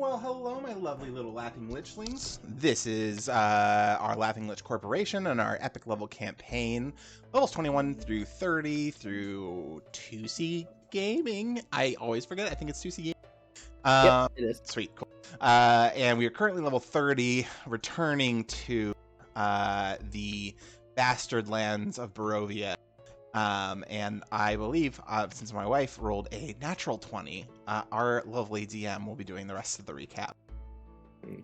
Well, hello, my lovely little Laughing Lichlings. This is our Laughing Lich Corporation and our epic level campaign, levels 21 through 30 through 2C Gaming. I always forget. I think it's 2C Gaming. Yep, it is. Sweet, cool. And we are currently level 30, returning to the bastard lands of Barovia. And I believe, since my wife rolled a natural 20, our lovely DM will be doing the rest of the recap.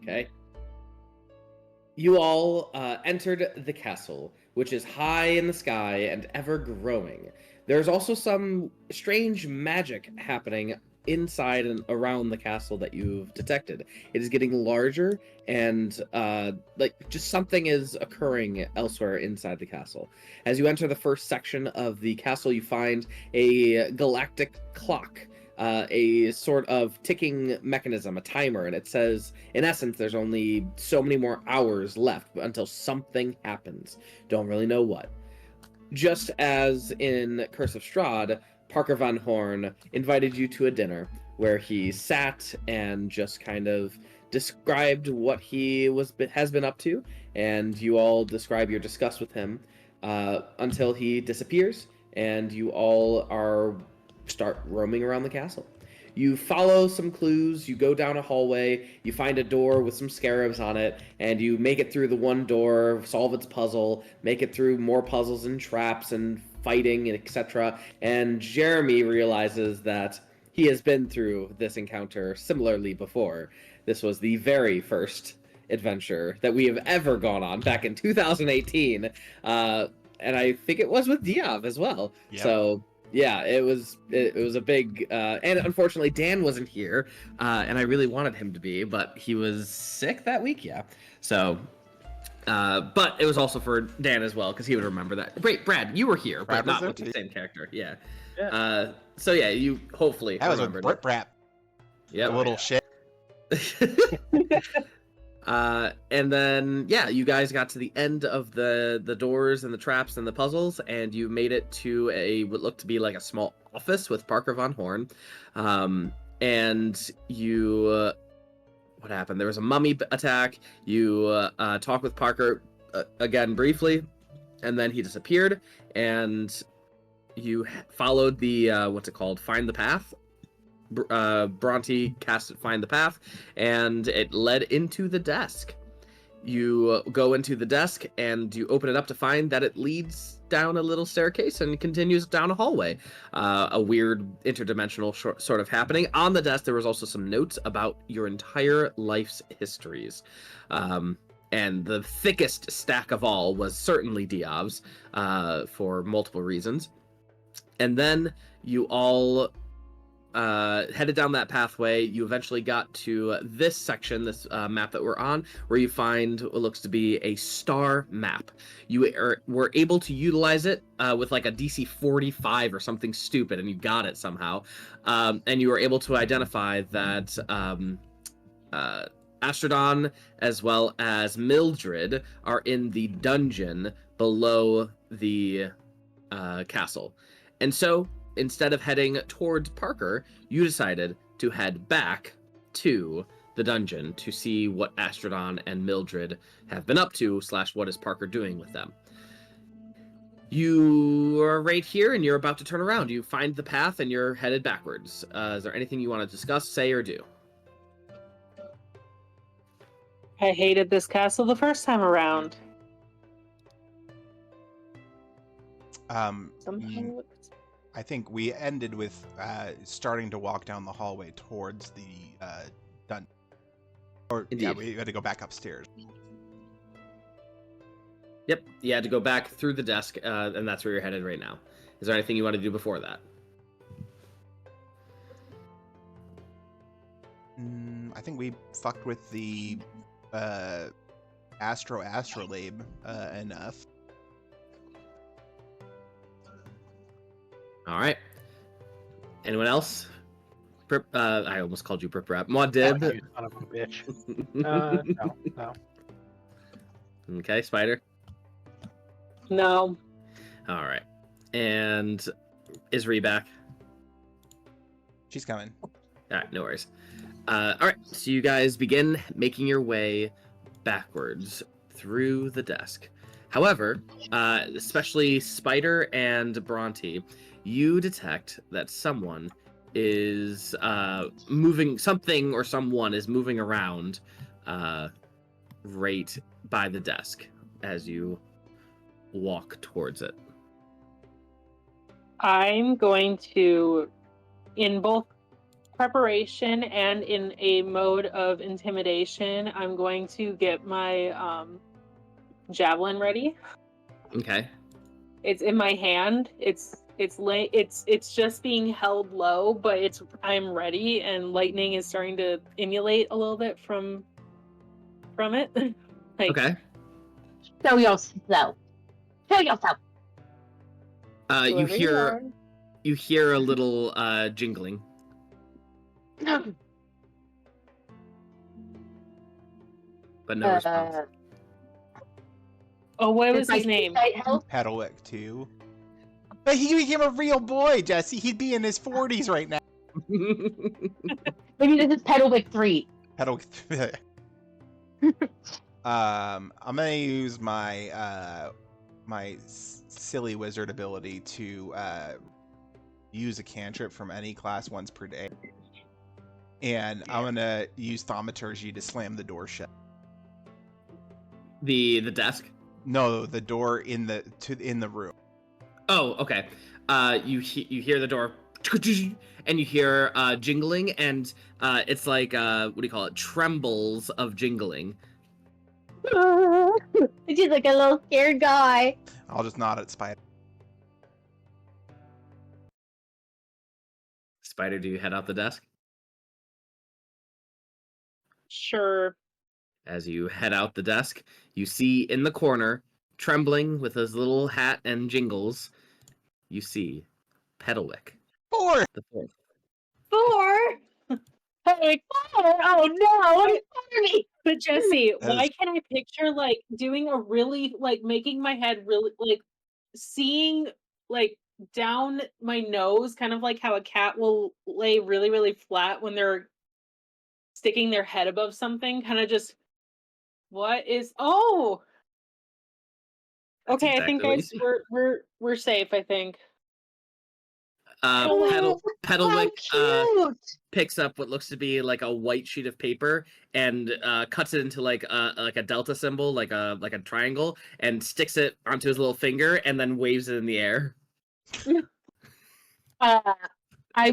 Okay. You all entered the castle, which is high in the sky and ever growing. There's also some strange magic happening inside and around the castle that you've detected. It is getting larger, and just something is occurring elsewhere inside the castle. As you enter the first section of the castle, you find a galactic clock, a sort of ticking mechanism, a timer, and it says, in essence, there's only so many more hours left until something happens. Don't really know what. Just as in Curse of Strahd, Parker Van Horn invited you to a dinner where he sat and just kind of described what he has been up to, and you all describe your disgust with him until he disappears, and you all start roaming around the castle. You follow some clues, you go down a hallway, you find a door with some scarabs on it, and you make it through the one door, solve its puzzle, make it through more puzzles and traps and fighting, and etc. And Jeremy realizes that he has been through this encounter similarly before. This was the very first adventure that we have ever gone on back in 2018, and I think it was with Diov as well. Yep. So yeah, it was a big, and unfortunately Dan wasn't here, and I really wanted him to be, but he was sick that week, yeah. So, but it was also for Dan as well, because he would remember that. Wait, Brad, you were here, but not with the same character, yeah. So yeah, you hopefully that was with Brit Brap. Yeah, little shit. And then, yeah, you guys got to the end of the doors and the traps and the puzzles, and you made it to what looked to be like a small office with Parker Von Horn. And you... what happened? There was a mummy attack. You talked with Parker again briefly, and then he disappeared, and you followed the, what's it called? Find the Path? Bhranti cast Find the Path, and it led into the desk. You go into the desk and you open it up to find that it leads down a little staircase and continues down a hallway. A weird interdimensional sort of happening. On the desk there was also some notes about your entire life's histories. And the thickest stack of all was certainly Diov's, for multiple reasons. And then you all headed down that pathway. You eventually got to this section, this map that we're on, where you find what looks to be a star map. You were able to utilize it with like a DC 45 or something stupid, and you got it somehow. And you were able to identify that Astrodon as well as Mildred are in the dungeon below the castle. And so, instead of heading towards Parker, you decided to head back to the dungeon to see what Astrodon and Mildred have been up to, / what is Parker doing with them. You are right here, and you're about to turn around. You find the path, and you're headed backwards. Is there anything you want to discuss, say, or do? I hated this castle the first time around. I think we ended with starting to walk down the hallway towards the dungeon. Or Indeed. Yeah, we had to go back upstairs. Yep, you had to go back through the desk, and that's where you're headed right now. Is there anything you want to do before that? I think we fucked with the astrolabe enough. All right. Anyone else? I almost called you Prip Rap. Muad did. Oh, you son of a bitch. No. Okay, Spider. No. All right. And is Ree back? She's coming. All right, no worries. Alright, so you guys begin making your way backwards through the desk. However, especially Spider and Bhranti, you detect that someone is moving, something or someone is moving around right by the desk as you walk towards it. I'm going to, in both preparation and in a mode of intimidation, I'm going to get my javelin ready. Okay. It's in my hand. It's just being held low, but I'm ready, and lightning is starting to emulate a little bit from it. Like, Okay. Show yourself. Show yourself. You whoever you are. hear a little jingling. But no response. Oh, what was Does my his name? sight help? Pedalwick too. But he became a real boy, Jesse. He'd be in his 40s right now. Maybe this is Pedalwick 3. Pedalwick. I'm gonna use my my silly wizard ability to use a cantrip from any class once per day, and I'm gonna use thaumaturgy to slam the door shut. The desk? No, the door in the room. Oh, okay. You hear the door, and you hear jingling, and it's like what do you call it? Trembles of jingling. She's like a little scared guy. I'll just nod at Spider. Spider, do you head out the desk? Sure. As you head out the desk, you see in the corner, trembling with his little hat and jingles, you see Pedalwick. 4. The fourth. 4? Pedalwick 4? Oh no! It's me. But Jesse, That why is- can't I picture like doing a really like making my head really like seeing like down my nose, kind of like how a cat will lay really, really flat when they're sticking their head above something, kind of just what is That's okay, I think exactly what guys you see. we're safe, I think. Pedalwick How cute! picks up what looks to be like a white sheet of paper and cuts it into like a delta symbol, like a triangle, and sticks it onto his little finger, and then waves it in the air. I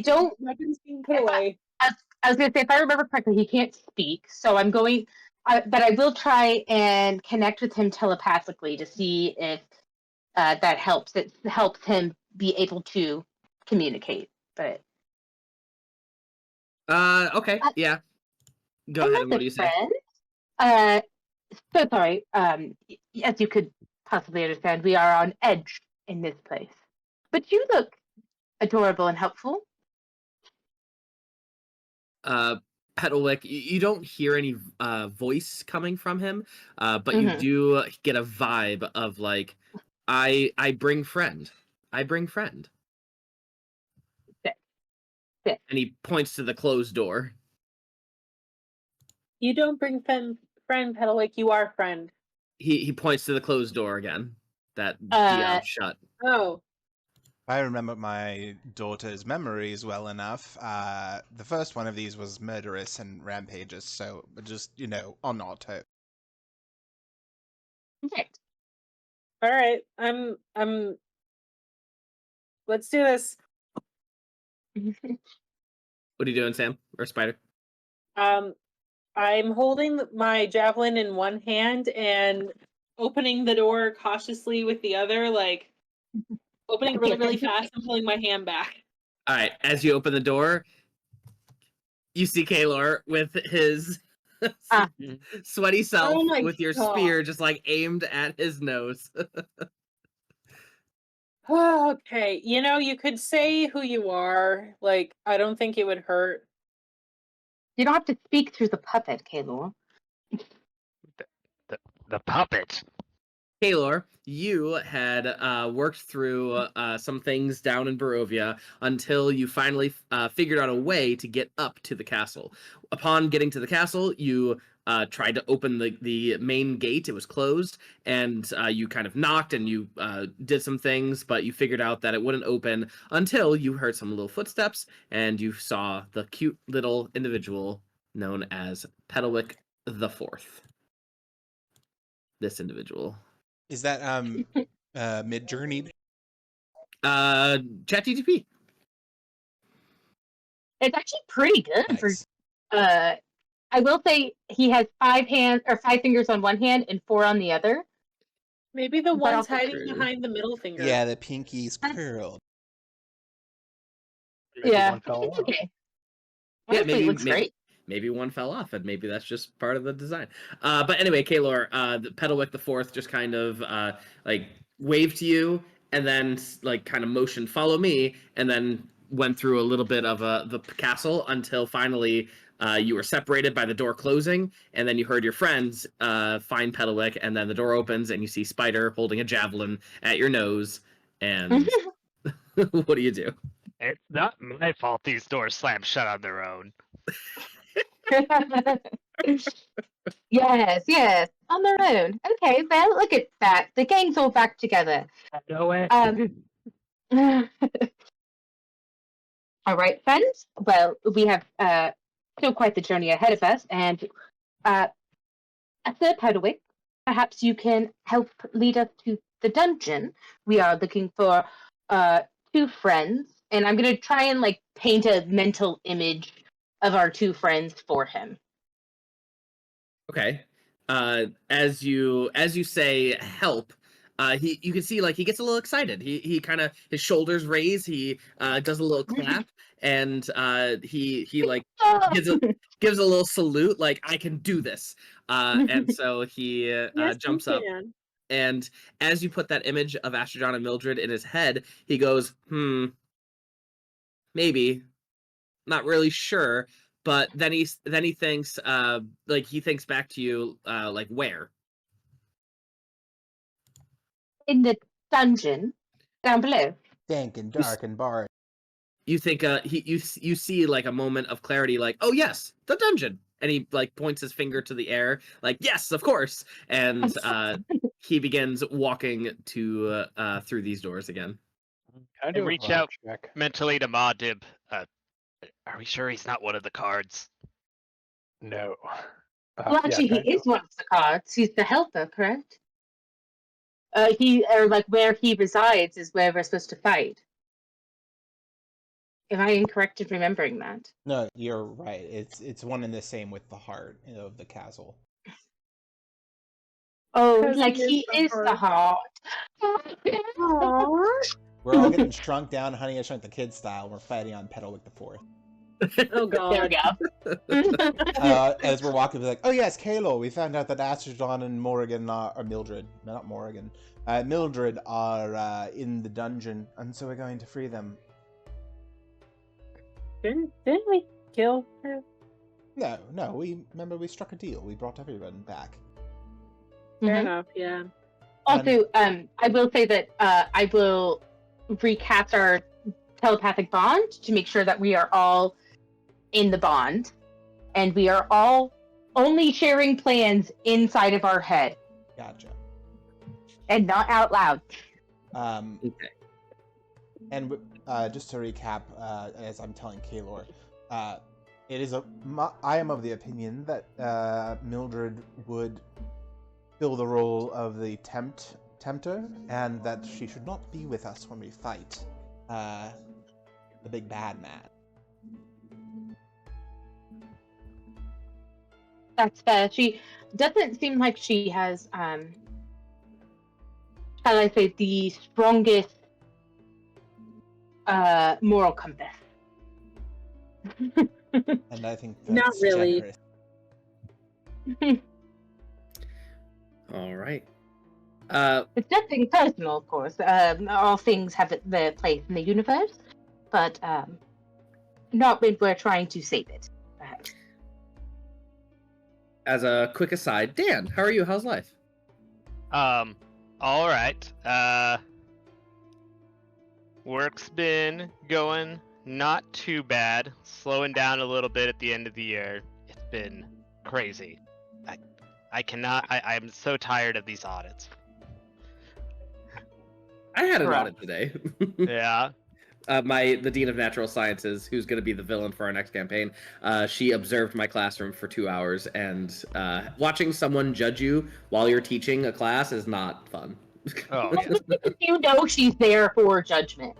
don't. Weapons being put away. I was gonna say, if I remember correctly, he can't speak, so I'm going. But I will try and connect with him telepathically to see if that helps. It helps him be able to communicate. But Okay, yeah. Go ahead. And what do you say? Friend. So sorry. As you could possibly understand, we are on edge in this place. But you look adorable and helpful. Pedalwick, you don't hear any voice coming from him, but you do get a vibe of like, I bring friend. I bring friend. Sit. And he points to the closed door. You don't bring friend Pedalwick, you are friend. He points to the closed door again. That Diov shut. Oh. I remember my daughter's memories well enough. The first one of these was murderous and rampages, so just, on auto. Okay. All right. Let's do this. What are you doing, Sam? Or Spider? I'm holding my javelin in one hand and opening the door cautiously with the other, like opening it really, really fast and pulling my hand back. All right. As you open the door, you see Kaelor with his sweaty self with your spear just like aimed at his nose. Okay, you could say who you are. Like, I don't think it would hurt. You don't have to speak through the puppet, Kaelor. The puppet. Kaelor, you had worked through some things down in Barovia until you finally figured out a way to get up to the castle. Upon getting to the castle, you tried to open the main gate. It was closed, and you kind of knocked and you did some things, but you figured out that it wouldn't open until you heard some little footsteps, and you saw the cute little individual known as Petalwick the Fourth. This individual. Is that mid-journeyed? ChatGTP. It's actually pretty good for. Nice. I will say he has 5 hands or 5 fingers on one hand and 4 on the other. Maybe the But one's also hiding true. behind the middle finger. Yeah, the pinky's curled. Maybe Yeah, one fell it's off. okay. Yeah, Honestly, it looks great. Maybe one fell off, and maybe that's just part of the design. But anyway, Kaelor, the Petalwick the Fourth just kind of like waved to you, and then like kind of motioned, "Follow me," and then went through a little bit of the castle until finally you were separated by the door closing, and then you heard your friends find Petalwick, and then the door opens, and you see Spider holding a javelin at your nose, and what do you do? It's not my fault these doors slam shut on their own. Yes, on their own. Okay, well, look at that. The gang's all back together. I know it. All right, friends. Well, we have still quite the journey ahead of us, and Sir Petalwick, perhaps you can help lead us to the dungeon. We are looking for 2 friends, and I'm going to try and like paint a mental image of our 2 friends for him. Okay. As you say help, you can see like he gets a little excited. He kind of his shoulders raise. He does a little clap, and he like gives a little salute, like I can do this. And so he Yes, jumps you up, can. and as you put that image of Astrajon and Mildred in his head, he goes, maybe, not really sure. But then he thinks like he thinks back to you like where? In the dungeon down below. Dank and dark and barred. You think you see like a moment of clarity, like, oh yes, the dungeon, and he like points his finger to the air, like yes, of course, and he begins walking to through these doors again. Can I And do a reach vibe out check? mentally to Maudib. Are we sure he's not one of the cards? No. Well, actually, can I he is one of the cards. He's the helper, correct? He or like where he resides is where we're supposed to fight. Am I incorrect in remembering that? No, you're right. It's one and the same with the heart of the castle. Oh, Because like he he is the heart. Aww. We're all getting shrunk down, Honey, I Shrunk the Kids style. We're fighting on Petalwick the Fourth. Oh There we god. go. As we're walking, we're like, oh yes, Kaelor, we found out that Astrajon and Morrigan or Mildred, not Morrigan, Mildred are in the dungeon, and so we're going to free them. Didn't we kill her? No, we struck a deal. We brought everyone back. Fair Mhm. enough, yeah. Also, I will say that I will recast our telepathic bond to make sure that we are all in the bond, and we are all only sharing plans inside of our head Gotcha. and not out loud. Okay. And just to recap, as I'm telling Kaelor, I am of the opinion that Mildred would fill the role of the tempter, and that she should not be with us when we fight the big bad man. That's fair. She doesn't seem like she has, shall I say, the strongest moral compass. And I think that's Not really. generous. All right. It's nothing personal, of course. All things have their place in the universe, but not when we're trying to save it, perhaps. As a quick aside, Dan, how are you? How's life? A All right. Work's been going not too bad. Slowing down a little bit at the end of the year. It's been crazy. I cannot. I'm so tired of these audits. I had an Correct. audit today. Yeah. The dean of natural sciences, who's going to be the villain for our next campaign, she observed my classroom for 2 hours, and watching someone judge you while you're teaching a class is not fun. Oh yeah. You know she's there for judgment.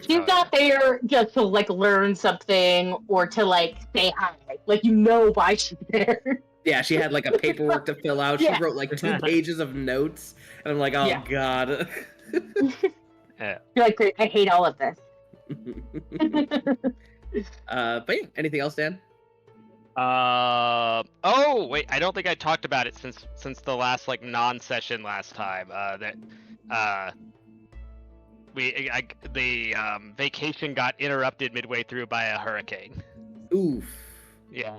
She's Oh, not there just to like learn something or to like say hi. Like you know why she's there. Yeah, she had like a paperwork to fill out. She Yeah. wrote like 2 pages of notes, and I'm like, oh Yeah. god. You're like, great, I hate all of this. But yeah, anything else, Dan? Oh wait, I don't think I talked about it since the last like non-session last time. The vacation got interrupted midway through by a hurricane. Oof, Yeah.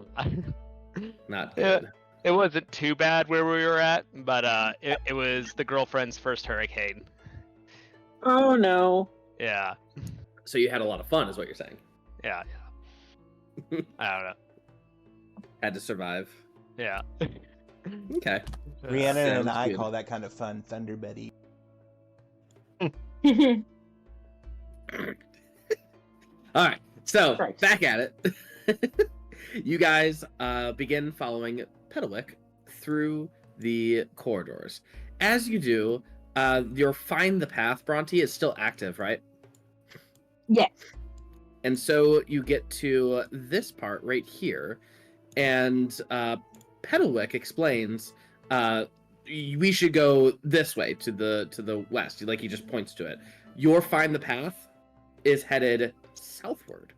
not Yeah. good. It wasn't too bad where we were at, but it was the girlfriend's first hurricane. Oh no. Yeah. So you had a lot of fun, is what you're saying. Yeah. I don't know. Had to survive. Yeah. Okay. Rhiannon and Sounds I good. call that kind of fun Thunder Betty. All right. So Right. back at it. You guys begin following Petalwick through the corridors. As you do, your Find the Path, Bhranti, is still active, right? Yes. And so you get to this part right here, and Petalwick explains we should go this way to the west. Like he just points to it. Your Find the Path is headed southward.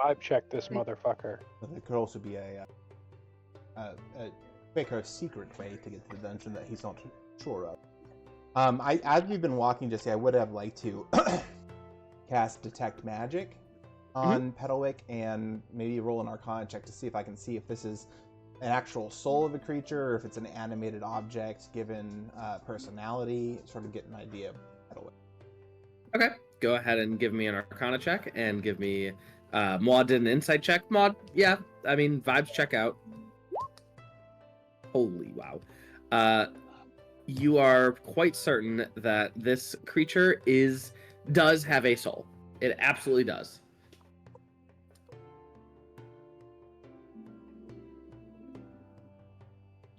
Vibe check this motherfucker. But there could also be a quicker secret way to get to the dungeon that he's not sure of. As we've been walking, Jesse, I would have liked to cast Detect Magic on Petalwick and maybe roll an Arcana check to see if I can see if this is an actual soul of a creature or if it's an animated object given personality, sort of get an idea of Petalwick. Okay. Go ahead and give me an Arcana check and give me Muad did an Insight check. Muad, yeah, I mean vibes check out. Holy wow. You are quite certain that this creature does have a soul. It absolutely does.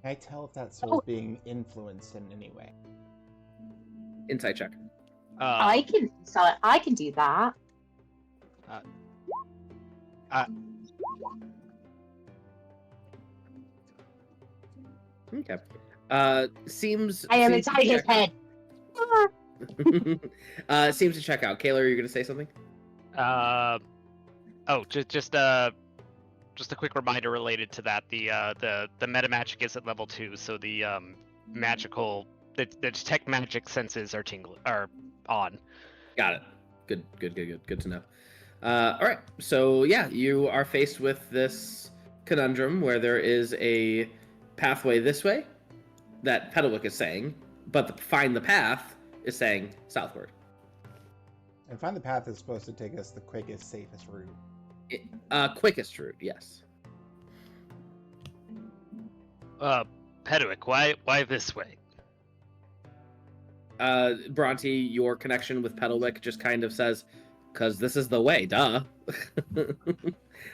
Can I tell if that soul's being influenced in any way? Insight check. I can do that. Okay. Seems. I am seems to inside his check out. head. Seems to check out. Kaelor, you're gonna say something? Just a quick reminder related to that. The meta magic is at level 2, so the the detect magic senses are on. Got it. Good to know. All right. So yeah, you are faced with this conundrum where there is a pathway this way that Petalwick is saying, but the Find the Path is saying southward. And Find the Path is supposed to take us the quickest, safest route. Quickest route, yes. Petalwick, why this way? Bhranti, your connection with Petalwick just kind of says, "'Cause this is the way, duh." That's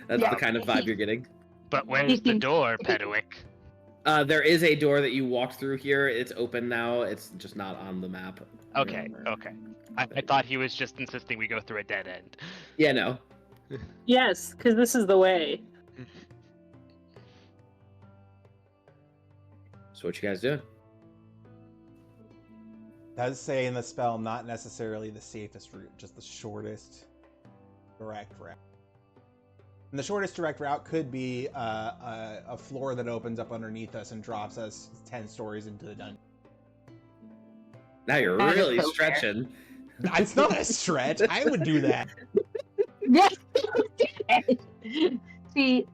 Yeah. the kind of vibe you're getting. But where's the door, Petalwick? There is a door that you walked through here. It's open now. It's just not on the map. Okay. I thought he was just insisting we go through a dead end. Yeah, no. Yes, because this is the way. So what you guys doing? Does say in the spell not necessarily the safest route, just the shortest direct route. And the shortest direct route could be a floor that opens up underneath us and drops us 10 stories into the dungeon. Now you're That is really so fair. stretching. It's not a stretch. I would do that. Yes. See,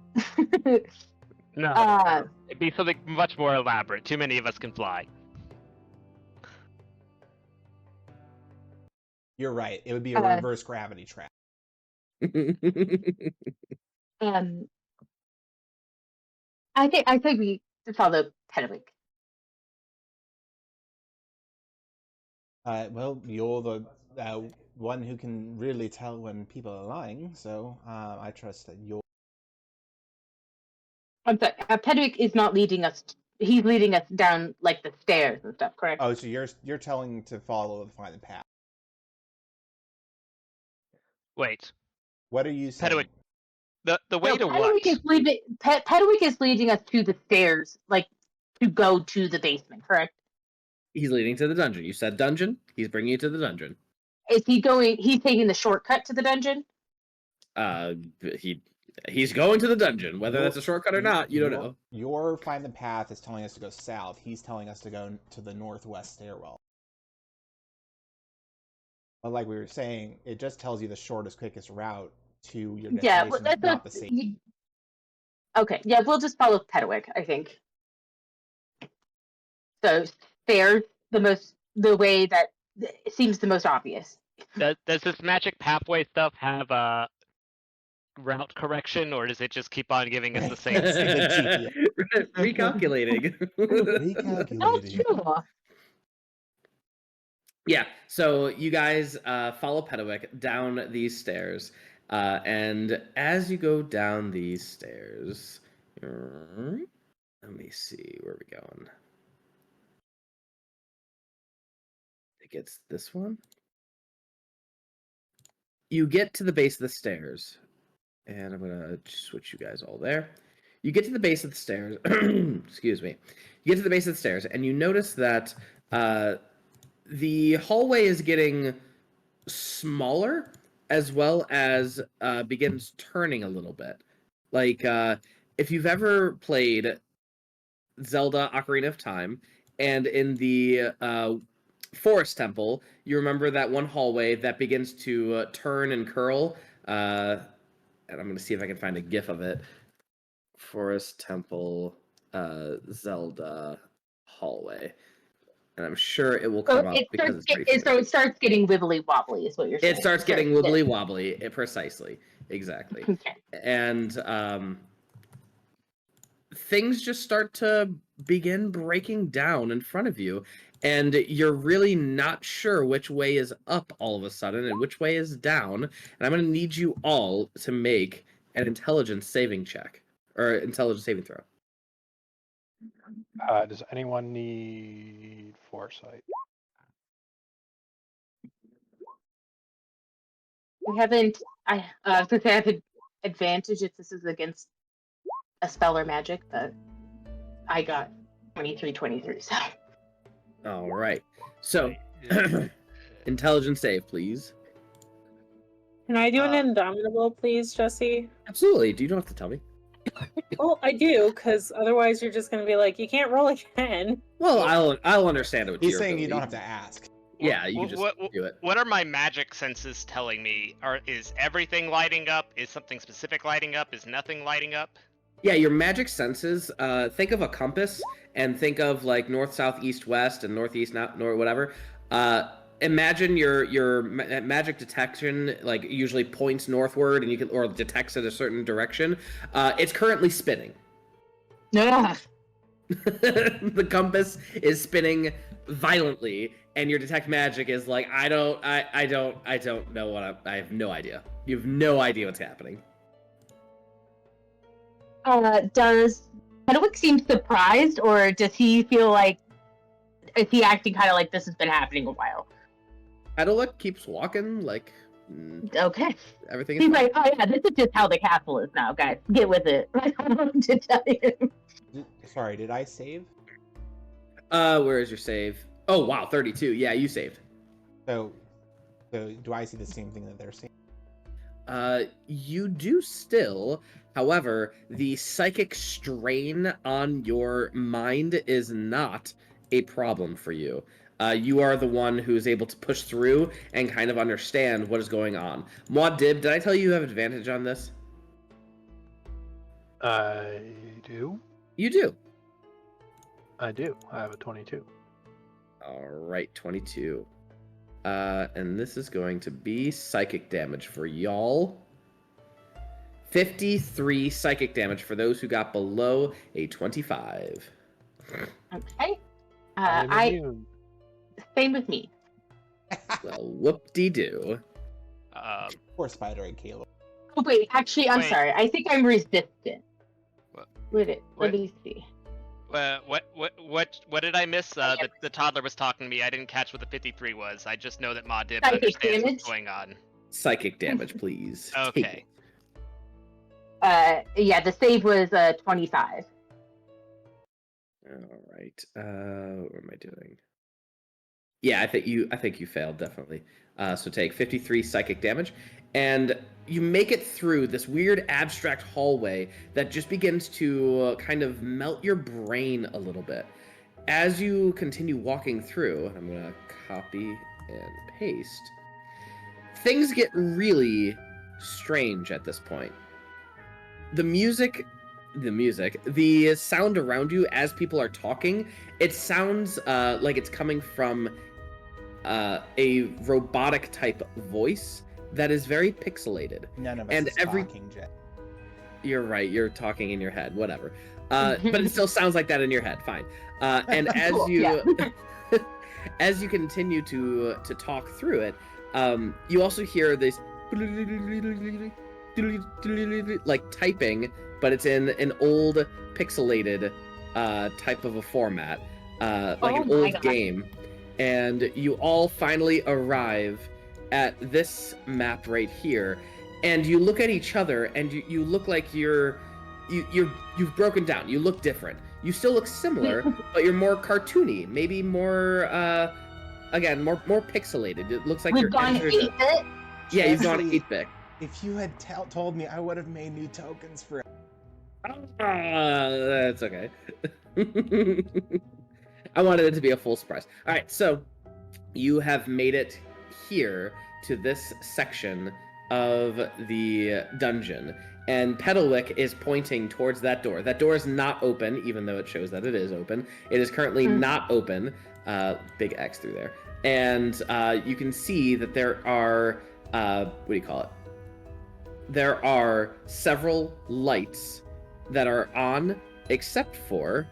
No, It'd be something much more elaborate. Too many of us can fly. You're right. It would be a reverse gravity trap. I think we follow Pedwick. Well, you're the one who can really tell when people are lying, so I trust that you're. I'm sorry, Pedwick is not leading us. He's leading us down like the stairs and stuff, correct? Oh, so you're telling to follow the find the path. Wait, What are you saying? Pedwick, the way to Pedwick what? Pedwick is leading us to the stairs, like to go to the basement, correct? He's leading to the dungeon. You said dungeon. He's bringing you to the dungeon. Is he going? He's taking the shortcut to the dungeon. He's going to the dungeon. Whether that's a shortcut or not, you don't know. Your find the path is telling us to go south. He's telling us to go to the northwest stairwell. But like we were saying, it just tells you the shortest, quickest route to your destination. Yeah, well, that's not the same. Okay, yeah, we'll just follow Pedwick, I think. So stairs, the way that seems the most obvious. Does this magic pathway stuff have a route correction, or does it just keep on giving us the same? Recalculating. Oh, sure. Yeah, so you guys follow Pedwick down these stairs, and as you go down these stairs, let me see, where are we going? I think it's this one. You get to the base of the stairs, and I'm gonna switch you guys all there. You get to the base of the stairs. Excuse me. You get to the base of the stairs, and you notice that the hallway is getting smaller, as well as begins turning a little bit. Like if you've ever played Zelda: Ocarina of Time, and in the Forest Temple, you remember that one hallway that begins to turn and curl. And I'm going to see if I can find a GIF of it. Forest Temple Zelda hallway. And I'm sure it will come up because it's pretty so it starts getting wibbly wobbly, is what you're saying. It starts getting wibbly wobbly, precisely, exactly. Okay. And things just start to begin breaking down in front of you, and you're really not sure which way is up all of a sudden and which way is down. And I'm going to need you all to make an intelligence saving check, or intelligence saving throw. Does anyone need foresight? We haven't. I was gonna say I have an advantage if this is against a spell or magic, but I got 23. So. All right. So, intelligence save, please. Can I do an Indomitable, please, Jesse? Absolutely. You don't have to tell me. Well, I do, because otherwise you're just going to be like, you can't roll again. Well, I'll understand it. He's saying you don't have to ask. Yeah, you can just do it. What are my magic senses telling me? Is everything lighting up? Is something specific lighting up? Is nothing lighting up? Yeah, your magic senses, think of a compass and think of like north, south, east, west, and northeast, north, whatever. Imagine your magic detection like usually points northward, and you can or detects at a certain direction. It's currently spinning. Yeah. The compass is spinning violently, and your detect magic is like I don't know what I have no idea. You have no idea what's happening. Does Hedwig seem surprised, or does he feel like, is he acting kind of like this has been happening a while? Hedwig keeps walking like okay. Everything is He's fine. like, oh yeah, this is just how the castle is now, guys. Get with it. I don't know what to tell you. Sorry, did I save? Where is your save? Oh wow, 32. Yeah, you saved. So do I see the same thing that they're seeing? You do still. However, the psychic strain on your mind is not a problem for you. You are the one who is able to push through and kind of understand what is going on. Muad, did I tell you have advantage on this? I do. You do. I do. I have a 22. All right, 22. And this is going to be psychic damage for y'all. 53 psychic damage for those who got below a 25. Okay. I'm immune. Same with me. Well, whoop-de-doo. Poor Spider and Kaelor. Oh wait, actually, I'm Wait. sorry. I think I'm resistant. What? Let What? me see. What did I miss? The toddler was talking to me. I didn't catch what the 53 was. I just know that Ma Dib Psychic understands damage? what's going on. Psychic damage, please. Take Okay. it. Yeah, the save was 25. All right. What am I doing? Yeah, I think you failed definitely. So take 53 psychic damage, and you make it through this weird abstract hallway that just begins to kind of melt your brain a little bit. As you continue walking through, I'm gonna copy and paste. Things get really strange at this point. The sound around you as people are talking, it sounds like it's coming from a robotic type voice that is very pixelated. None of us And is every- talking, Jet. You're right, you're talking in your head, whatever. But it still sounds like that in your head, fine. And as Cool, you as you continue to talk through it, you also hear this like typing, but it's in an old pixelated type of a format, like Oh an my old God. game. And you all finally arrive at this map right here, and you look at each other, and you look like you've broken down. You look different. You still look similar, but you're more cartoony, maybe more again more pixelated. It looks like We've you're gone entered 8-bit. Yeah, you've gone Jesse, 8-bit. If you had told me, I would have made new tokens for. That's okay. I wanted it to be a full surprise. All right, so you have made it here to this section of the dungeon, and Pedalwick is pointing towards that door. That door is not open, even though it shows that it is open. It is currently not open. Big X through there. And you can see that there are, what do you call it? There are several lights that are on, except for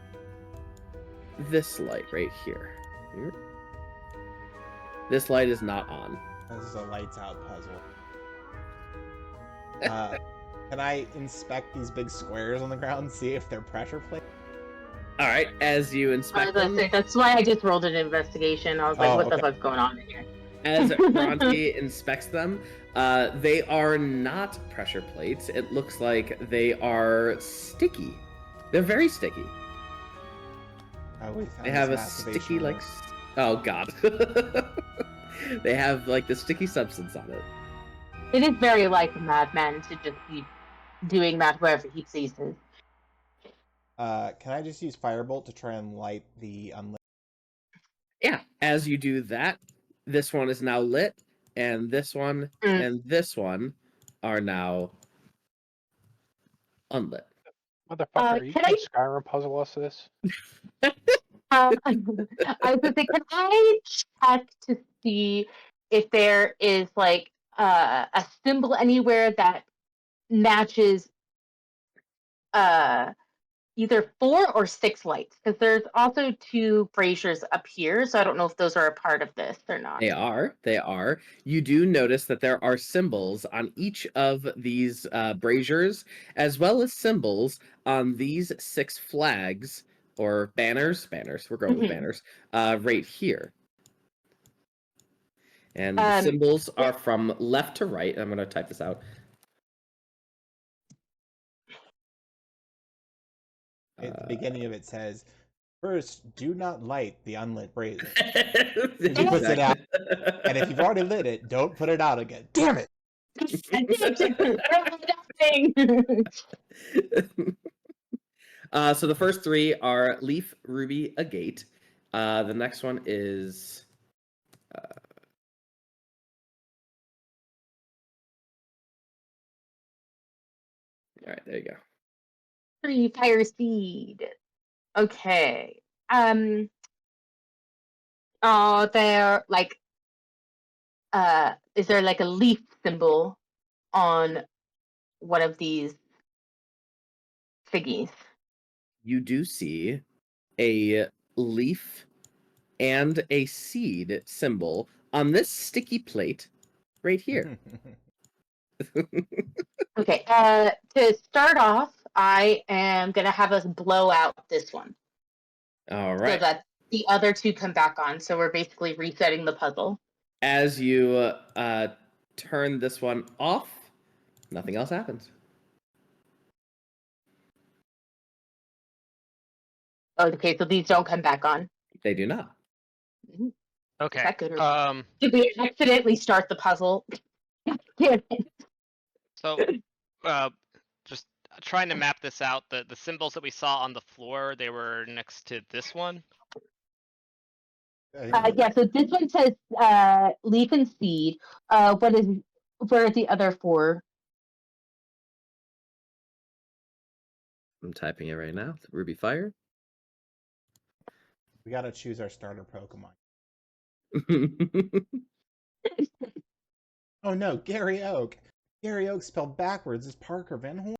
this light right here. This light is not on. This is a lights out puzzle. Can I inspect these big squares on the ground and see if they're pressure plates? All right, as you inspect them, That's why I just rolled an investigation. I was like, what the okay. fuck's going on in here? as Bhranti inspects them, they are not pressure plates. It looks like they are sticky. They're very sticky. Oh, we found They have a this masturbation sticky, like... room. Oh, God. They have, like, the sticky substance on it. It is very like a madman to just be doing that wherever he pleases. Can I just use Firebolt to try and light the unlit? Yeah, as you do that, this one is now lit, and this one and this one are now unlit. Motherfucker, you can can't I- Skyrim puzzle us this? I was gonna say, can I check to see if there is like a symbol anywhere that matches either 4 or 6 lights? Because there's also 2 braziers up here, so I don't know if those are a part of this or not. They are. You do notice that there are symbols on each of these braziers, as well as symbols on these 6 flags, or banners. We're going with banners, right here. And the symbols are from left to right. I'm going to type this out. At the beginning of it says, "First, do not light the unlit brazier." He puts it out, and if you've already lit it, don't put it out again. Damn it! So the first 3 are Leaf, Ruby, Agate. The next one is... All right, there you go. 3 fire seed. Okay. There like is there like a leaf symbol on one of these figgies? You do see a leaf and a seed symbol on this sticky plate right here. Okay. To start off, I am gonna have us blow out this one All so right. that the other two come back on. So we're basically resetting the puzzle. As you turn this one off, nothing else happens. Okay, so these don't come back on. They do not. Mhm. Is Okay. that good or bad? Did we accidentally start the puzzle? Damn it. So, just trying to map this out. The symbols that we saw on the floor, they were next to this one. Yeah, so this one says leaf and seed. Where are the other four? I'm typing it right now. Ruby Fire. We gotta choose our starter Pokemon. Oh no, Gary Oak. Gary Oak spelled backwards is Parker Van Horn.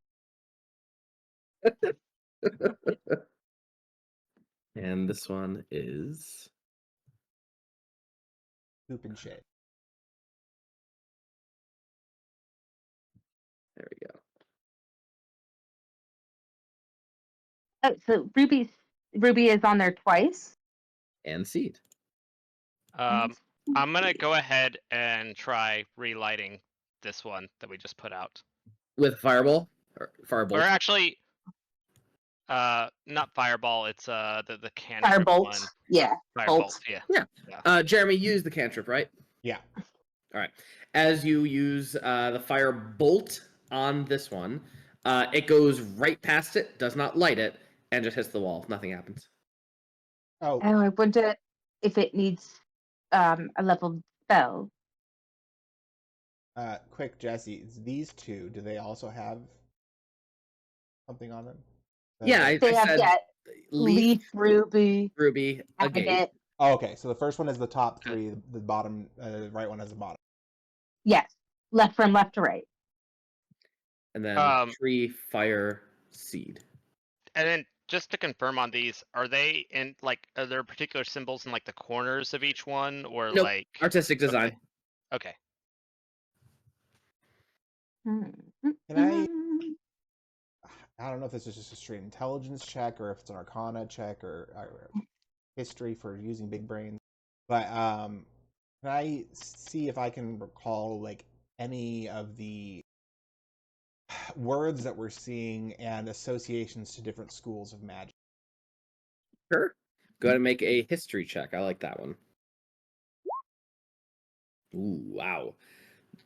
And this one is Poop and shit. there we go. Oh, so Ruby is on there twice. And seed. I'm gonna go ahead and try relighting this one that we just put out. With Fireball? Or Or Firebolt? actually, not fireball. It's the cantrip Firebolt. one. Yeah. Firebolt. Yeah. Jeremy, use the cantrip, right? Yeah. All right. As you use the Firebolt on this one, it goes right past it, does not light it, and just hits the wall. Nothing happens. Oh, Oh, I wonder if it needs a level spell. quick, Jesse. These two, do they also have something on them? Yeah, They I have said leaf, ruby, Ruby, a gate. agate. Oh, okay. So the first one is the top three. The bottom, right one has the bottom. Yes, from left to right. And then tree, fire, seed. And then just to confirm on these, are they in are there particular symbols in like the corners of each one, or Nope. like Artistic design? Okay. Can I don't know if this is just a straight intelligence check or if it's an Arcana check or history for using big brains. But can I see if I can recall like any of the words that we're seeing and associations to different schools of magic? Sure. Go ahead and make a history check. I like that one. Ooh, wow.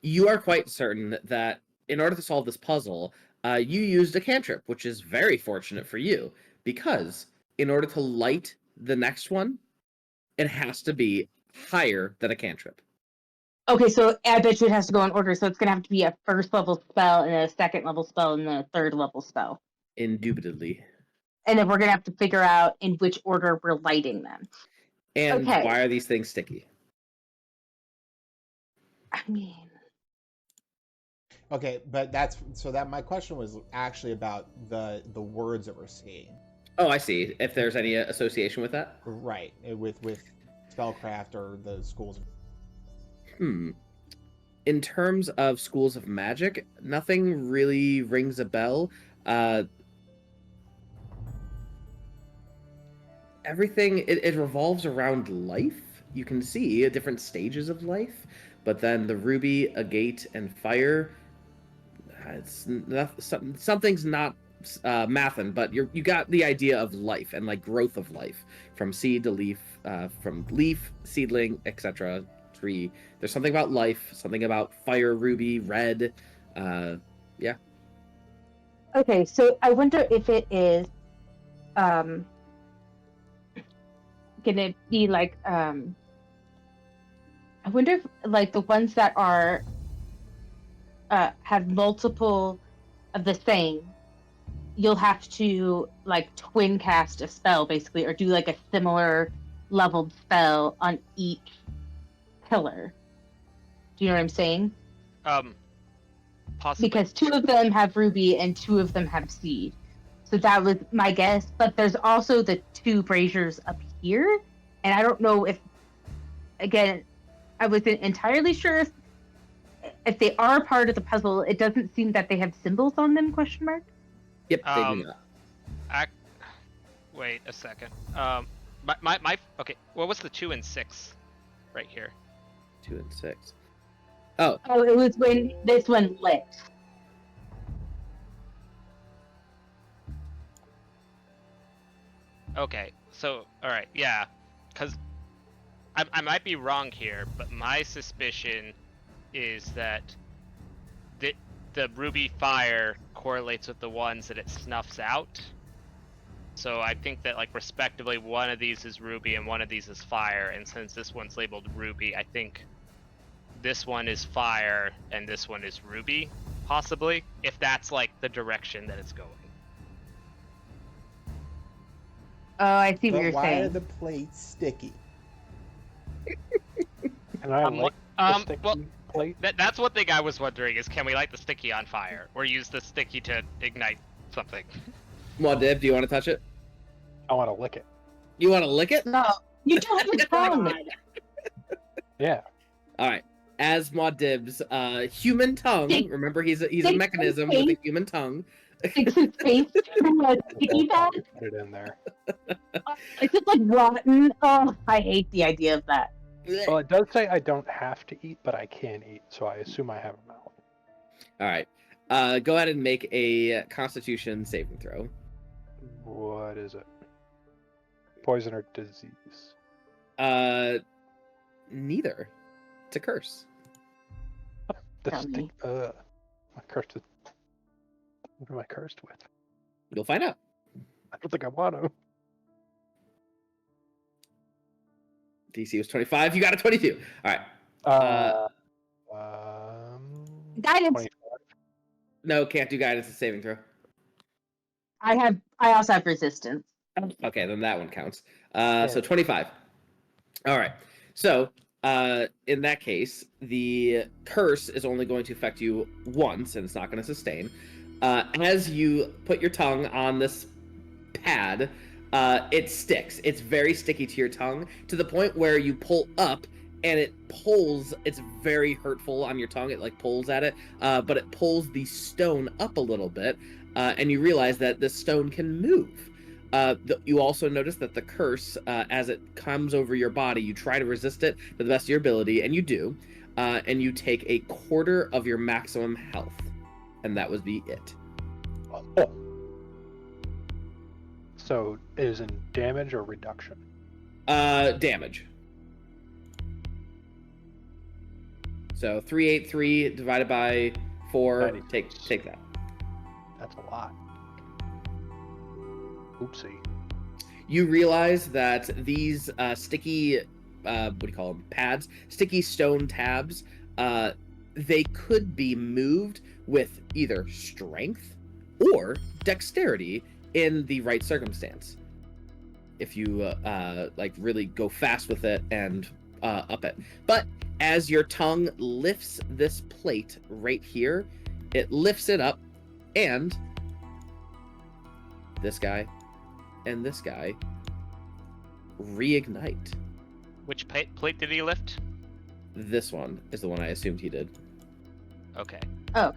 You are quite certain that in order to solve this puzzle, you used a cantrip, which is very fortunate for you, because in order to light the next one, it has to be higher than a cantrip. Okay, so I bet you it has to go in order. So it's going to have to be a first level spell and a second level spell and a third level spell. Indubitably. And then we're going to have to figure out in which order we're lighting them. And okay. Why are these things sticky? I mean... Okay, but my question was actually about the words that we're seeing. Oh, I see. If there's any association with that? Right, with spellcraft or the schools. In terms of schools of magic, nothing really rings a bell. Everything, it revolves around life. You can see different stages of life, but then the ruby, agate, and fire, something's not mathin', but you got the idea of life and like growth of life from seed to leaf, from leaf, seedling, etc. Tree. There's something about life, something about fire, ruby, red. Yeah. Okay, so I wonder if it is gonna be like I wonder if like the ones that are have multiple of the same you'll have to like twin cast a spell basically, or do like a similar leveled spell on each pillar. Do you know what I'm saying? Possibly. Because 2 of them have ruby and 2 of them have seed. So that was my guess. But there's also the 2 braziers up here, and I don't know if, again, I wasn't entirely sure if they are part of the puzzle. It doesn't seem that they have symbols on them? Question mark. Yep, they do not. Wait a second. Okay. What was the 2 and 6 right here? 2 and 6. Oh, It was when this one lit. Okay. So, all right, yeah, because I might be wrong here, but my suspicion is that the ruby fire correlates with the ones that it snuffs out. So I think that, like, respectively, one of these is ruby and one of these is fire, and since this one's labeled ruby, I think this one is fire and this one is ruby, possibly, if that's, like, the direction that it's going. Oh, I see what But you're why are saying. the plates sticky? And I I'm like like, the sticky well, plate. That's one thing I was wondering, is can we light the sticky on fire or use the sticky to ignite something? Muad, do you want to touch it? I want to lick it. You want to lick it? No, you don't have a tongue. Yeah. All right. As Muad'Dib's human tongue, Take- remember he's a take mechanism some with a space. human tongue. Sticks his face through a sticky bag. Put it in there. It's just like rotten. Oh, I hate the idea of that. Well, it does say I don't have to eat, but I can eat, so I assume I have a mouth. All right. Go ahead and make a Constitution saving throw. What is it? Poison or disease? Neither. It's a curse. Tell me. My cursed with. What am I cursed with? You'll find out. I don't think I want to. DC was 25. You got a 22. All right. Guidance. 25. No, can't do guidance and saving throw. I also have resistance. Okay, then that one counts. So 25. All right. So in that case, the curse is only going to affect you once, and it's not going to sustain. As you put your tongue on this pad, it sticks. It's very sticky to your tongue, to the point where you pull up and it pulls. It's very hurtful on your tongue. It like pulls at it, but it pulls the stone up a little bit, and you realize that the stone can move. You also notice that the curse, as it comes over your body, you try to resist it to the best of your ability, and you do, and you take a quarter of your maximum health, and that would be it. Oh. So, it is in damage or reduction? Damage. So 383 divided by 4. 96. Take that. That's a lot. Oopsie. You realize that these sticky, what do you call them? Pads, sticky stone tabs. They could be moved with either strength or dexterity in the right circumstance. If you like really go fast with it and up it. But as your tongue lifts this plate right here, it lifts it up, and this guy and this guy reignite. Which plate did he lift? This one is the one I assumed he did. Okay. Oh,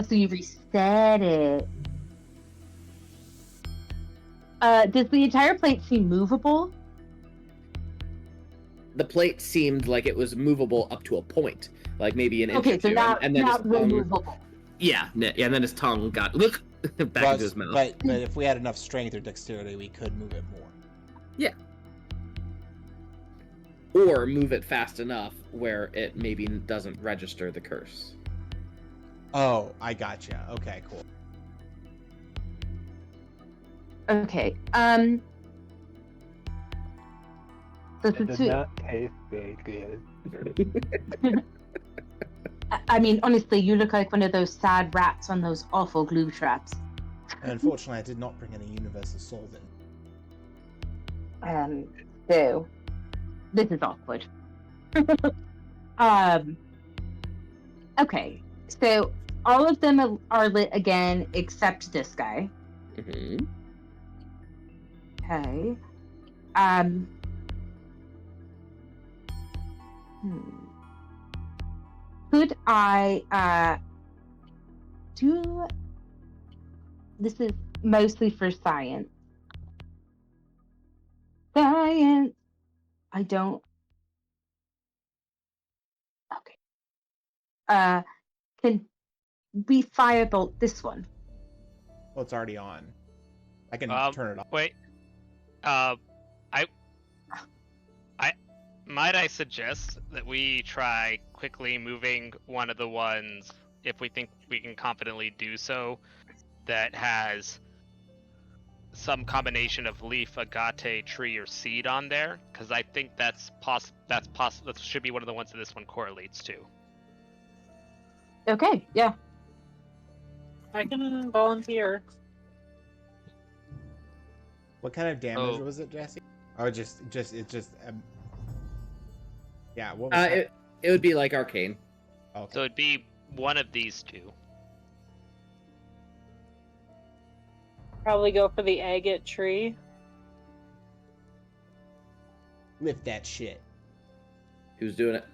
so you reset it. Does the entire plate seem movable? The plate seemed like it was movable up to a point, like maybe an inch or Okay, so two, not and then not his tongue, removable. yeah, and then his tongue got back into his mouth. But if we had enough strength or dexterity, we could move it more. Yeah. Or move it fast enough where it maybe doesn't register the curse. Oh, I gotcha. Okay, cool. Okay. So It did not taste very good. I mean, honestly, you look like one of those sad rats on those awful glue traps. And unfortunately, I did not bring any universal solvent. So this is awkward. um. Okay, so all of them are lit again except this guy. Mm-hmm. Okay. Could I do this is mostly for science. Science. I don't. Okay. Can we firebolt this one? Well, it's already on. I can turn it off. Wait. Might I suggest that we try quickly moving one of the ones, if we think we can confidently do so, that has some combination of leaf, agate, tree, or seed on there? Because I think that should be one of the ones that this one correlates to. Okay, yeah. I can volunteer. What kind of damage was it, Jesse? Oh, it's just. Yeah. What was It would be like arcane. Okay. So it'd be one of these two. Probably go for the agate tree. Lift that shit. Who's doing it?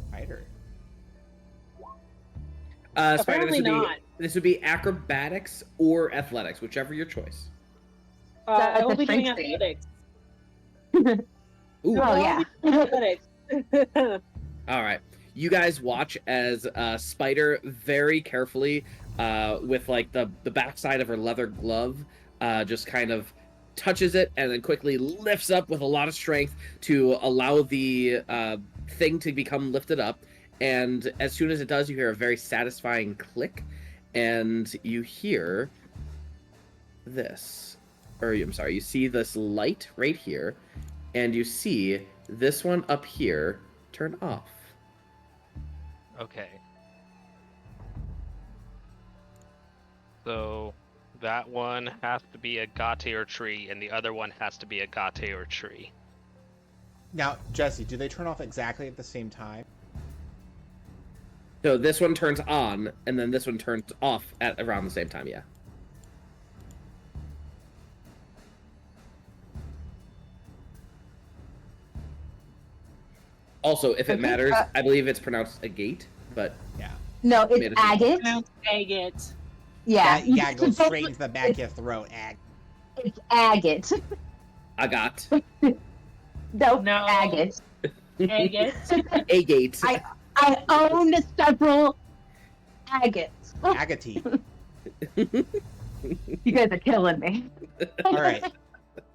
Spider. Spider, Apparently not. This would be acrobatics or athletics, whichever your choice. I will That's be doing strength save. athletics. Ooh. Oh yeah. Athletics. All right. You guys watch as Spider very carefully, with like the backside of her leather glove, just kind of touches it and then quickly lifts up with a lot of strength to allow the thing to become lifted up. And as soon as it does, you hear a very satisfying click, and you hear this. Or I'm sorry, you see this light right here, and you see this one up here turn off. Okay. So that one has to be agate or tree, and the other one has to be agate or tree. Now, Jesse, do they turn off exactly at the same time? So this one turns on, and then this one turns off at around the same time, yeah. Also, if it matters, I believe it's pronounced agate, but... Yeah. No, it's agate. Pronounced agate. Yeah. Yeah, go straight into the back of your throat. It's agate. Agat. No, agate. Agate. Agate. I own several agates. Agate. You guys are killing me. All right.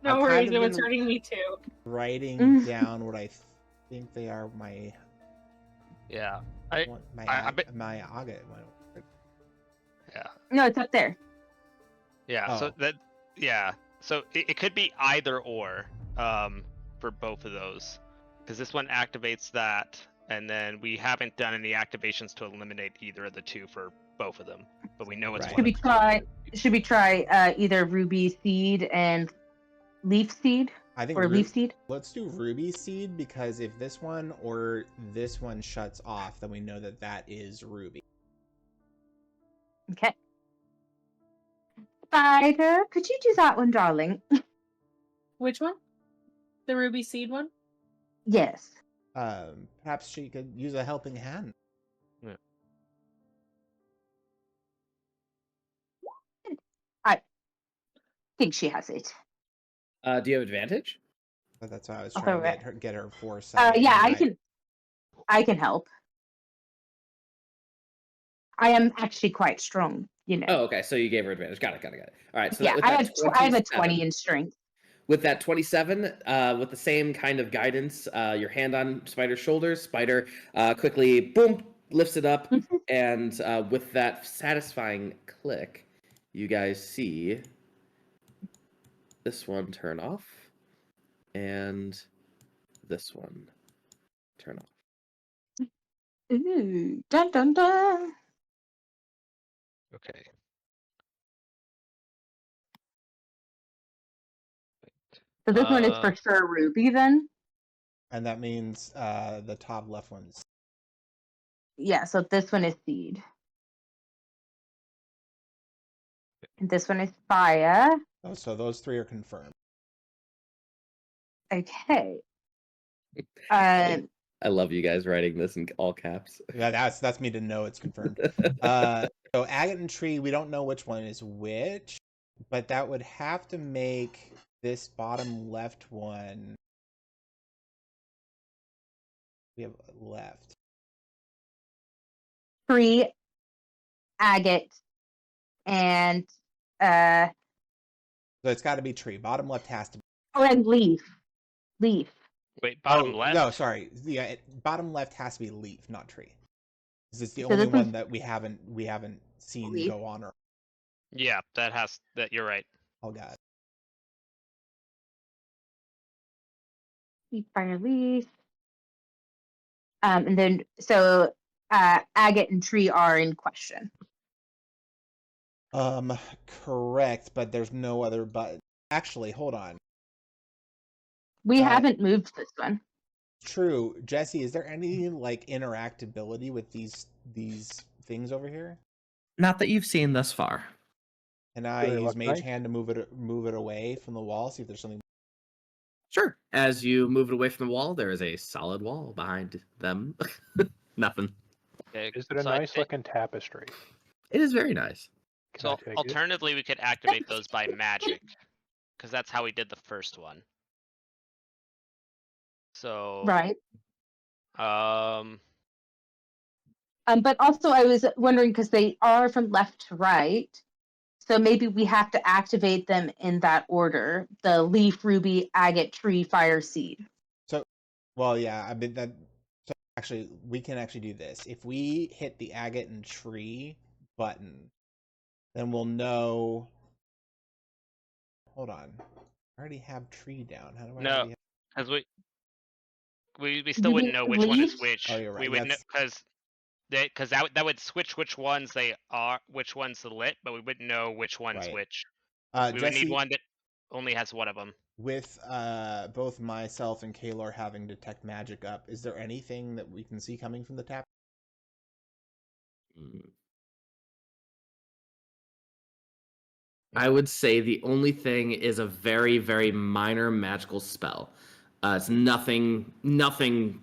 No I've worries, kind it of was been hurting me too. Writing down what I think they are. My Yeah. my agate. Yeah. No, it's up there. Yeah. Oh. So that. Yeah. So it could be either or, for both of those, because this one activates that, and then we haven't done any activations to eliminate either of the two for both of them, but we know it's Right. one. Should we try either ruby seed and leaf seed? I think Or leaf seed? Let's do ruby seed, because if this one or this one shuts off, then we know that that is ruby. Okay. Spider, could you do that one, darling? Which one? The ruby seed one? Yes. Perhaps she could use a helping hand. Yeah. I think she has it. Do you have advantage? But that's why I was trying to get her foresight. Yeah, I can help. I am actually quite strong, you know. Oh, okay. So you gave her advantage. Got it. All right. So yeah, I have a 20 in strength. With that 27, with the same kind of guidance, your hand on Spider's shoulders, Spider quickly, boom, lifts it up, and with that satisfying click, you guys see this one turn off, and this one turn off. Ooh, dun dun dun. Okay. So this one is for sure Ruby then? And that means the top left one's. Yeah, so this one is Seed. And this one is Fire. Oh, so those 3 are confirmed. Okay. I love you guys writing this in all caps. Yeah, that's me to know it's confirmed. So agate and tree, we don't know which one is which, but that would have to make this bottom left one. We have left. Tree, agate, and So it's got to be tree. Bottom left has to be. oh, and leaf. Leaf. Wait, bottom left? No, sorry. Yeah, bottom left has to be leaf, not tree. This is the So only this one one's- that we haven't seen Leaf. go on. Or Yeah, that you're right. oh god. Leaf, fire, leaf. And then so agate and tree are in question. Correct, but there's no other button. Actually, hold on. We haven't moved this one. True, Jesse. Is there any like interactability with these things over here? Not that you've seen thus far. And I Do they use look Mage nice? Hand to move it away from the wall. See if there's something. Sure. As you move it away from the wall, there is a solid wall behind them. Nothing. Okay, Is it a so I nice think- looking tapestry? It is very nice. Can So I take it? alternatively, we could activate those by magic, because that's how we did the first one. So Right. But But also I was wondering because they are from left to right. So maybe we have to activate them in that order. The leaf, ruby, agate, tree, fire, seed. Well, yeah. I mean that. So actually, we can actually do this. If we hit the agate and tree button, then we'll know. Hold on. I already have tree down. How do I? No. already as we still You wouldn't mean know which one is leaves? which. Oh, you're right, We would that's- because that would switch which ones they are, which one's the lit, but we wouldn't know which one's Right. which. We would Jesse, need one that only has one of them. with both myself and Kaelor having detect magic up, is there anything that we can see coming from the tap? I would say the only thing is a very, very minor magical spell. It's nothing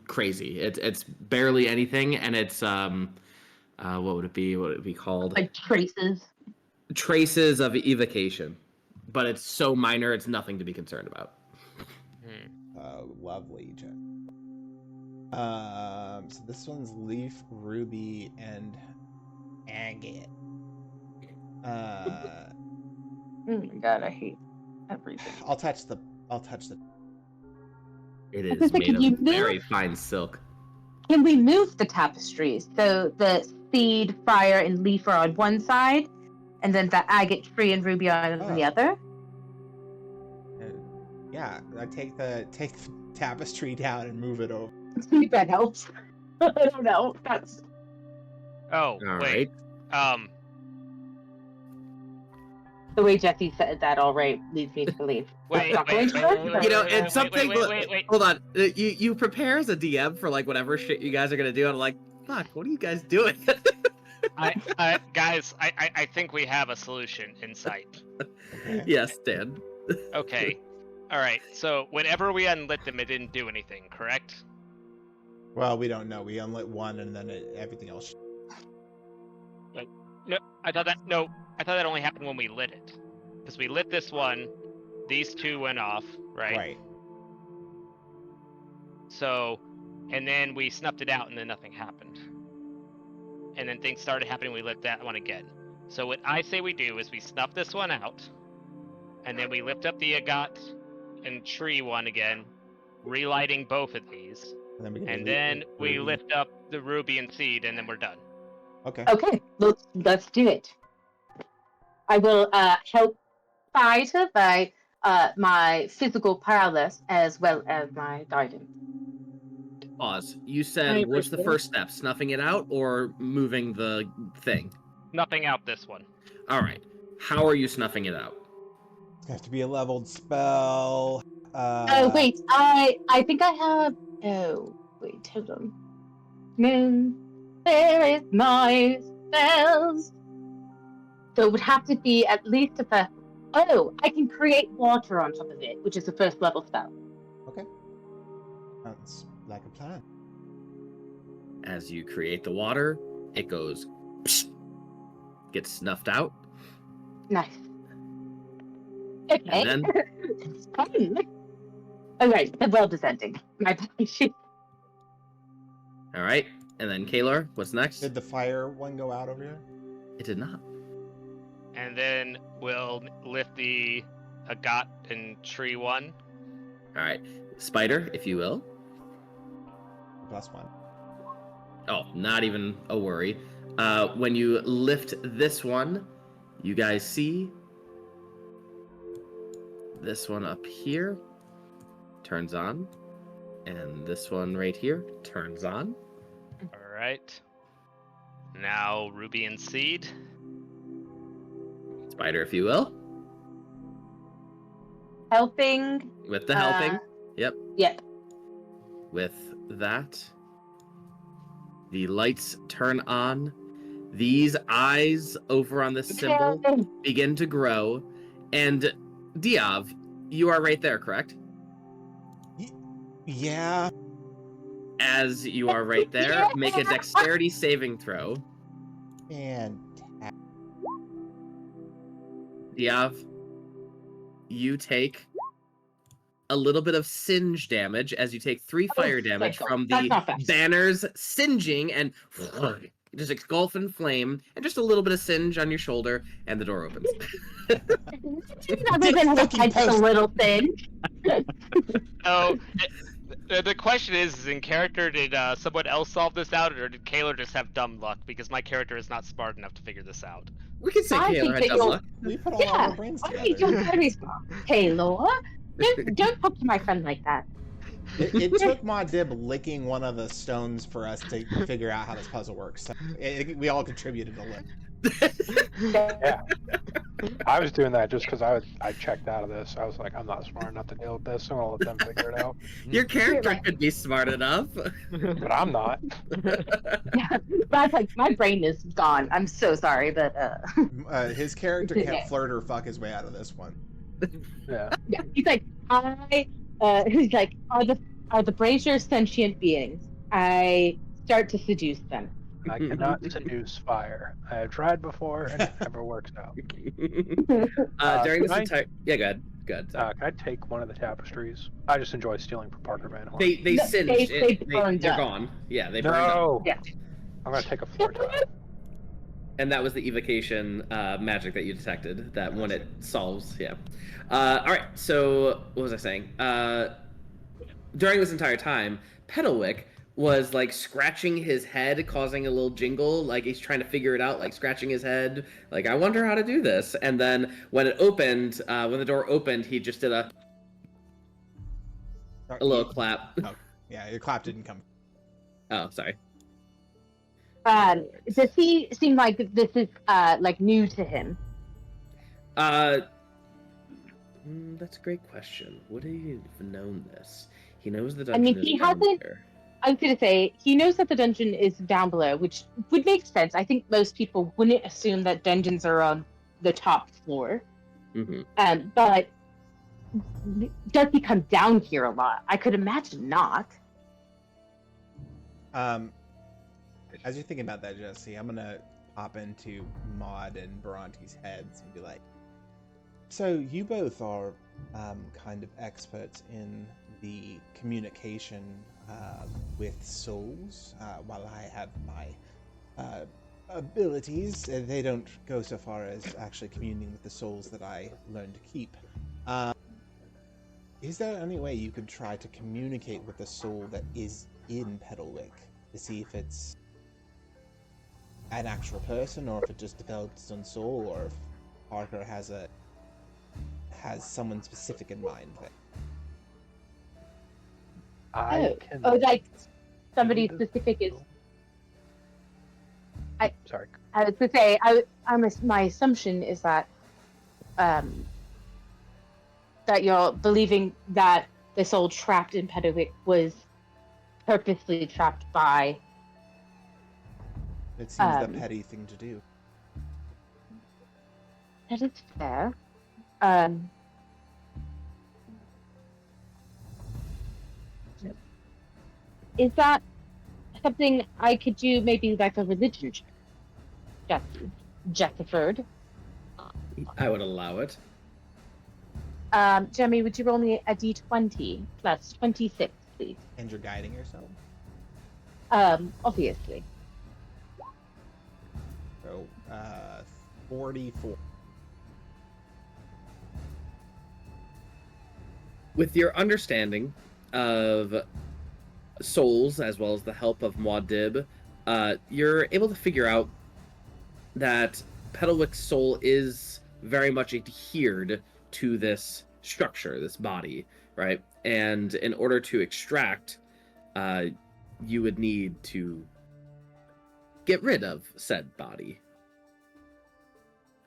crazy. It's barely anything, and it's what would it be? What would it be called? Like traces. Traces of evocation, but it's so minor, it's nothing to be concerned about. Lovely. So this one's leaf, ruby, and agate. Oh my god, I hate everything. I'll touch the. It I was is gonna say, made can you of very move? fine silk. Can we move the tapestries? So the seed, fire, and leaf are on one side, and then the agate, tree, and ruby on the Oh. other? Yeah, I take the tapestry down and move it over. See if that helps. I don't know. That's Oh, All wait. right. the way Jesse said that. All right, leads me to believe. Wait, Not wait, going wait, to wait, work? You know, wait, it's wait, something. wait. Hold on. You prepare as a DM for like whatever shit you guys are gonna do. And I'm like, fuck, what are you guys doing? Guys, I think we have a solution in sight. Okay. Yes, Dan. Okay. All right. So whenever we unlit them, it didn't do anything, correct? Well, we don't know. We unlit one, and then everything else. No, I thought that only happened when we lit it. Because we lit this one, these two went off, right? Right. So, and then we snuffed it out, and then nothing happened. And then things started happening. We lit that one again. So what I say we do is we snuff this one out, and then we lift up the agate and tree one again, relighting both of these, And then we, can and delete then the we ruby. lift up the ruby and seed, and then we're done. Okay. Okay, let's do it. I will help Syder by my physical prowess as well as my guidance. Pause. You I said what's the appreciate it. first step? Snuffing it out or moving the thing? Nothing out this one. All right. How are you snuffing it out? It's gonna have to be a leveled spell. Oh wait, I think I have. Oh wait, hold on. Where is my spells? So it would have to be at least a first. Oh, I can create water on top of it, which is a first level spell. Okay. Sounds like a plan. As you create the water, it goes, gets snuffed out, Nice. Okay. and then It's fun. All right, the world is ending. My apologies. all right, and then Kaelor, what's next? Did the fire one go out over here? It did not. And then we'll lift the Agat and tree one. All right, Spider, if you will. +1. Oh, not even a worry. When you lift this one, you guys see this one up here turns on, and this one right here turns on. All right. Now Ruby and Seed. Spider, if you will, Helping. with the helping. Yep. Yep. With that, the lights turn on. These eyes over on this symbol begin to grow. And Diov, you are right there, correct? Yeah. As you are right there, make a dexterity saving throw. And Diov, you take a little bit of singe damage as you take 3 fire damage from That's the not fast. banners singeing and just engulf in flame, and just a little bit of singe on your shoulder, and the door opens. Other than just a little thing. Oh, the question is in character, did someone else solve this out, or did Kaelor just have dumb luck? Because my character is not smart enough to figure this out. We can say I Kaelor think had that dumb you'll- luck. we put all Yeah, our brains I mean, together. you're very smart. Kaelor, don't talk to my friend like that. It took Ma Dib licking one of the stones for us to figure out how this puzzle works. So we all contributed a little. Yeah. I was doing that just because I checked out of this. I was like, I'm not smart enough to deal with this. I'm gonna let them figure it out. Your character could be smart enough. But I'm not. Yeah, that's like my brain is gone. I'm so sorry, but His character can't flirt or fuck his way out of this one. Yeah. yeah, he's like he's like, are the braziers sentient beings? I start to seduce them. I cannot seduce fire. I have tried before and it never works out. During this can I- entire go ahead. Good. Can I take one of the tapestries? I just enjoy stealing from Parker Van Horn. They No, singed. they burned They're up. gone. Yeah, they burned up. No. Yeah. I'm gonna take a floor tile. And that was the evocation magic that you detected. That when it solves, yeah. All right. So what was I saying? During this entire time, Petalwick was like scratching his head, causing a little jingle, like he's trying to figure it out, like scratching his head, like I wonder how to do this. And then when it opened, when the door opened, he just did a little clap. Oh, yeah, your clap didn't come. Oh, sorry. Does he seem like this is like new to him? That's a great question. Would he have known this? He knows the I dungeon mean, is he down hasn't- there. I was gonna say he knows that the dungeon is down below, which would make sense. I think most people wouldn't assume that dungeons are on the top floor. Mm-hmm. But does he come down here a lot? I could imagine not. As you're thinking about that, Jesse, I'm gonna hop into Maud and Bhranti's heads and be like, so you both are kind of experts in the communication with souls, while I have my abilities. They don't go so far as actually communing with the souls that I learned to keep. Is there any way you could try to communicate with the soul that is in Petalwick to see if it's an actual person, or if it just developed its own soul, or if Parker has someone specific in mind? I can. Oh, like somebody This- specific is. Sorry. I was gonna say, my assumption is that, that you're believing that the soul trapped in Pedovic was purposely trapped by. It seems the petty thing to do. That is fair. Is that something I could do? Maybe like a religion check, Jessiford. I would allow it. Jeremy, would you roll me a d20 plus 26, please? And you're guiding yourself? Obviously. So, 44. With your understanding of souls, as well as the help of Muad, you're able to figure out that Petalwic's soul is very much adhered to this structure, this body, right? And in order to extract, you would need to get rid of said body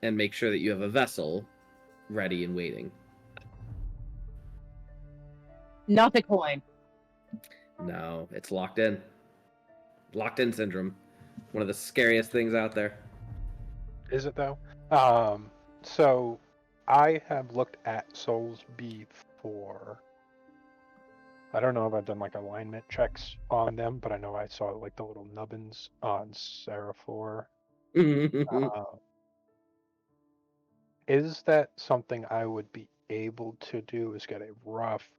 and make sure that you have a vessel ready and waiting. Not a coin. No, it's locked in. Locked in syndrome. One of the scariest things out there. Is it though? So I have looked at souls before. I don't know if I've done like alignment checks on them, but I know I saw like the little nubbins on Seraphor. Is that something I would be able to do? Is get a rough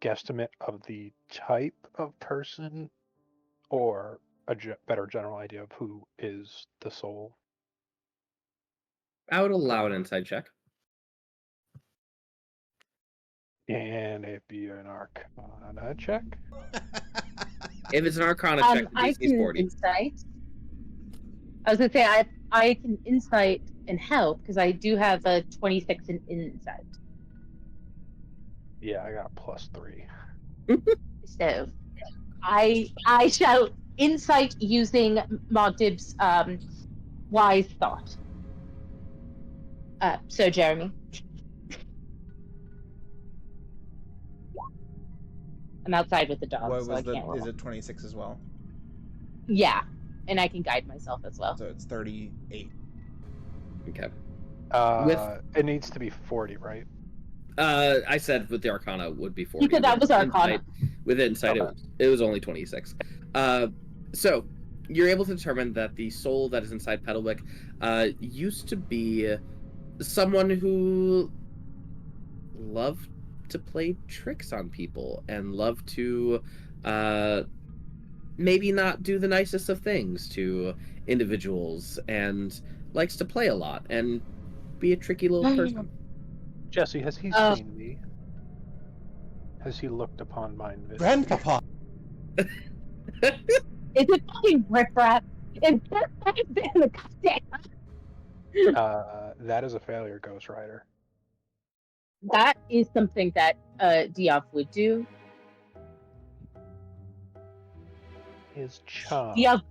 guesstimate of the type of person, or a better general idea of who is the soul? I would allow an insight check. And it'd be an Arcana check. If it's an Arcana check, the I DC is can 40. insight. I was gonna say I can insight and help because I do have a 26 in insight. Yeah, I got +3. So I shall insight using Muad'Dib's wise thought. So Jeremy. I'm outside with the dog, What so was I the? can't roll. Is it 26 as well? Yeah, and I can guide myself as well. So it's 38. Okay. With- It needs to be 40, right? I said with the Arcana would be 40. You said that was Arcana. With insight, Okay. it was only 26. So you're able to determine that the soul that is inside Petalwick used to be someone who loved to play tricks on people and loved to maybe not do the nicest of things to individuals, and likes to play a lot and be a tricky little person. Jesse, has he Oh. seen me? Has he looked upon mine visage? Grandpapa! Is it fucking riffraff? Is that been the goddamn? That is a failure, Ghost Rider. That is something that Diov would do. His charm. Diov,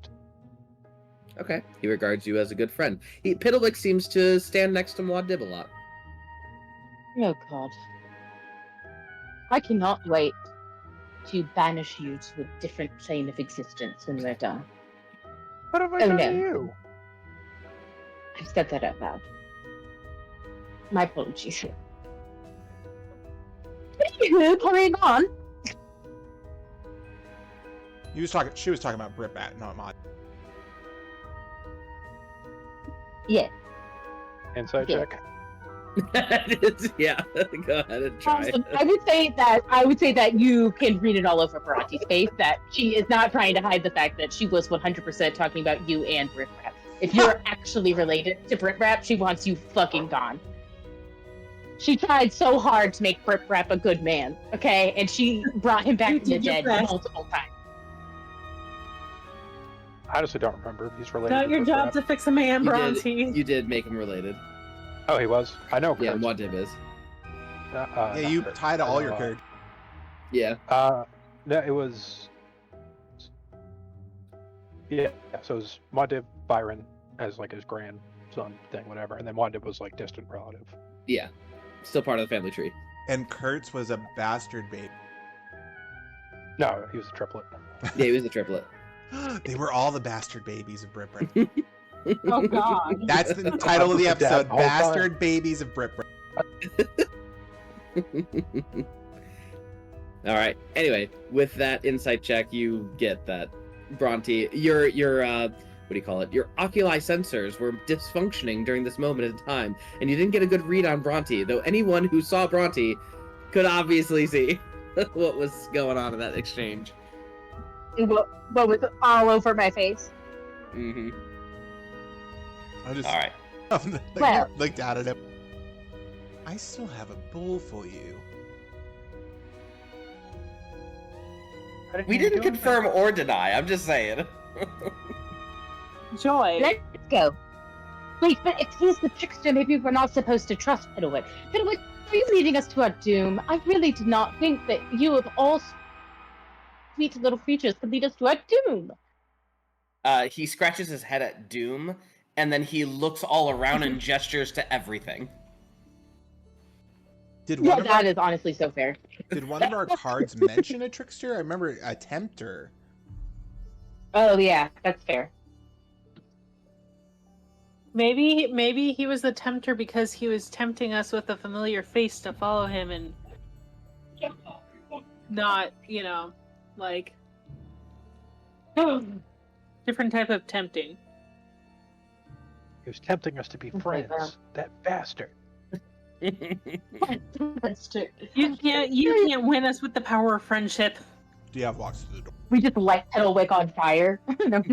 Okay, he regards you as a good friend. Piddlewick seems to stand next to Muad a lot. oh god. I cannot wait to banish you to a different plane of existence when we're done. What have I Oh, done no. to you? I've said that out loud. My apologies. Anywho, carrying on. She was talking about Britbat, not Mod. Yeah. Insight Yeah. check. Yeah, go ahead and try. I would say that you can read it all over Bhranti's face that she is not trying to hide the fact that she was 100% talking about you and Brit Rap. If you're actually related to Brit Rap, she wants you fucking gone. She tried so hard to make Brit Rap a good man, okay? And she brought him back You from the did your dead best. multiple times. I honestly don't remember if he's related. Not to your Brit job Rap. to fix a man, Bhranti. You did make him related. Oh, he was. I know. Yeah, Kurt's- Muad is. Yeah, you tied all your cards. Yeah. No, it was Yeah, so it was Muad, Byron as like his grandson thing, whatever, and then Muad was like distant relative. Yeah, still part of the family tree. And Kurtz was a bastard baby. No, he was a triplet. Yeah, he was a triplet. They were all the bastard babies of Brit Brit. Oh God. That's the title of the Dad, episode: whole time. Bastard Babies of Brit Brit. All right. Anyway, with that insight check, you get that Bhranti, your what do you call it? Your oculi sensors were dysfunctioning during this moment in time, and you didn't get a good read on Bhranti. Though anyone who saw Bhranti could obviously see what was going on in that exchange. What was all over my face? Mm-hmm. I just All right. Well- looked out at him. I still have a bowl for you. We didn't confirm or deny. I'm just saying. Joy. Let's go. Wait, but if he's the trickster, maybe we're not supposed to trust Fiddlewick. Fiddlewick, are you leading us to our doom? I really did not think that you of all sweet little creatures could lead us to our doom. He scratches his head at doom, and then he looks all around and gestures to everything. Did Yeah, one of that our, is honestly so fair. did one of our cards mention a trickster? I remember a tempter. Oh yeah, that's fair. Maybe he was the tempter because he was tempting us with a familiar face to follow him and not, like different type of tempting. He was tempting us to be friends. That bastard. That's true. You can't win us with the power of friendship. Diov walks to the door. We just light Fiddlewick on fire. No.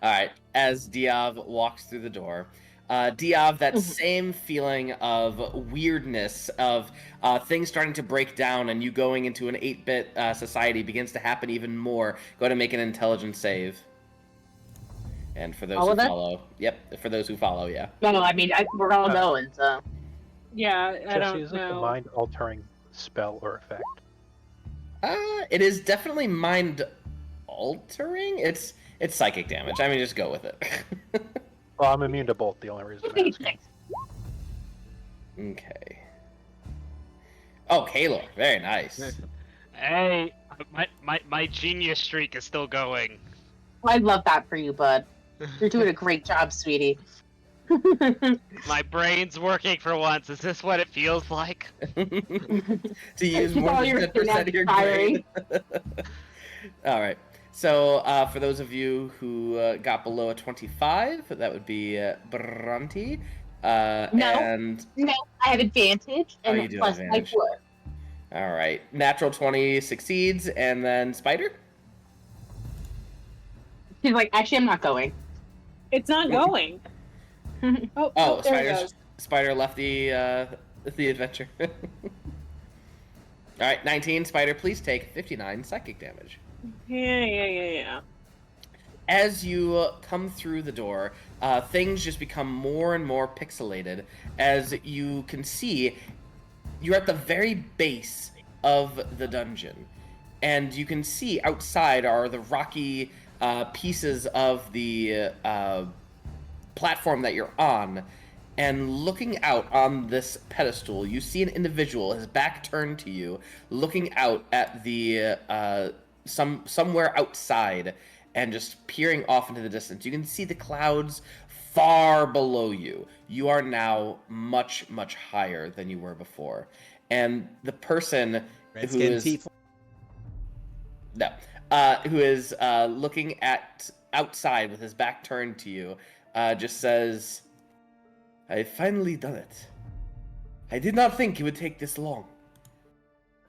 All right, as Diov walks through the door, Diov, that same feeling of weirdness, of things starting to break down and you going into an 8-bit society begins to happen even more. Go to make an intelligence save. And for those All who of it? follow, yep, for those who follow, yeah. No, I mean we're all going, so. Yeah, I Jesse, don't is it a know. mind-altering spell or effect? It is definitely mind-altering. It's psychic damage. I mean, just go with it. Well, I'm immune to both. The only reason I'm asking. Okay. Oh, Kaelor, very nice. Hey, my genius streak is still going. I love that for you, bud. You're doing a great job, sweetie. My brain's working for once. Is this what it feels like? To use Keep more all than your 10% of your firing. brain. All right. So for those of you who got below a 25, that would be Bhranti. No. And No, I have advantage, Oh, and you do plus have my advantage. 4. all right, natural 20 succeeds, and then Spider. She's like, actually, I'm not going. It's not going. Oh, there it Spider's goes. Spider left the adventure. All right, 19. Spider, please take 59 psychic damage. Yeah. As you come through the door, things just become more and more pixelated. As you can see, you're at the very base of the dungeon. And you can see outside are the rocky pieces of the platform that you're on. And looking out on this pedestal, you see an individual, his back turned to you, looking out at the somewhere outside and just peering off into the distance. You can see the clouds far below you. You are now much, much higher than you were before. And the person who is looking at outside with his back turned to you just says, "I've finally done it. I did not think it would take this long,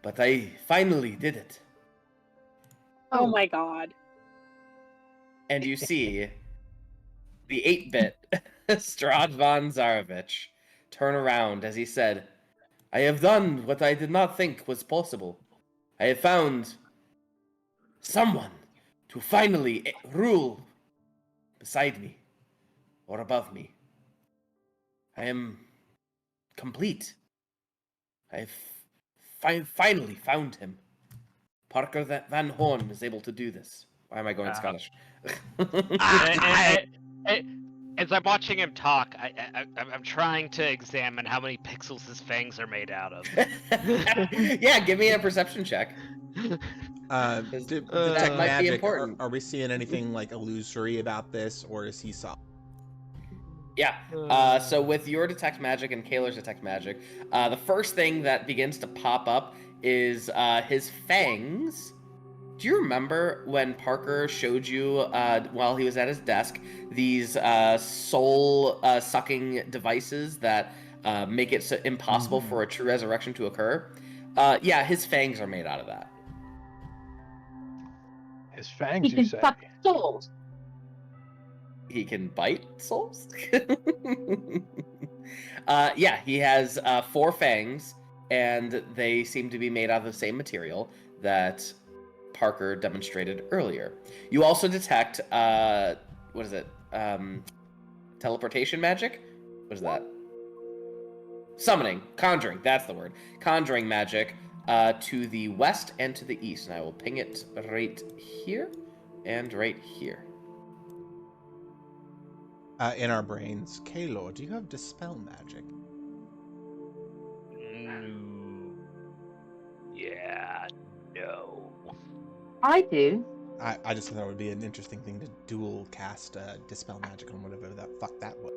but I finally did it." Oh my god. And you see the 8-bit Strahd von Zarovich turn around as he said, "I have done what I did not think was possible. I have found someone to finally rule beside me or above me. I am complete. I've finally found him. Parker Van Horn is able to do this." Why am I going Scottish? As I'm watching him talk, I'm trying to examine how many pixels his fangs are made out of. Yeah, give me a perception check. Detect that might be magic. important. Are we seeing anything like illusory about this, or is he solid? Yeah. So with your detect magic and Kaelor's detect magic, the first thing that begins to pop up is his fangs. Do you remember when Parker showed you, while he was at his desk, these soul-sucking devices that make it so impossible for a true resurrection to occur? Yeah, his fangs are made out of that. His fangs, He you can say? suck souls. He can bite souls? Yeah, he has 4 fangs, and they seem to be made out of the same material that Parker demonstrated earlier. You also detect, what is it? Teleportation magic? What is that? Summoning, conjuring, that's the word. Conjuring magic to the west and to the east. And I will ping it right here and right here. In our brains, Kaelor, do you have dispel magic? Yeah, no. I do. I just thought it would be an interesting thing to dual cast dispel magic on whatever the fuck that was.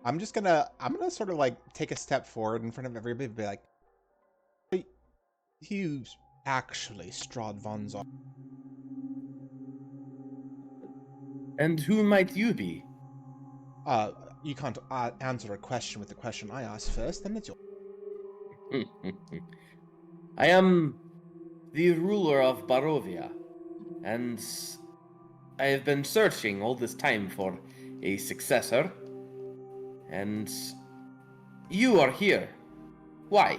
I'm gonna sort of like take a step forward in front of everybody and be like, "Who's actually Strahd von Zor?" And who might you be? You can't answer a question with the question I asked first, then it's your... I am the ruler of Barovia, and I have been searching all this time for a successor, and you are here. Why?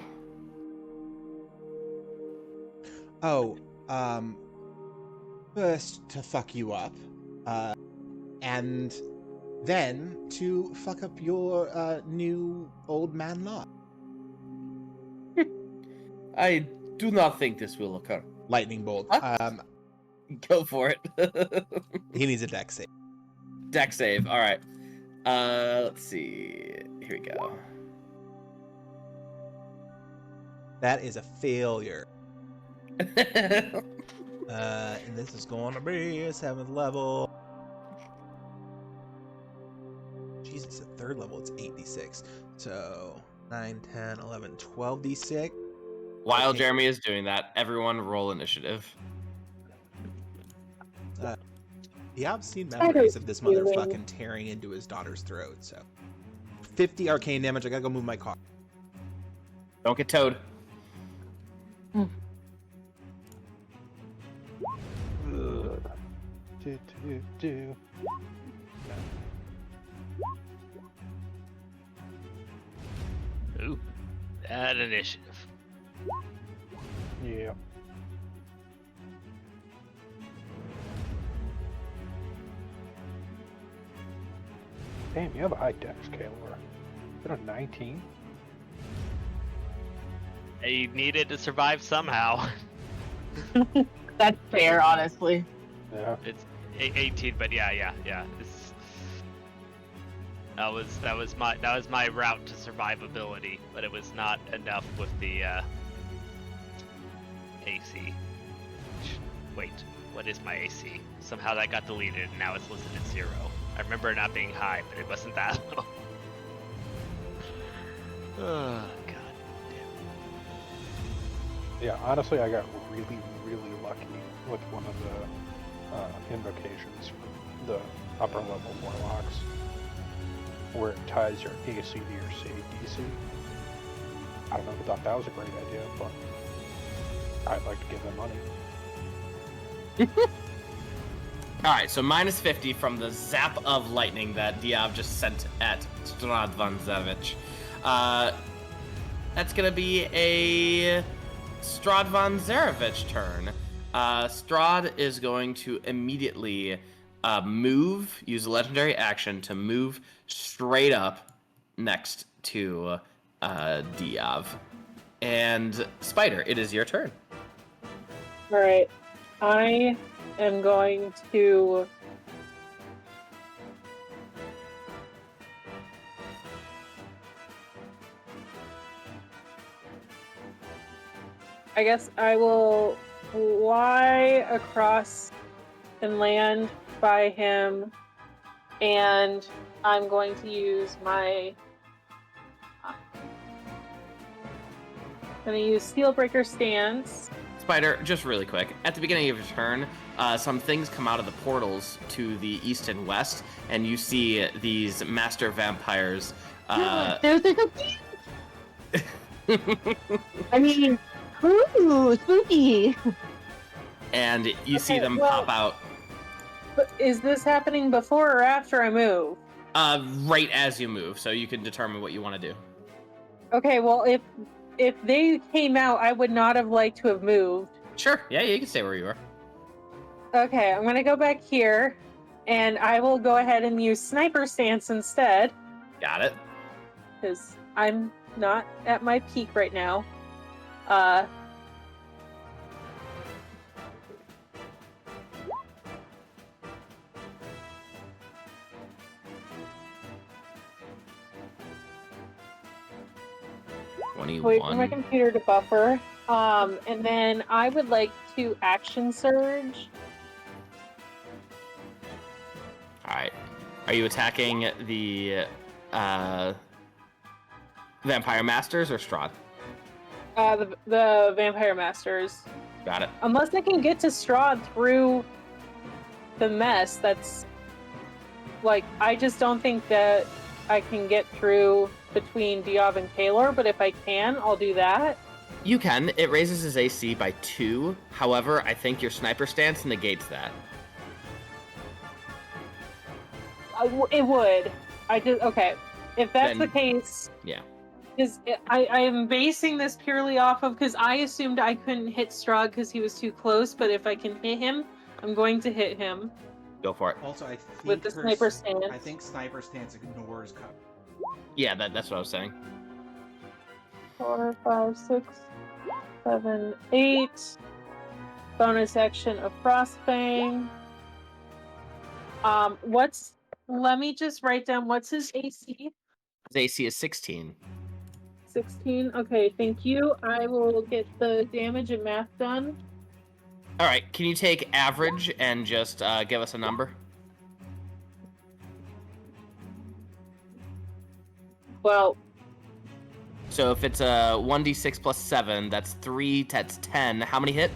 Oh, first to fuck you up, and then to fuck up your new old man lot. I do not think this will occur. Lightning bolt. What? Go for it. He needs a dex save. Deck save. All right. Let's see. Here we go. That is a failure. And this is going to be a 7th level. Jesus, at 3rd level, it's 8d6. So 9, 10, 11, 12d6. While Okay. Jeremy is doing that, everyone roll initiative. The obscene memories of this motherfucking tearing into his daughter's throat. So 50 arcane damage. I gotta go move my car. Don't get towed. Do. Ooh, that initiative. Yeah. Damn, you have a high dex, Kaelor. Is it a 19? I needed to survive somehow. That's fair, honestly. Yeah. It's 18, but yeah. That was my route to survivability, but it was not enough with the AC. Wait, what is my AC? Somehow that got deleted, and now it's listed at 0. I remember it not being high, but it wasn't that low. Oh, god damn. Yeah, honestly, I got really, really lucky with one of the invocations for the upper level warlocks, where it ties your AC to your save DC. I don't know who thought that was a great idea, but I'd like to give them money. Alright, so minus 50 from the zap of lightning that Diov just sent at Strahd von Zarevich. That's gonna be a Strahd von Zarevich turn. Strahd is going to immediately use a legendary action to move straight up next to Diov. And Spider, it is your turn. All right. I am going to. I guess I will fly across and land by him, and I'm going to use my. I'm going to use Steelbreaker Stance. Spider, just really quick. At the beginning of your turn, some things come out of the portals to the east and west, and you see these master vampires. Those are so cute! I mean, ooh, spooky! And you see Okay, them well- pop out But is this happening before or after I move? right as you move, so you can determine what you want to do. Okay, well, if they came out, I would not have liked to have moved. Sure, yeah, you can stay where you are. Okay, I'm gonna go back here, and I will go ahead and use Sniper Stance instead, Got it. because I'm not at my peak right now. 21. Wait for my computer to buffer. And then I would like to Action Surge. Alright. Are you attacking the Vampire Masters or Strahd? The Vampire Masters. Got it. Unless I can get to Strahd through the mess, that's... Like, I just don't think that I can get through between Diov and Kaelor, but if I can, I'll do that. You can. It raises his AC by 2. However, I think your Sniper Stance negates that. It would. Okay. If that's Then- the case... Yeah. Because I am basing this purely off of... Because I assumed I couldn't hit Strahd because he was too close, but if I can hit him, I'm going to hit him. Go for it. Also, I think With the Sniper Stance. I think Sniper Stance ignores cover. Yeah, that's what I was saying. 4, 5, 6, 7, 8. Bonus action of Frostfang. Let me just write down what's his AC. His AC is 16. 16. Okay, thank you. I will get the damage and math done. Alright, can you take average and just give us a number? Well, So if it's a 1d6 plus 7, that's 3, that's 10. How many hit?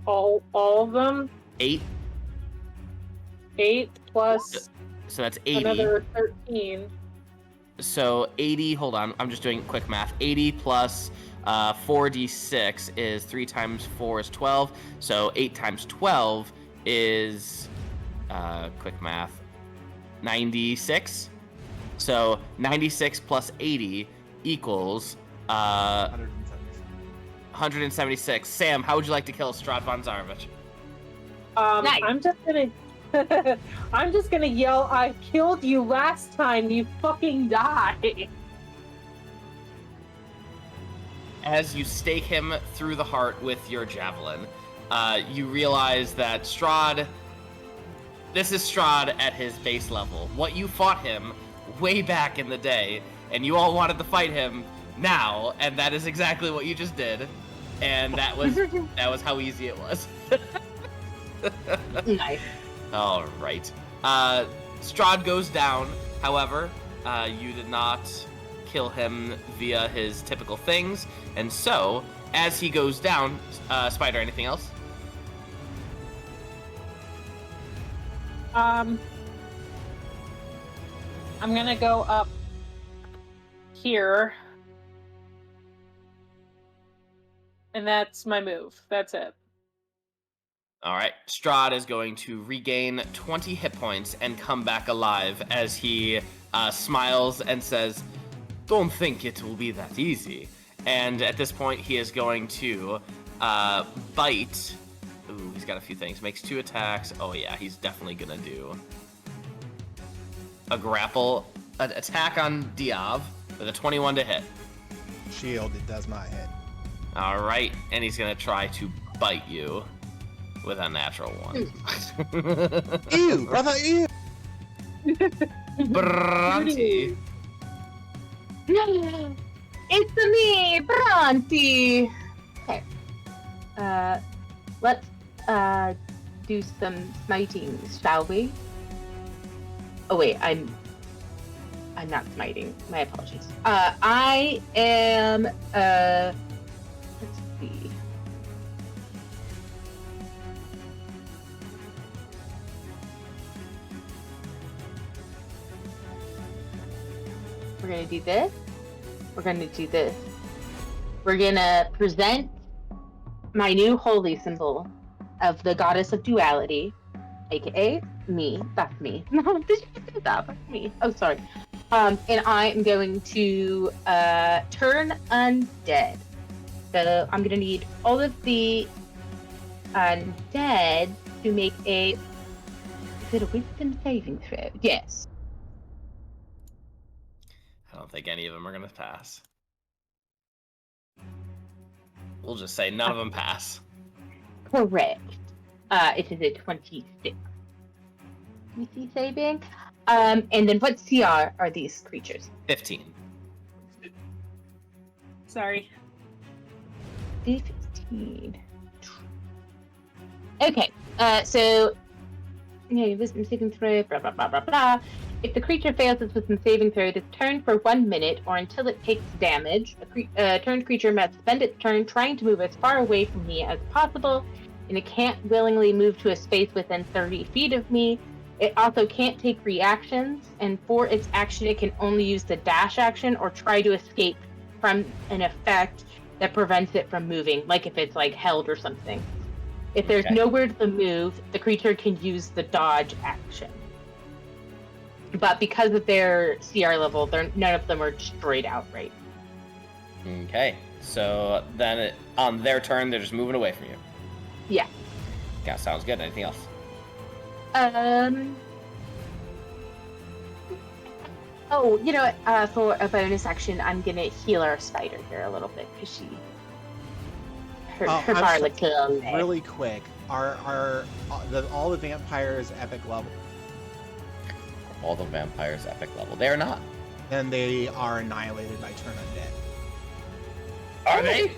all of them. 8. 8 plus So that's 80. another 13. So 80, hold on, I'm just doing quick math. 80 plus 4d6 is 3 times 4 is 12. So 8 times 12 is, quick math, 96. So 96 plus 80 equals 176. 176. Sam, how would you like to kill Strahd von Zarovich? Nice. I'm just gonna yell, I killed you last time, you fucking die. As you stake him through the heart with your javelin, you realize that Strahd, this is Strahd at his base level. What you fought him way back in the day, and you all wanted to fight him now, and that is exactly what you just did. And that was how easy it was. Nice. All right. Strahd goes down. However, you did not kill him via his typical things, and so as he goes down, Spider, anything else? I'm gonna go up here. And that's my move. That's it. All right. Strahd is going to regain 20 hit points and come back alive as he smiles and says, "Don't think it will be that easy." And at this point, he is going to bite. Ooh, he's got a few things. Makes 2 attacks. Oh yeah, he's definitely gonna do a grapple attack on Diov with a 21 to hit. shield, it does not hit. All right, and he's gonna try to bite you with a natural one. Ew, brother, ew. Bhranti. It's me, Bhranti. Okay. Let's do some smiting, shall we? Oh wait, I'm not smiting. My apologies. I am let's see. We're gonna do this. We're gonna do this. We're gonna present my new holy symbol of the goddess of duality, aka me. That's me. No, did you say that? That's me. Oh, sorry. And I am going to turn undead. So I'm gonna need all of the undead to make a. Is it a wisdom saving throw? Yes. I don't think any of them are gonna pass. We'll just say none of them pass. Correct. It is a 26. DC saving. And then what CR are these creatures? 15. Sorry. 15. Okay. So, wisdom saving throw. Blah blah blah blah blah. If the creature fails its wisdom saving throw, it is turned for 1 minute or until it takes damage. A turned creature must spend its turn trying to move as far away from me as possible, and it can't willingly move to a space within 30 feet of me. It also can't take reactions, and for its action, it can only use the dash action or try to escape from an effect that prevents it from moving, like if it's like held or something. If there's nowhere to move, the creature can use the dodge action. But because of their CR level, none of them are destroyed outright. Okay, so then on their turn, they're just moving away from you. Yeah. Yeah, sounds good. Anything else? Oh, you know what? For a bonus action, I'm gonna heal our spider here a little bit because her bar looked a little leg. Really quick, are all the vampires epic level? All the vampires epic level. They are not. Then they are annihilated by turn undead. Are they?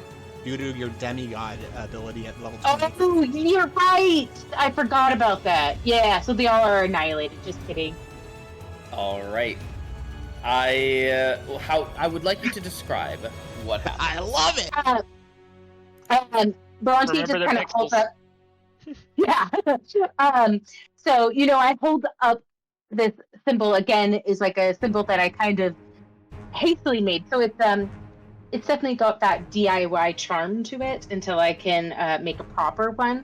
Due to your demigod ability at level 20. Oh, you're right! I forgot about that. Yeah, so they all are annihilated. Just kidding. All right. I would like you to describe what happened. I love it. Bhranti just Remember kind the of holds pixels. up. Yeah. So I hold up this symbol again. Is like a symbol that I kind of hastily made. So it's definitely got that DIY charm to it until I can make a proper one.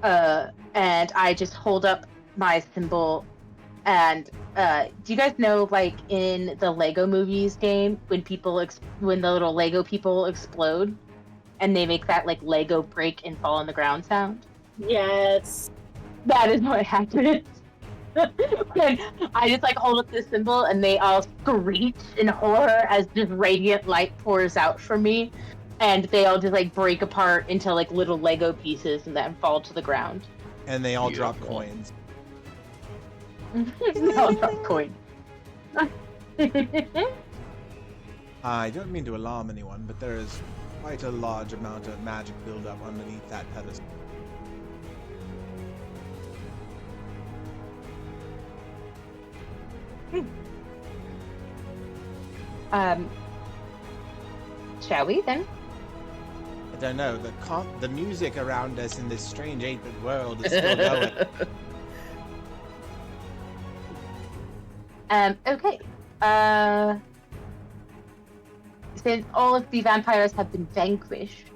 And I just hold up my symbol. And do you guys know, like in the Lego Movies game, when when the little Lego people explode, and they make that like Lego break and fall on the ground sound? Yes. That is what happens. When I just like hold up this symbol and they all screech in horror as just radiant light pours out from me, and they all just like break apart into like little Lego pieces and then fall to the ground. And they all drop Beautiful. coins. They all drop coins. I don't mean to alarm anyone, but there is quite a large amount of magic buildup underneath that pedestal. Shall we then? I don't know. The music around us in this strange 8-bit world is still going. Okay. Since all of the vampires have been vanquished,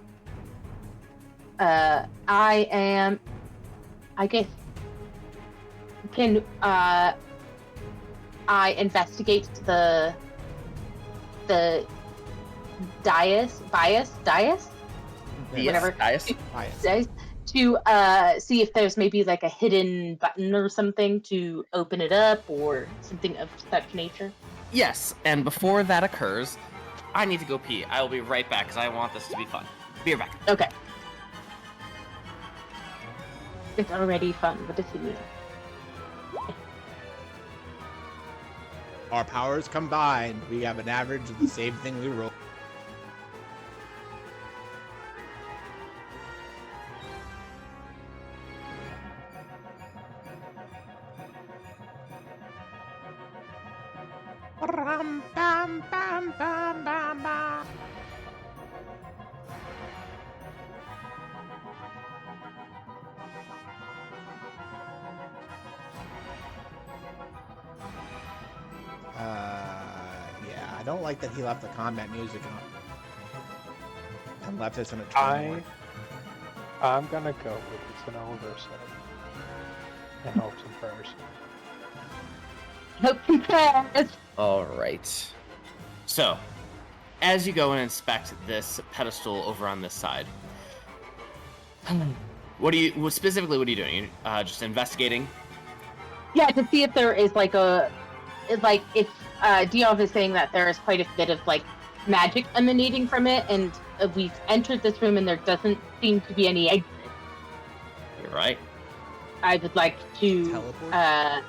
I guess, can I investigate the dais? Whatever. Dias? Dais, to see if there's maybe like a hidden button or something to open it up or something of such nature. Yes, and before that occurs, I need to go pee. I will be right back because I want this to be fun. Be right back. Okay. It's already fun. What does he mean? Our powers combined, we have an average of the same thing we roll. Bam, bam, bam, bam, bam, bam. Yeah, I don't like that he left the combat music on and left us in a turmoil. I'm gonna go with it's an oversight and hopes and prayers. Hope he cares. All right. So, as you go and inspect this pedestal over on this side, what are you doing? Just investigating? Yeah, to see if there is like if Diov is saying that there is quite a bit of like magic emanating from it, and we've entered this room and there doesn't seem to be any exit. You're right. I would like to Teleport?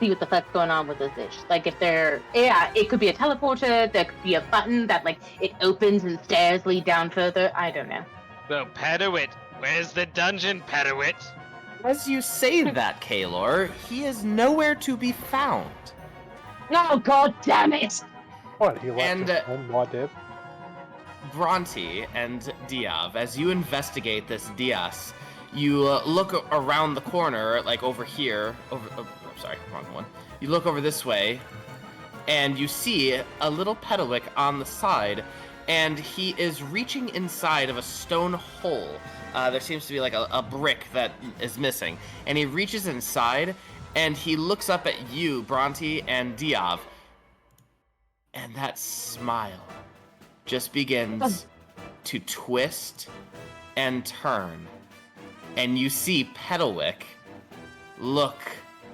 see what the fuck's going on with this dish. Like if it could be a teleporter, there could be a button that like it opens and stairs lead down further. I don't know. So, Pedowit, where's the dungeon, Pedowit? As you say that, Kaelor, he is nowhere to be found. Oh god damn it! What, he left And, his own Muad? Bhranti and Diov, as you investigate this Dias, you look around the corner, like over here, sorry, wrong one. You look over this way, and you see a little Pedowit on the side, and he is reaching inside of a stone hole. There seems to be like a brick that is missing, and he reaches inside, and he looks up at you, Bhranti and Diov, and that smile just begins to twist and turn, and you see Pedowit look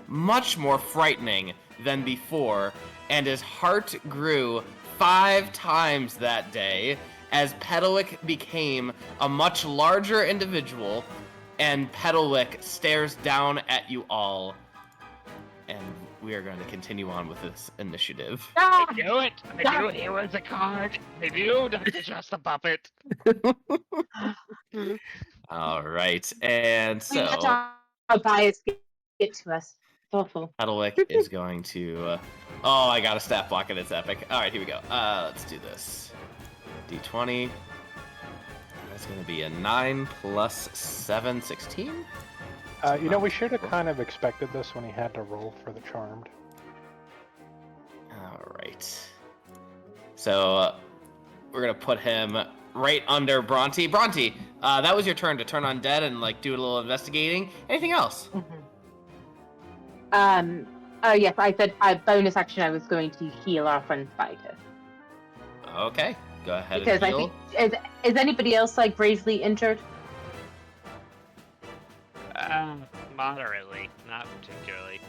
much more frightening than before, and his heart grew 5 times that day as Pedowit became a much larger individual, and Pedowit stares down at you all. And we are going to continue on with this initiative. Ah! I knew it! I knew he was a card! I knew not just a puppet! All right, and We let so our bias get to us. It's awful. Pedowit is going to... oh, I got a stat block and it's epic. All right, here we go. Let's do this. D20. That's going to be a 9 plus 7, 16. You know, we should have kind of expected this when he had to roll for the Charmed. All right. So we're going to put him right under Bhranti. Bhranti, that was your turn to turn undead and like do a little investigating. Anything else? Yes, I said bonus action I was going to heal our friend Syder. Okay, go ahead Because and I heal. think is anybody else like gravely injured? Moderately, not particularly.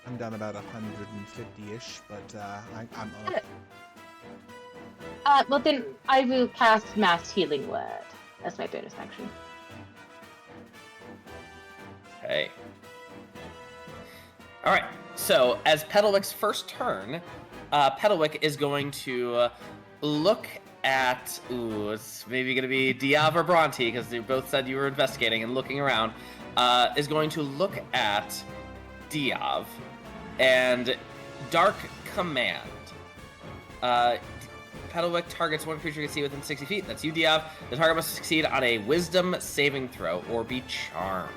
I'm down about 150-ish, but I'm up. Well then I will cast Mass Healing Word as my bonus action. Okay. All right. So as Pedowit's first turn, Pedowit is going to look at. Ooh, it's maybe going to be Diov or Bhranti because you both said you were investigating and looking around. Is going to look at Diov and Dark Command. Pedowit targets one creature you can see within 60 feet. That's you, Diov. The target must succeed on a Wisdom saving throw or be charmed.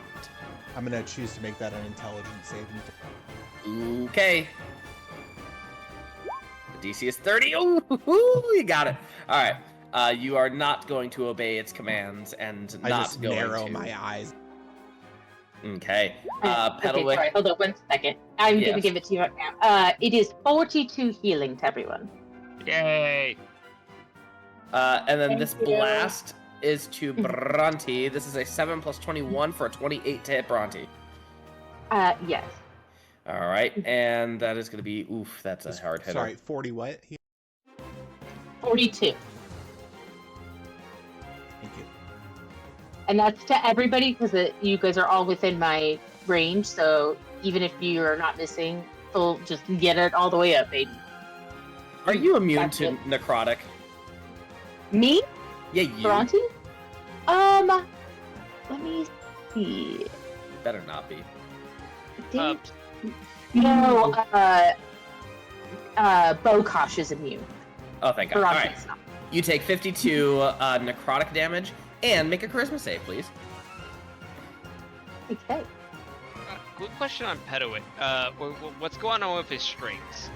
I'm gonna choose to make that an intelligence saving throw. Okay. The DC is 30. Ooh, you got it. All right. You are not going to obey its commands and I not just going narrow to. my eyes. Okay. Okay, Pedowit. sorry, hold on 1 second. I'm Yes. gonna give it to you right now. It is 42 healing to everyone. Yay! And then Thank this you. blast is to Bhranti. This is a 7 plus 21 for a 28 to hit Bhranti. Yes. All right, and that is going to be oof. That's a hard hitter. Sorry, 40 what? 42. Thank you. And that's to everybody because you guys are all within my range. So even if you are not missing, we'll just get it all the way up, baby. Are you immune That's to it. necrotic? Me? Yeah, you. Bhranti? Let me see. Better not be. I think- No, Bokosh is immune. Oh, thank God. All right. Bhranti's not. You take 52 necrotic damage and make a charisma save, please. Okay. Quick question on Pedowit. What's going on with his strings?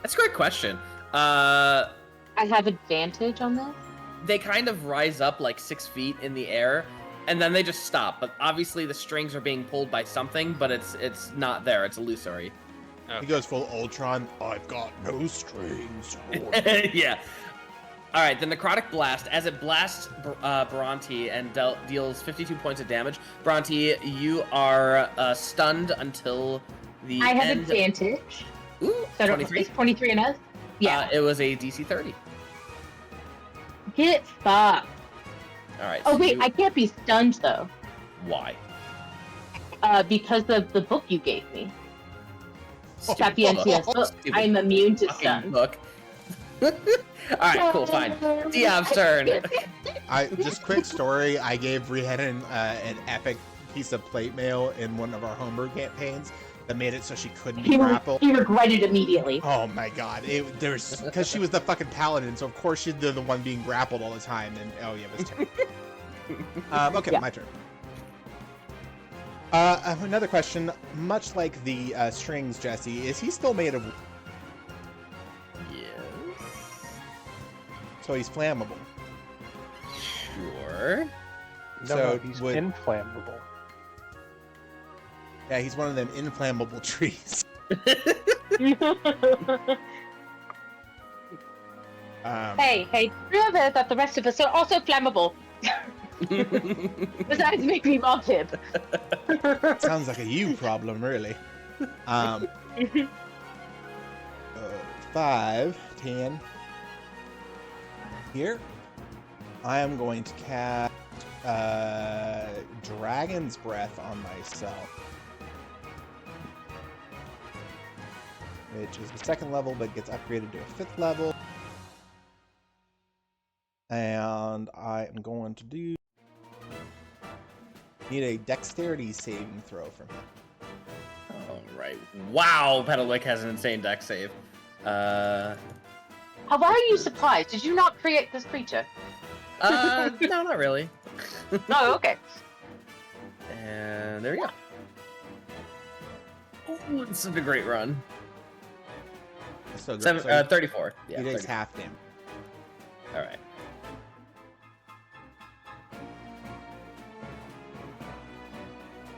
That's a great question. I have advantage on this. They kind of rise up like 6 feet in the air, and then they just stop. But obviously, the strings are being pulled by something, but it's not there. It's illusory. He goes full Ultron. I've got no strings. Yeah. All right, the necrotic blast. As it blasts Bhranti and deals 52 points of damage, Bhranti, you are stunned until the I have end. advantage. Ooh, So 23. it's 23 and us? Yeah. It was a DC 30. Get fucked. All right. Oh so wait, you- I can't be stunned though. Why? Because of the book you gave me. Stupid Got the NCS book. Stupid I'm immune to fucking stun. book. All right, cool, fine. Diav's turn. Just quick story. I gave Rhiannon an epic piece of plate mail in one of our homebrew campaigns that made it so she couldn't be grappled. He regretted immediately. Oh my god! There's because she was the fucking paladin, so of course she's the one being grappled all the time. And oh yeah, it was terrible. Okay, Yeah. my turn. Another question. Much like the strings, Jesse, is he still made of? Yes. So he's flammable. Sure. No, So he's would- inflammable. Yeah, he's one of them inflammable trees. Hey, remember that the rest of us are also flammable. Besides making me mob him. Sounds like a you problem, really. 5, 10. Here, I am going to cast Dragon's Breath on myself, which is the 2nd level, but gets upgraded to a 5th level. And I am going to need a Dexterity saving throw from him. All right. Wow, Pedalic has an insane dex save. Why are you surprised? Did you not create this creature? No, not really. No, okay. And there we go. Ooh, it's such a great run. So, 34. Yeah, he takes 34. half damage. All right.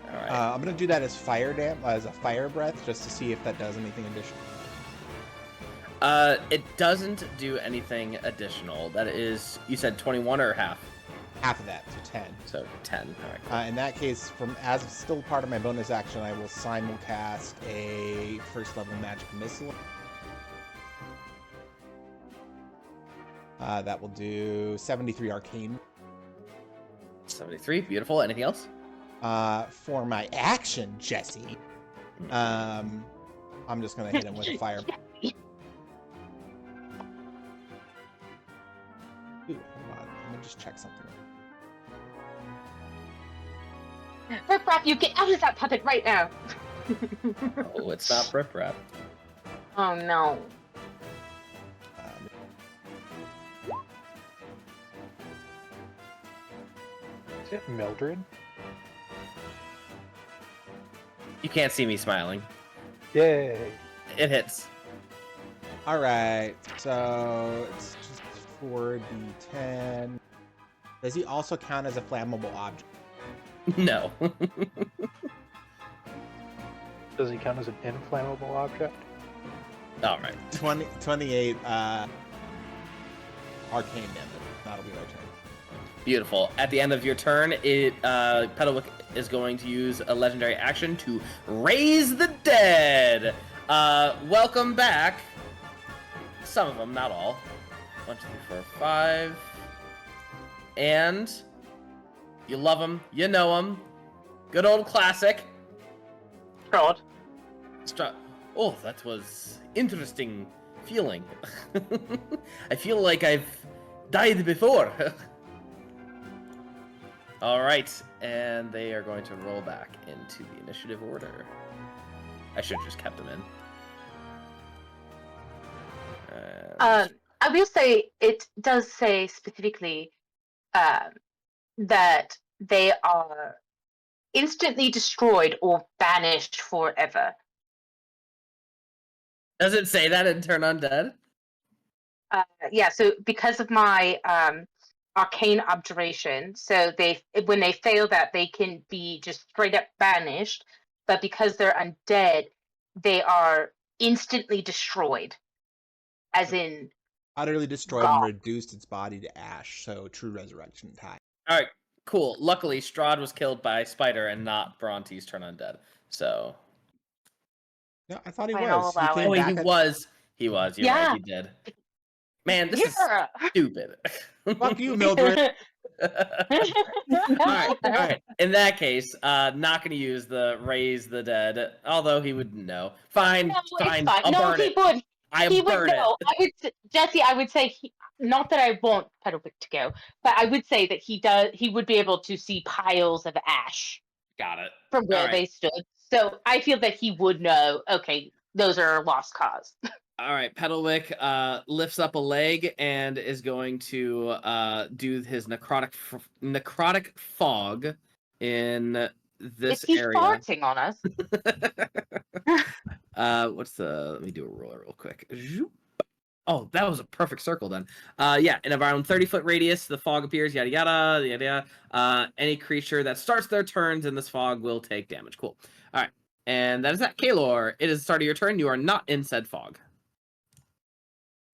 All right. I'm gonna do that as as a fire breath, just to see if that does anything additional. It doesn't do anything additional. That is, you said 21 or half? Half of that, so 10. So 10. All right. Cool. In that case, as still part of my bonus action, I will simulcast a 1st level magic missile. That will do 73 arcane. 73. Beautiful. Anything else? For my action, Jesse, I'm just gonna hit him with a fire. Ooh, hold on. Let me just check something. Rip Rap, you get out of that puppet right now. Oh, it's not Rip Rap. Oh no. Is it Mildred? You can't see me smiling. Yay! It hits. All right, so it's just 4d10. Does he also count as a flammable object? No. Does he count as an inflammable object? All right. 28 arcane damage. That'll be my turn. Beautiful. At the end of your turn, Pedalic is going to use a legendary action to raise the dead. Welcome back, some of them, not all. 1, 2, 3, 4, 5. And you love them, you know them. Good old classic. Strahd. Oh, that was interesting feeling. I feel like I've died before. All right, and they are going to roll back into the initiative order. I should have just kept them in. I will say it does say specifically that they are instantly destroyed or banished forever. Does it say that in Turn Undead? Yeah, so because of my arcane abjuration, so when they fail that, they can be just straight up banished, but because they're undead, they are instantly destroyed, as in Utterly destroyed and reduced its body to ash, so true resurrection time. All right, cool. Luckily, Strahd was killed by Spider and not Bhranti's Turn Undead. So. No, I thought he Fine, I'll was. allow came it. back He at- was. He was. You're right. He did. Man, this is stupid. Fuck you, Mildred. All right. In that case, not going to use the raise the dead, although he would know. Fine, No, fine. it's fine. I'll No, burn he it. would. He would burn know. it. Jesse, I would say, not that I want Petalwick to go, but I would say that he would be able to see piles of ash Got it. from where All right. they stood. So I feel that he would know, okay, those are a lost cause. All right, Petalwick lifts up a leg and is going to do his necrotic fog in this Is he area. farting on us? Let me do a roller real quick. Oh, that was a perfect circle then. Yeah, in around 30-foot radius, the fog appears, yada yada, yada yada. Any creature that starts their turns in this fog will take damage. Cool. All right, and that is that. Kaelor, it is the start of your turn. You are not in said fog.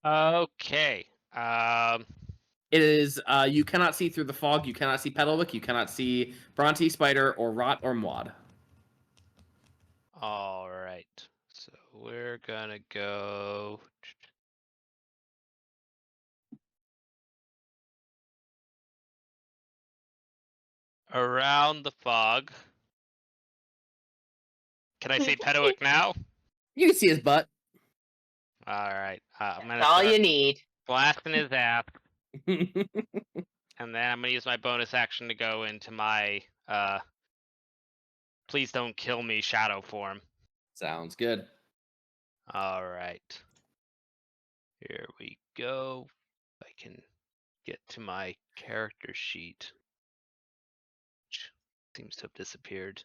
Okay. It is, you cannot see through the fog. You cannot see Petalwick. You cannot see Bhranti, Spider, or Rot, or Muad. All right. So we're gonna go. Around the fog. Can I see Petalwick now? You can see his butt. All right. I'm gonna That's all start you need. blasting his ass, and then I'm gonna use my bonus action to go into my please don't kill me shadow form. Sounds good. All right. Here we go. I can get to my character sheet, which seems to have disappeared.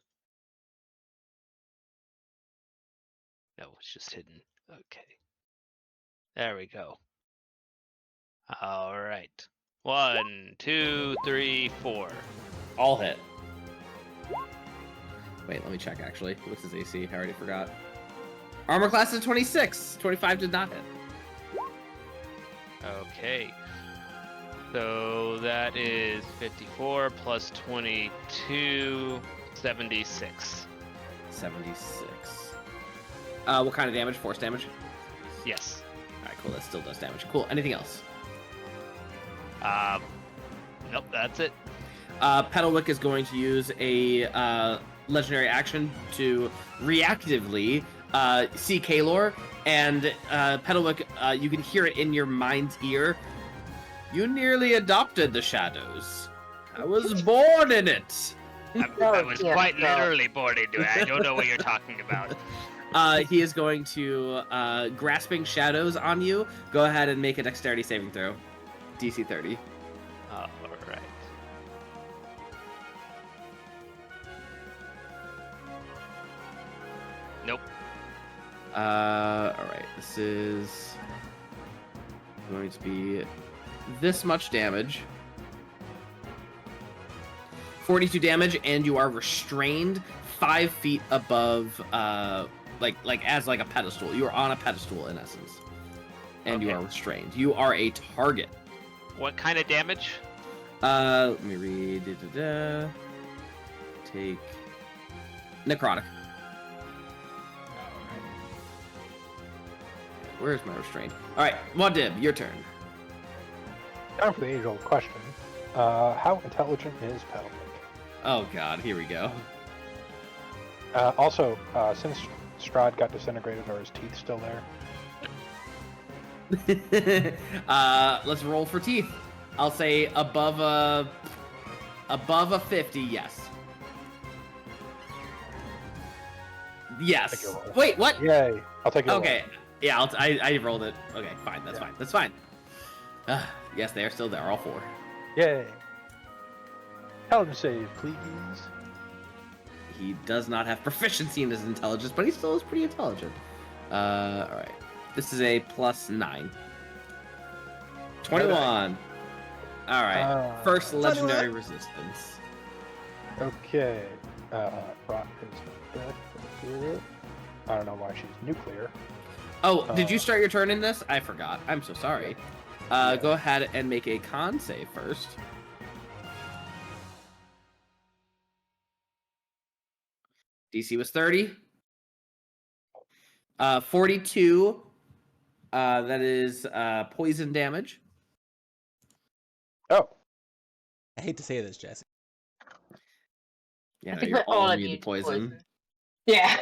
No, it's just hidden. Okay. There we go. All right. 1, 2, 3, 4. All hit. Wait, let me check actually. What's his AC? I already forgot. Armor class is 26. 25 did not hit. Okay. So that is 54 plus 22, 76. 76. What kind of damage? Force damage? Yes. Alright, cool. That still does damage. Cool. Anything else? Nope, that's it. Petalwick is going to use a legendary action to reactively see Kaelor, and Petalwick, you can hear it in your mind's ear. You nearly adopted the shadows. I was born in it. I was quite literally born into it. I don't know what you're talking about. He is going to grasping shadows on you. Go ahead and make a dexterity saving throw. DC 30. All right. Nope. Alright, this is going to be this much damage. 42 damage, and you are restrained 5 feet above, like as like a pedestal. You are on a pedestal in essence, and you Okay. are restrained. You are a target. What kind of damage? Let me read. Take necrotic. Where's my restraint? All right, Muad, your turn. Time for the age-old question. How intelligent is Paddlewick? Oh God, here we go. Also, since Strahd got disintegrated, are his teeth still there? Let's roll for teeth. I'll say above a 50, yes. Yes. Take your roll. Wait, what? Yay! I'll take your Okay. Yeah, I rolled it. Okay, fine. That's fine. That's fine. Yes, they are still there, all 4. roll. Yay! Intelligence save, please. He does not have proficiency in his intelligence, but he still is pretty intelligent. All right. This is a +9. 21. All right. First legendary resistance. Okay. Rot is dead. I don't know why she's nuclear. Oh, did you start your turn in this? I forgot. I'm so sorry. Go ahead and make a con save first. DC was 30. 42. That is poison damage. Oh, I hate to say this, Jesse. Yeah, I no, think you're we're all immune to immune to poison. poison. Yeah.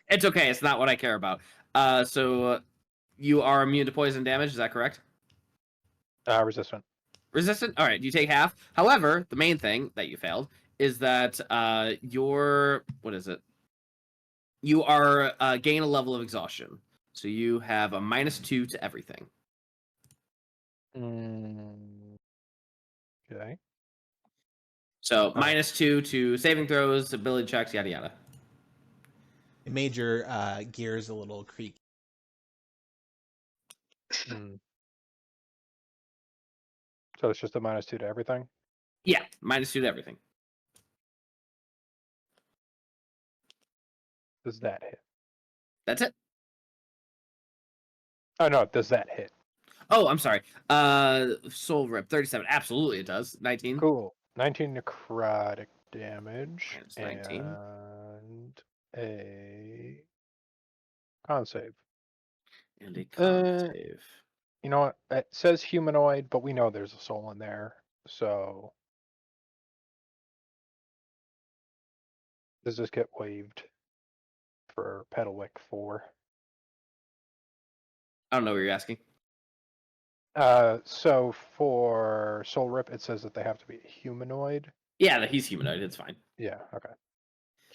It's okay. It's not what I care about. So you are immune to poison damage. Is that correct? resistant. Resistant. All right. You take half. However, the main thing that you failed is that your what is it? You are gain a level of exhaustion. So you have a -2 to everything. Okay. So -2 to saving throws, ability checks, yada yada. It made your gears a little creaky. So it's just a -2 to everything? Yeah, -2 to everything. Does that hit? That's it. Oh no, does that hit? Oh, I'm sorry. Soul Rip 37. Absolutely, it does. 19. Cool. 19 necrotic damage. Minus 19. And a con save. And a con save. You know what? It says humanoid, but we know there's a soul in there. So does this get waived for Petalwick 4? I don't know what you're asking. So for Soul Rip, it says that they have to be humanoid. Yeah, he's humanoid. It's fine. Yeah, okay.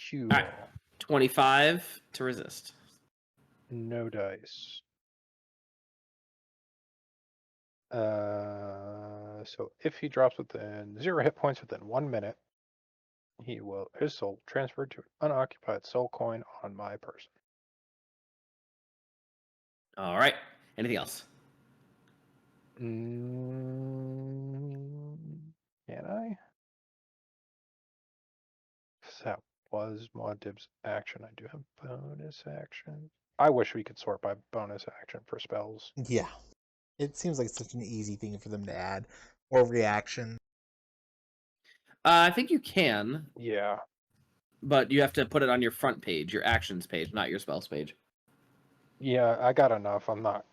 Cool. All right. 25 to resist. No dice. So if he drops within 0 hit points within 1 minute, his soul transferred to an unoccupied soul coin on my person. All right. Anything else? Can I? 'Cause that was Muad'Dib's action. I do have bonus action. I wish we could sort by bonus action for spells. Yeah. It seems like such an easy thing for them to add. Or reaction. I think you can, Yeah. but you have to put it on your front page, your actions page, not your spells page. Yeah, I got enough. I'm not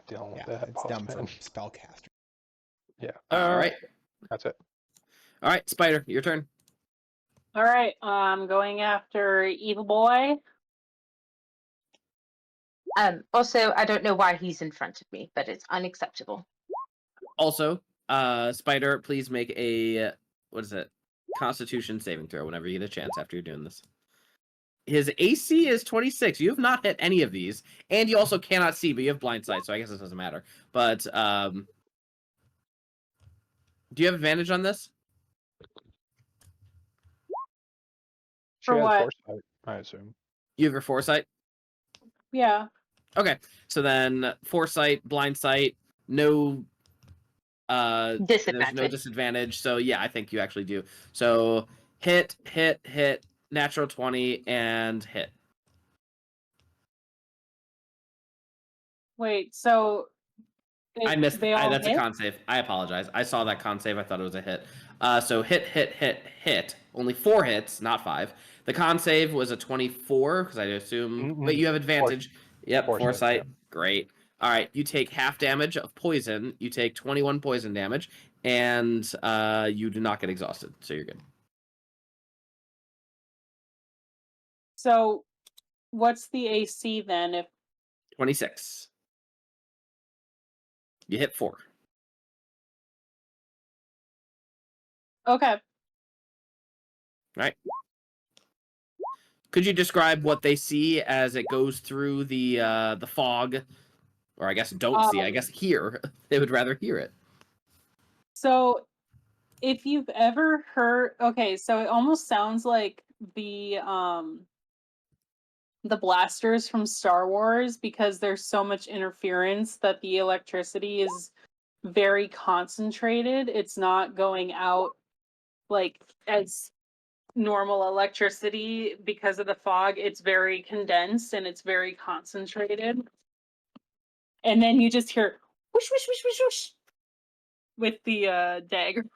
dealing with Yeah, that. it's boss dumb for man. spellcaster. Yeah. All right. That's it. All right, Spider, your turn. All right, I'm going after Evil Boy. Also, I don't know why he's in front of me, but it's unacceptable. Also, Spider, please make a Constitution saving throw whenever you get a chance after you're doing this. His AC is 26. You have not hit any of these, and you also cannot see, but you have blind sight, so I guess it doesn't matter. But do you have advantage on this? She For has what? foresight, I assume. You have your foresight? Yeah. Okay, so then foresight, blind sight, no there's Disadvantage. no disadvantage. So yeah, I think you actually do. So hit, natural 20, and hit. Wait, so I missed. they all That's hit? a con save. I apologize. I saw that con save. I thought it was a hit. So hit. Only 4 hits, not 5. The con save was a 24 because I assume. But you have advantage. Yep, foresight. Yeah. Great. All right, you take half damage of poison. You take 21 poison damage, and you do not get exhausted, so you're good. So, what's the AC then? If 26. You hit 4. okay, Right. Could you describe what they see as it goes through the fog, or I guess don't see? I guess hear. They would rather hear it. so if you've ever heard, okay, so it almost sounds like the blasters from Star Wars, because there's so much interference that the electricity is very concentrated. It's not going out like as normal electricity because of the fog. It's very condensed and it's very concentrated. And then you just hear whoosh whoosh whoosh whoosh whoosh with the dagger.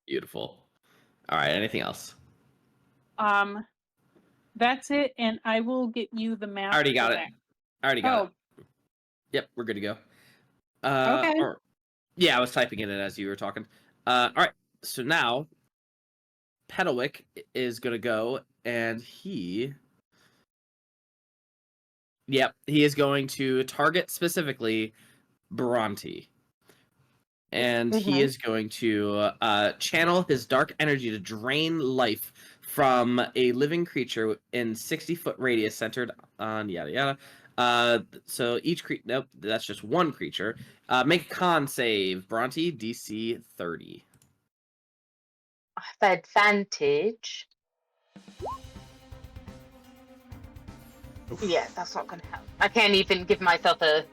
Beautiful. All right. Anything else? That's it, and I will get you the map. I already got for it. that. I already got it. Yep, we're good to go. Okay. Yeah, I was typing in it as you were talking. All right. So now, Petalwick is gonna go, and he is going to target specifically Bhranti. And he is going to channel his dark energy to drain life from a living creature in 60-foot radius centered on yada yada. So each creature, nope, that's just one creature. Make a con save, Bhranti, DC 30. I have advantage. Yeah, that's not gonna help. I can't even give myself a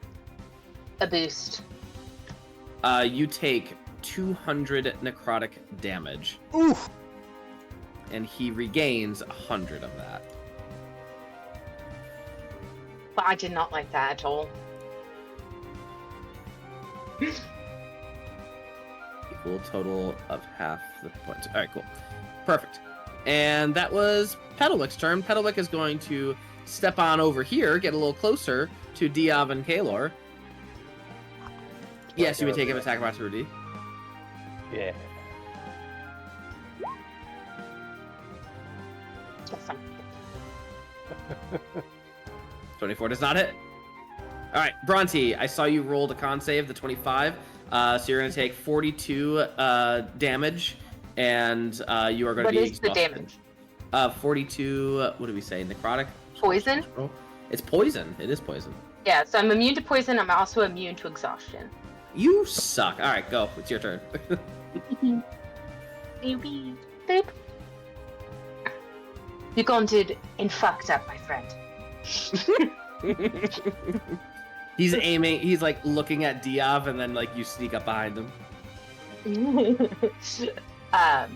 boost. You take 200 necrotic damage. Oof. And he regains 100 of that. But I did not like that at all. Equal total of half the points. Alright, cool. Perfect. And that was Petalwick's turn. Petalwick is going to step on over here, get a little closer to Diov and Kaelor. Yes, you may take an attack of opportunity. Yeah. Awesome. 24 does not hit. All right, Bhranti, I saw you rolled a con save, the 25. So you're going to take 42 damage, and you are going to be exhausted. What is the damage? 42, what did we say, necrotic? Poison? It's poison. It is poison. Yeah, so I'm immune to poison. I'm also immune to exhaustion. You suck. All right, go. It's your turn. Baby. Boop. You're going to fucked up, my friend. He's aiming. He's like looking at Diov, and then like you sneak up behind him. Shit. Hold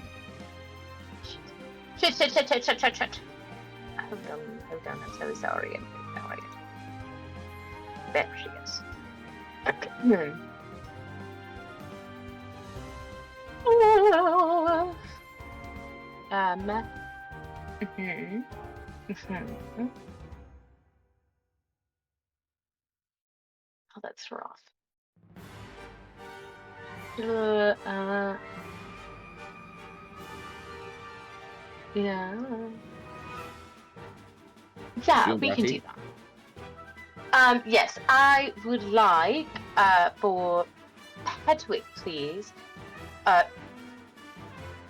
on, I'm so sorry. There she is. Okay. Oh, that's rough. Yeah. Yeah, we can do that. Yes, I would like for Petalwick, please.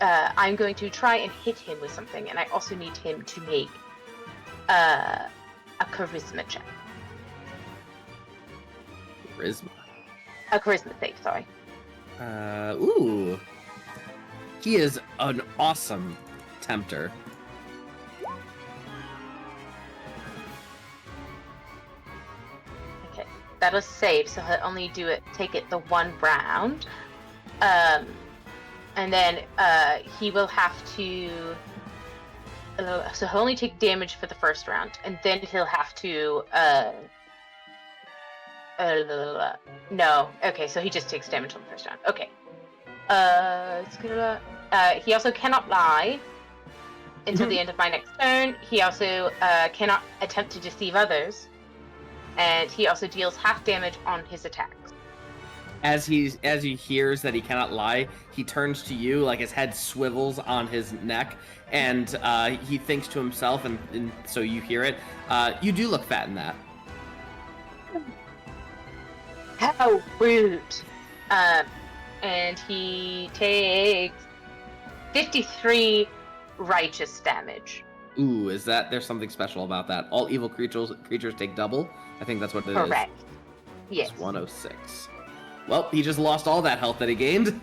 I'm going to try and hit him with something, and I also need him to make a charisma check. Charisma. A charisma save, sorry. Ooh. He is an awesome tempter. Okay, that'll save, so he'll only take it the one round. And then he will have to. So he'll only take damage for the first round, and then he'll have to. No. Okay, so he just takes damage on the first round. Okay. He also cannot lie until the end of my next turn. He also cannot attempt to deceive others. and he also deals half damage on his attacks. As he hears that he cannot lie, he turns to you, like his head swivels on his neck, and he thinks to himself, and so you hear it. You do look fat in that. How rude! And he takes 53 righteous damage. Ooh, is that there's something special about that? All evil creatures take double. I think that's what it is. Correct. Yes. It's 106. Well, he just lost all that health that he gained.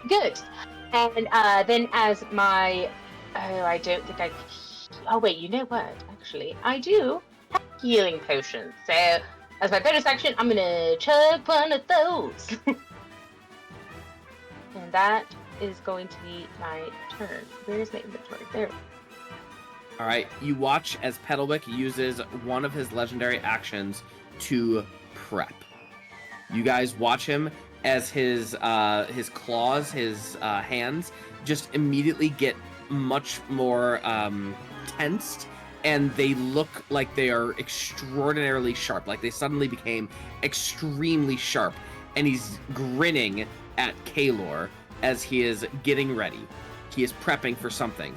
Good. And then as my... Oh, I don't think I... Oh, wait, you know what? Actually, I do have healing potions. So, as my bonus action, I'm going to chug one of those. And that is going to be my turn. Where's my inventory? There. All right, you watch as Petalwick uses one of his legendary actions to prep. You guys watch him as his claws, his hands, just immediately get much more tensed, and they look like they are extraordinarily sharp. Like they suddenly became extremely sharp, and he's grinning at Kaelor as he is getting ready. He is prepping for something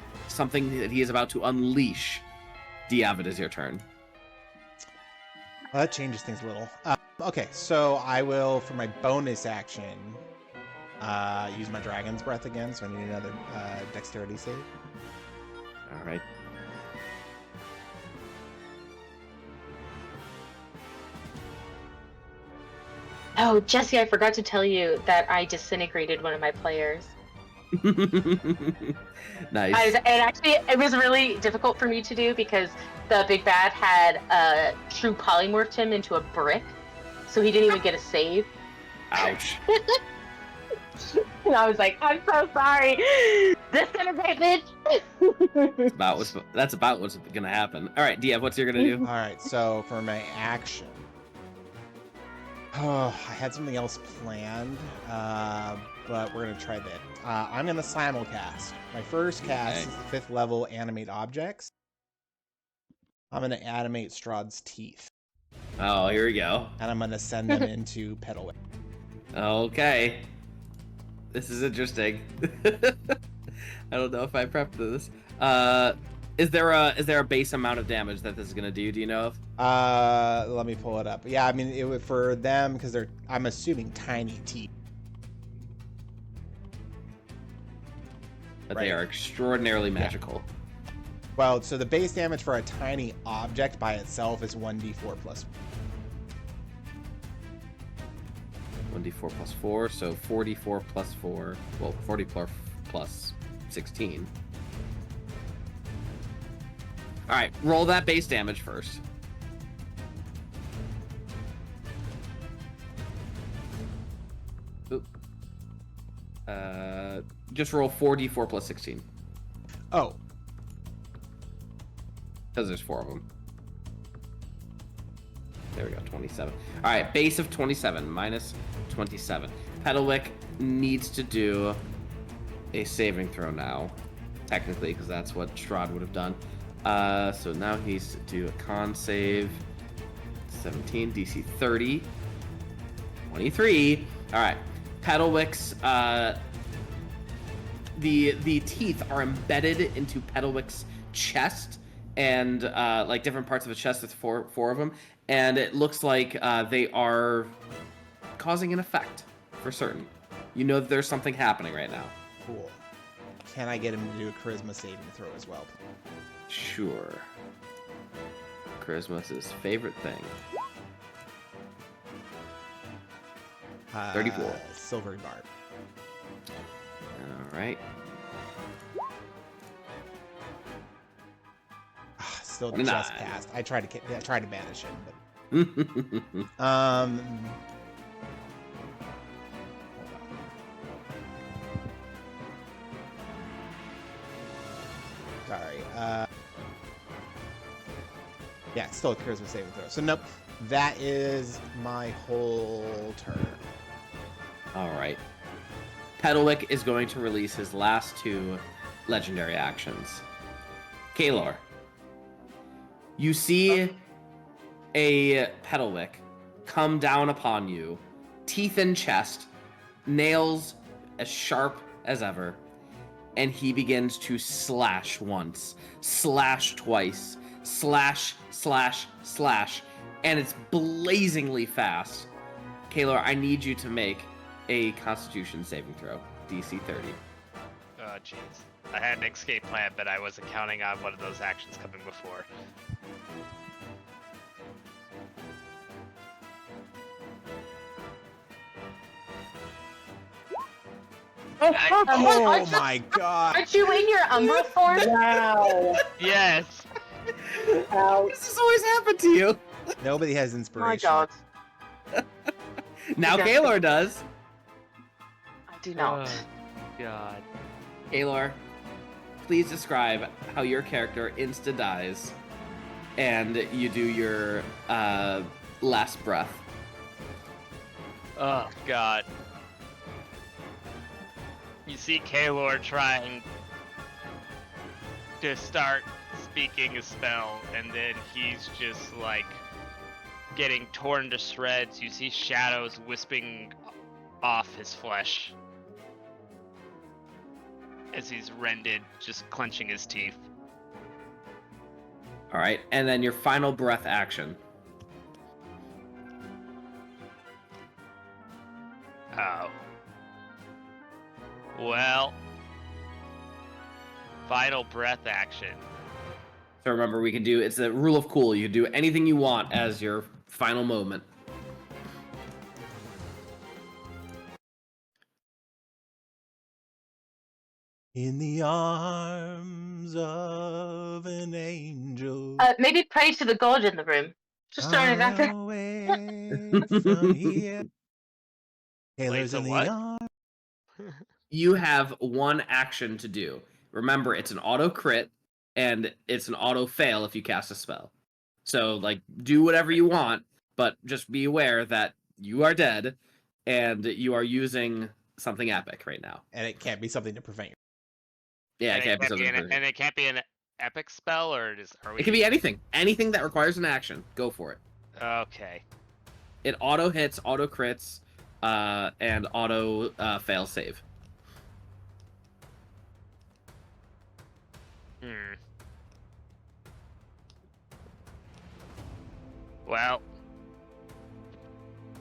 that he is about to unleash. Diov, it is your turn. Well, that changes things a little. Okay, so I will, for my bonus action, use my Dragon's Breath again, so I need another dexterity save. All right. Oh, Jesse, I forgot to tell you that I disintegrated one of my players. Nice. And actually, it was really difficult for me to do because the big bad had true polymorphed him into a brick, so he didn't even get a save. Ouch. And I was like, I'm so sorry. Disintegrate, bitch. That's about what's gonna happen. All right, Diov, what's you're gonna do? All right, so for my action, I had something else planned, but we're gonna try that. I'm gonna simulcast. My first cast is the 5th level animate objects. I'm gonna animate Strahd's teeth. Oh, here we go. And I'm gonna send them into Petalwick. Okay. This is interesting. I don't know if I prepped this. Is there a base amount of damage that this is gonna do? Do you know of? Let me pull it up. Yeah, I mean, it would for them because they're, I'm assuming, tiny teeth. But they are extraordinarily magical. Well, so the base damage for a tiny object by itself is 1d4 plus 1d4 plus 4, so 44 plus 4. Well, 44 plus 16. All right, roll that base damage first. Oop. Just roll 4d4 plus 16. Oh. Because there's 4 of them. There we go, 27. All right, base of 27 minus 27. Petalwick needs to do a saving throw now, technically, because that's what Strahd would have done. So now he needs to do a con save. 17, DC 30, 23. All right, Petalwick's the teeth are embedded into Petalwick's chest, and like different parts of his chest with four of them, and it looks like they are causing an effect for certain. You know that there's something happening right now. Cool. Can I get him to do a charisma saving throw as well? Sure. Charisma's his favorite thing. 34. Silver guard. All right. Still 29. just cast. I tried to banish him, but hold on. Sorry. Yeah, it's still a charisma saving throw. So nope, that is my whole turn. All right. Petalwick is going to release his last 2 legendary actions. Kaelor, you see a Petalwick come down upon you, teeth in chest, nails as sharp as ever, and he begins to slash once, slash twice, slash, slash, slash, and it's blazingly fast. Kaelor, I need you to make a Constitution saving throw, DC 30. Oh, jeez. I had an escape plan, but I wasn't counting on one of those actions coming before. Oh my god! Aren't you in your Umbra form? Wow. Yes! This has always happened to you. Nobody has My inspiration. God. Now Exactly. Kaelor does. I do not. God. Kaelor, please describe how your character insta-dies and you do your last breath. Oh, God. You see Kaelor trying to start speaking a spell, and then he's just like getting torn to shreds. You see shadows wisping off his flesh as he's rended, just clenching his teeth. All right, and then your final breath action. Oh. Well. Final breath action. So remember, we can do, it's a rule of cool. You can do anything you want as your final moment. In the arms of an angel. Maybe pray to the god in the room. Just throwing it out there. Away from here. Taylor's the in the what? arms. You have one action to do. Remember, it's an auto crit, and it's an auto fail if you cast a spell. So, like, do whatever you want, but just be aware that you are dead, and you are using something epic right now. And it can't be something to prevent you. Yeah, And it can't be something. and it can't be an epic spell, or are we? It can be anything. Anything that requires an action. Go for it. Okay. It auto hits, auto crits, and auto fail save. Well,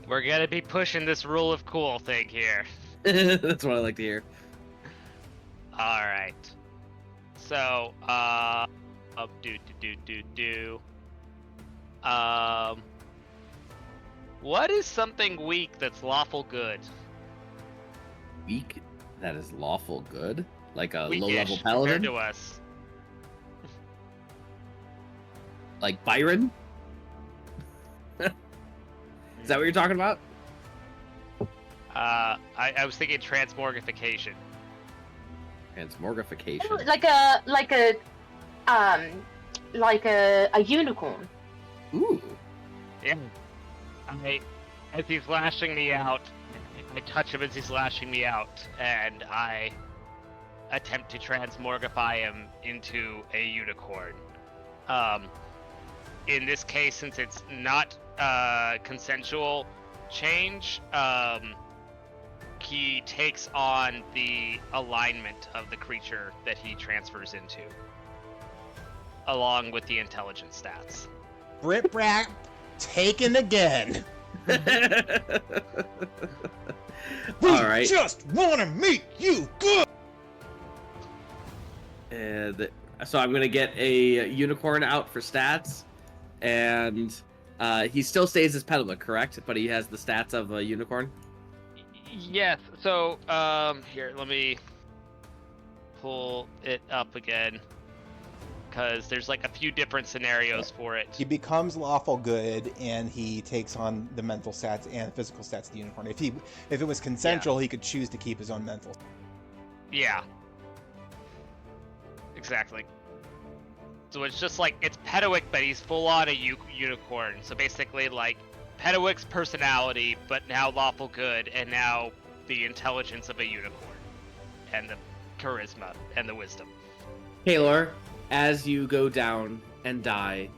we're gonna be pushing this rule of cool thing here. That's what I like to hear. All right. So, what is something weak that's lawful good? Weak that is lawful good? Like a Weakish low-level compared paladin? to us. Like Byron? Is that what you're talking about? I was thinking transmogrification. Transmogrification. Like a unicorn. Ooh. Yeah. As he's lashing me out, I touch him as he's lashing me out, and I attempt to transmogrify him into a unicorn. In this case, since it's not consensual change, he takes on the alignment of the creature that he transfers into, along with the intelligence stats. Brit Brat taken again. We All right. just want to make you good. And so I'm gonna get a unicorn out for stats, and he still stays as Petalwick, correct? But he has the stats of a unicorn. Yes. So, here, let me pull it up again, because there's like a few different scenarios for it. He becomes lawful good, and he takes on the mental stats and physical stats of the unicorn. If it was consensual, he could choose to keep his own mental. Yeah. Exactly. So it's just like, it's Petalwick, but he's full on a unicorn. So basically, like, Petalwick's personality, but now lawful good, and now the intelligence of a unicorn, and the charisma, and the wisdom. Kaelor, as you go down and die,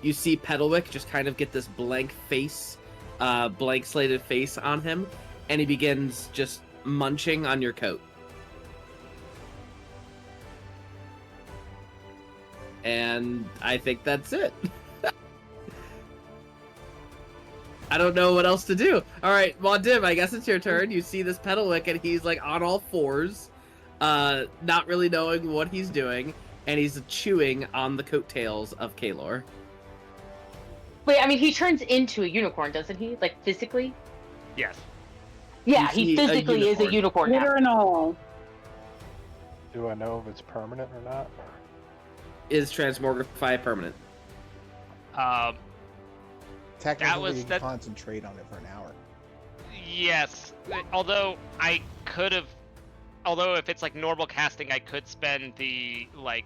You see Petalwick just kind of get this blank face, blank slated face on him, and he begins just munching on your coat. And I think that's it. I don't know what else to do. All right, Maudib, I guess it's your turn. You see this Petalwick, and he's like on all fours, not really knowing what he's doing, and he's chewing on the coattails of Kaelor. Wait, I mean, he turns into a unicorn, doesn't he? Like, physically? Yes. Yeah, You he see a physically is a unicorn now. Glitter and all. Do I know if it's permanent or not? Is Transmogrify permanent? Technically, you can that- concentrate on it for an hour. Yes. Although if it's like normal casting, I could spend the like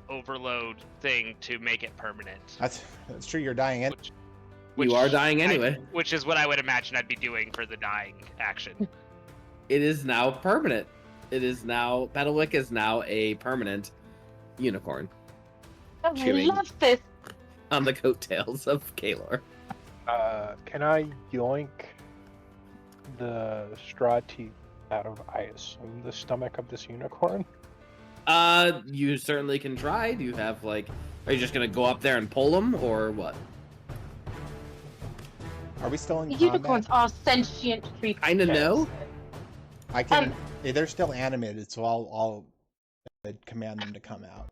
overload thing to make it permanent. That's true. You're dying in. You are dying anyway. Which is what I would imagine I'd be doing for the dying action. It is now permanent. It is now Petalwick is now a permanent unicorn Oh, I Chewing. love this. on the coattails of Kaelor. Can I yoink the straw teeth out of, I assume, the stomach of this unicorn? You certainly can try. Do you have like? Are you just gonna go up there and pull them, or what? Are we still in Unicorns combat? are sentient creatures. Kinda know. I can. They're still animated, so I'll command them to come out.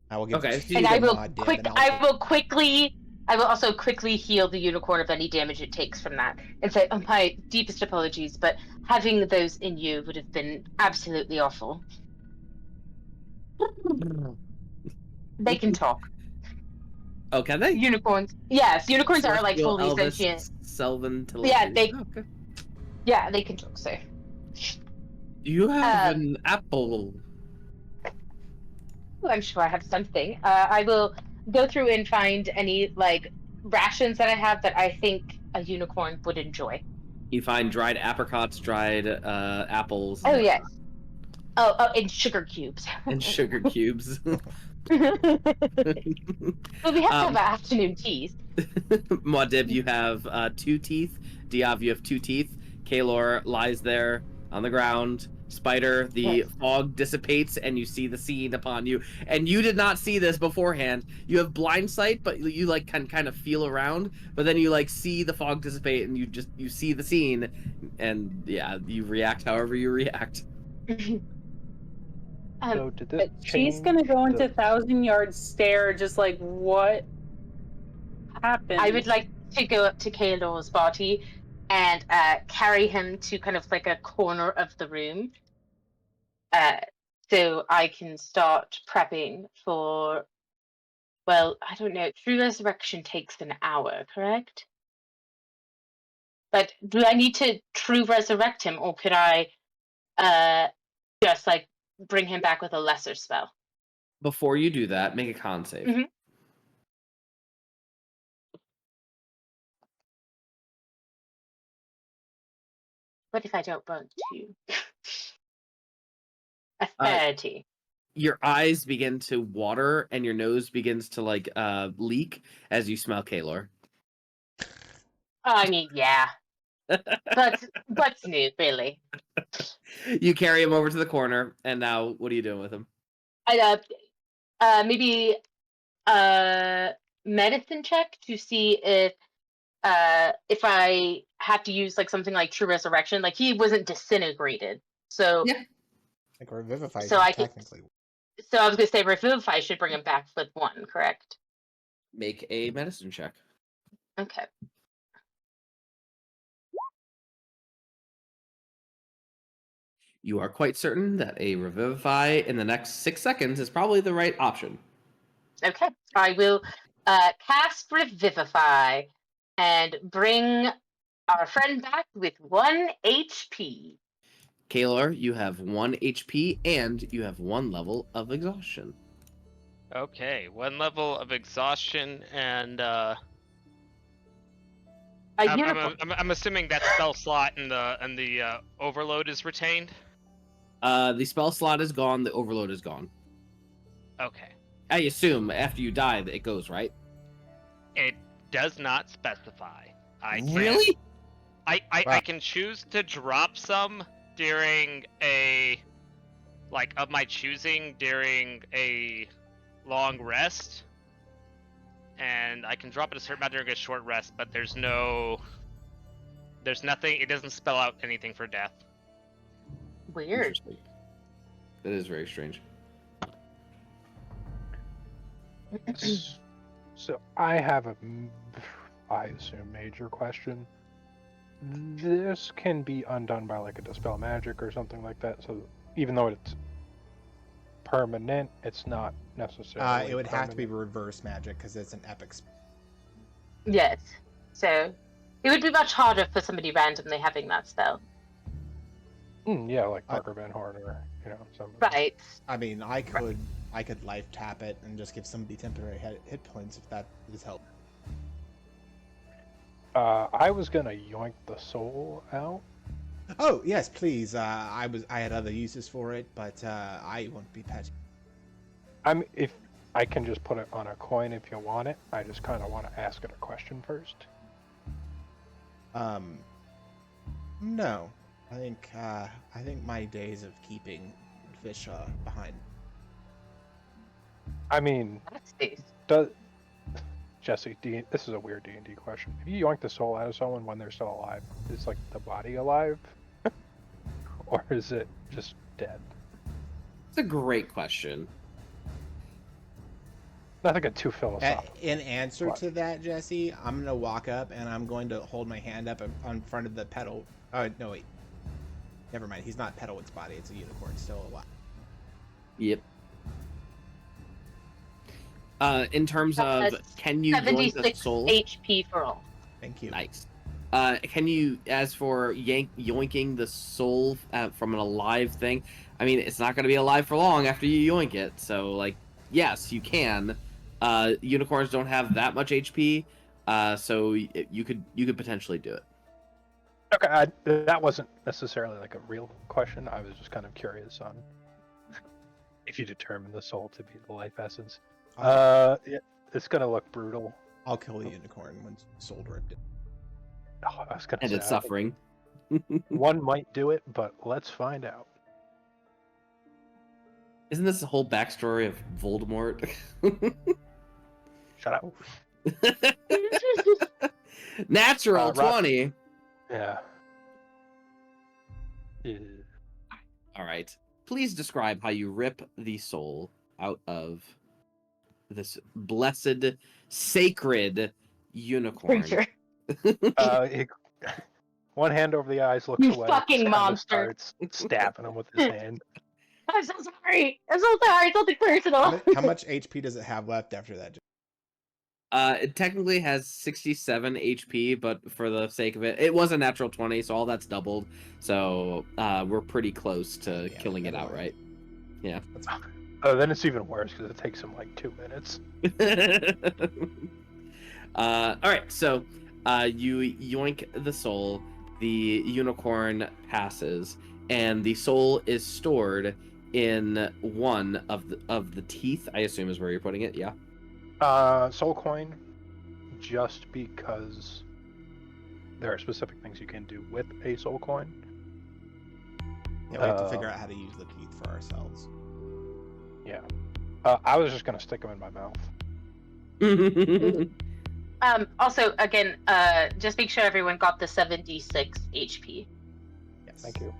I will give. Okay, the so you And can I will mod dib, and I will also quickly heal the unicorn of any damage it takes from that, and say, "Oh, my deepest apologies, but having those in you would have been absolutely awful." They can talk. Oh, can they? Unicorns, yes, unicorns are like Celestial, fully Elvis, sentient. Sylvan, Yeah, telepathy. they- Oh, okay. Yeah, they can talk. So, You have an apple. I'm sure I have something. I will go through and find any like rations that I have that I think a unicorn would enjoy. You find dried apricots, dried apples. Oh yes. Oh, and sugar cubes. And sugar cubes. Well, we have to have afternoon teas. Muad'Dib, you have 2 teeth. Diov, you have 2 teeth. Kaelor lies there on the ground. Spider, the Yes. fog dissipates and you see the scene upon you. And you did not see this beforehand. You have blind sight, but you like can kind of feel around. But then you like see the fog dissipate and you see the scene. And yeah, you react however you react. So did this She's change gonna go into the- 1,000-yard stare, just like, what happened? I would like to go up to Kaelor's body and carry him to kind of like a corner of the room, so I can start prepping for. Well, I don't know. True resurrection takes an hour, correct? But do I need to true resurrect him, or could I just like bring him back with a lesser spell? Before you do that, make a con save. Mhm. What if I don't want to? A 30. Your eyes begin to water and your nose begins to like leak as you smell Kaelor. I mean, yeah. What's new, really? You carry him over to the corner, and now what are you doing with him? Maybe a medicine check to see if I have to use like something like True Resurrection. Like he wasn't disintegrated, so Yeah. Like revivify. So I can- technically. so I was gonna say Revivify should bring him back with 1, correct? Make a medicine check. Okay. You are quite certain that a revivify in the next 6 seconds is probably the right option. Okay. I will cast Revivify and bring our friend back with 1 HP. Kaelor, you have 1 HP and you have 1 level of exhaustion. Okay, 1 level of exhaustion, and A unicorn. I'm assuming that spell slot in the overload is retained. The spell slot is gone, the overload is gone. Okay. I assume after you die that it goes, right? It does not specify. I can, Really? I Wow. can choose to drop some during a, like, of my choosing during a long rest, and I can drop it a certain amount during a short rest, but there's nothing, it doesn't spell out anything for death. Weird. Interesting. That is very strange. So I have I assume, major question. This can be undone by like a dispel magic or something like that. So even though it's permanent, it's not necessarily. It would have to be permanent. reverse magic because it's an epic spell. Yes. So it would be much harder for somebody randomly having that spell. Yeah, like Parker Van Horn or somebody. Right. I mean, I could life tap it and just give somebody temporary hit points if that is help. I was gonna yoink the soul out. Oh yes, please. I had other uses for it, but I won't be petty. If I can just put it on a coin if you want it. I just kind of want to ask it a question first. No. I think my days of keeping fish behind. I mean, does Jesse? This is a weird D&D question. If you yoink the soul out of someone when they're still alive, is like the body alive, or is it just dead? It's a great question. Not to get too philosophical. In answer to that, Jesse, I'm gonna walk up and I'm going to hold my hand up in front of the petal. Oh no, wait. Never mind. He's not Petalwood's body. It's a unicorn still alive. Yep. In terms of, can you yoink the 76 soul? HP for all. Thank you. Nice. Can you, as for yoinking the soul from an alive thing, I mean, it's not going to be alive for long after you yoink it. So, like, yes, you can. Unicorns don't have that much HP, so you could potentially do it. Okay, that wasn't necessarily like a real question. I was just kind of curious on if you determine the soul to be the life essence. Yeah, it's gonna look brutal. I'll kill the unicorn when soul ripped it. Oh, I was gonna And say, it's suffering. one might do it, but let's find out. Isn't this the whole backstory of Voldemort? Shut up. Natural Rob- 20. Yeah. All right. Please describe how you rip the soul out of this blessed, sacred unicorn. Creature. One hand over the eyes, looks You away. fucking kinda monster. Starts stabbing him with his hand. I'm so sorry. I'm so sorry. It's nothing personal. How much HP does it have left after that? It technically has 67 HP, but for the sake of it, it was a natural 20, so all that's doubled. So we're pretty close to killing it never mind. outright. Yeah. That's fine. Oh, then it's even worse because it takes him like 2 minutes. All right, so you yoink the soul, the unicorn passes, and the soul is stored in one of the teeth. I assume is where you're putting it. Yeah. Soul coin, just because there are specific things you can do with a soul coin. Yeah, we have to figure out how to use the teeth for ourselves. Yeah. I was just gonna stick them in my mouth. Also, again, just make sure everyone got the 76 HP. Yes. Thank you.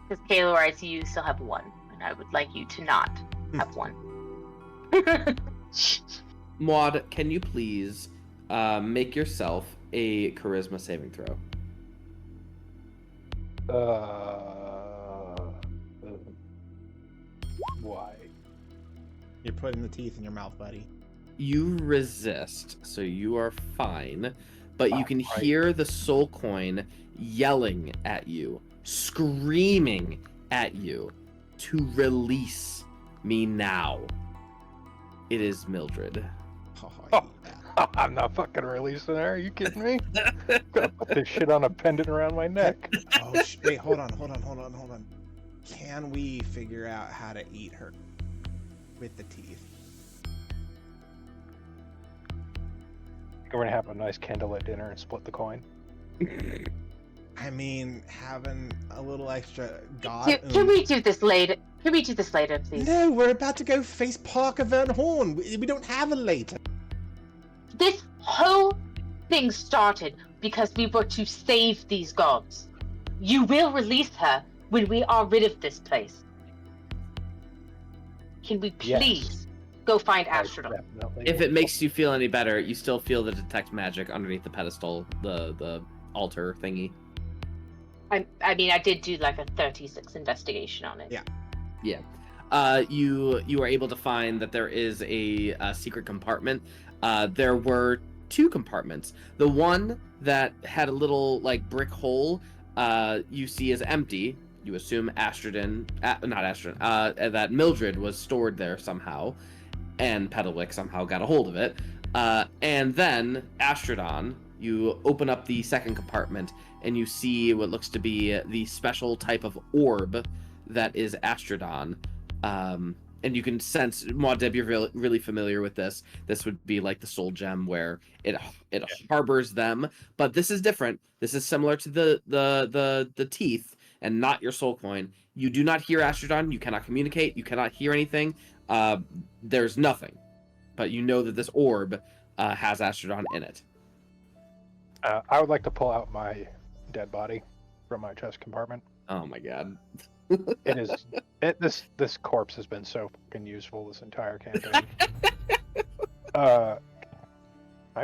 Because Kaelor, I see you still have one, and I would like you to not have one. Muad, can you please make yourself a charisma saving throw? Why? You're putting the teeth in your mouth, buddy. You resist, so you are fine, but you can Right. hear the soul coin yelling at you, screaming at you to release me now. It is Mildred. Oh, Oh. I hate that. I'm not fucking releasing her. Are you kidding me? Gonna put this shit on a pendant around my neck. Oh, wait, hold on. Can we figure out how to eat her with the teeth? We're gonna have a nice candlelit dinner and split the coin. I mean, having a little extra Can we do this later? Can we do this later, please? No, we're about to go face Parker Van Horn. We don't have a later. This whole thing started because we were to save these gods. You will release her when we are rid of this place. Can we please go find Astrodon? If it makes you feel any better, you still feel the detect magic underneath the pedestal, the altar thingy. I mean, I did do like a 36 investigation on it. Yeah. You are able to find that there is a secret compartment. There were 2 compartments. The one that had a little like brick hole, you see is empty. You assume that Mildred was stored there somehow, and Pedalwick somehow got a hold of it. And then Astrodon, you open up the second compartment, and you see what looks to be the special type of orb that is Astrodon. And you can sense, Muad, you're really familiar with this. This would be like the soul gem where it harbors them, but this is different. This is similar to the teeth and not your soul coin. You do not hear Astrodon. You cannot communicate. You cannot hear anything. There's nothing, but you know that this orb has Astrodon in it. I would like to pull out my dead body from my chest compartment. Oh my god. It is. This corpse has been so fucking useful this entire campaign. I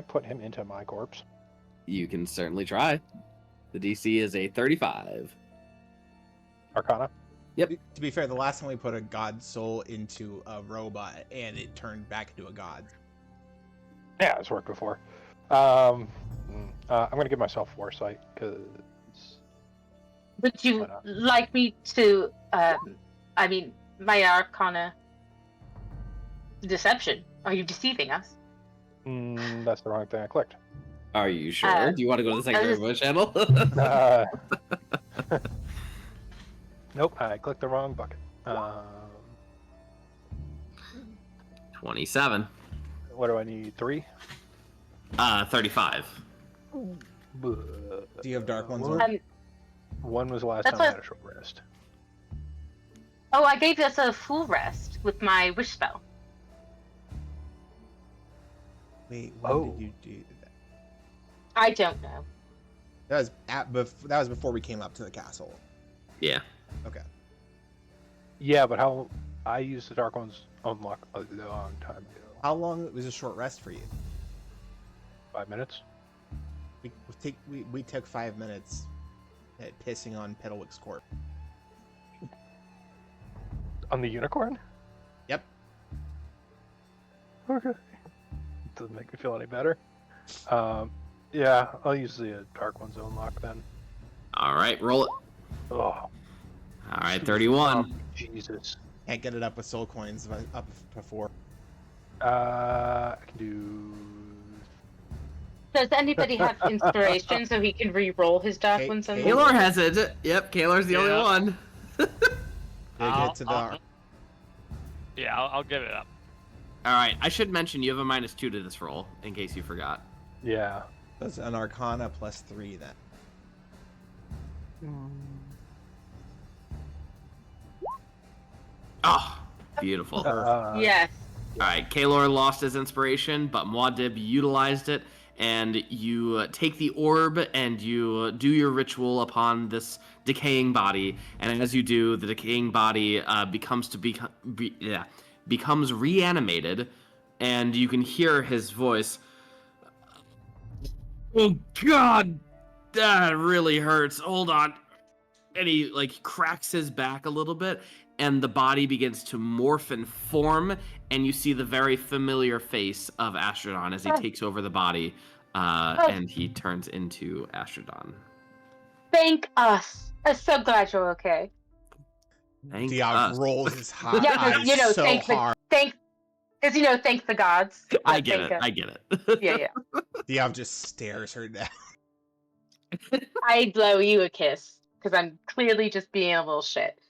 put him into my corpse. You can certainly try. The DC is a 35. Arcana. Yep. To be fair, the last time we put a god soul into a robot and it turned back into a god. Yeah, it's worked before. I'm gonna give myself foresight because. Would you like me to, I mean, my Arcana deception? Are you deceiving us? That's the wrong thing I clicked. Are you sure? Do you want to go to the secondary voice channel? Nope, I clicked the wrong bucket. 27. What do I need? 3? 35. Do you have dark ones One, on? one was the last That's time I what- had a short rest. Oh, I gave us a full rest with my wish spell. Wait, when did you do that? I don't know. That was before we came up to the castle. Yeah. Okay. Yeah, but how I used the dark ones unlock a long time ago. How long was a short rest for you? 5 minutes. We took 5 minutes at pissing on Pedalwick's corpse. On the unicorn? Yep. Okay. Doesn't make me feel any better. Yeah, I'll use the dark ones to unlock then. All right, roll it. Oh, All right, 31. Jesus. Can't get it up with soul coins up to 4. I can do. Does anybody have inspiration so he can re-roll his dark ones? on Kaelor Kaelor has it. Yep, Kaelor's the only one. I'll give it up. All right, I should mention you have a -2 to this roll in case you forgot. Yeah. That's an Arcana plus 3 then. Oh, beautiful. Yes. All right, Kaelor lost his inspiration, but Muad utilized it, and you take the orb and you do your ritual upon this decaying body. And as you do, the decaying body becomes reanimated, and you can hear his voice. Oh God, that really hurts. Hold on. And he cracks his back a little bit, and the body begins to morph and form, and you see the very familiar face of Astrodon as he takes over the body, and he turns into Astrodon. Thank us. I'm so glad you're okay. Thank Diov us. rolls his eyes Yeah, so thank hard. thank the gods. I get it. Thank I get it. Yeah. Diov just stares her down. I blow you a kiss because I'm clearly just being a little shit.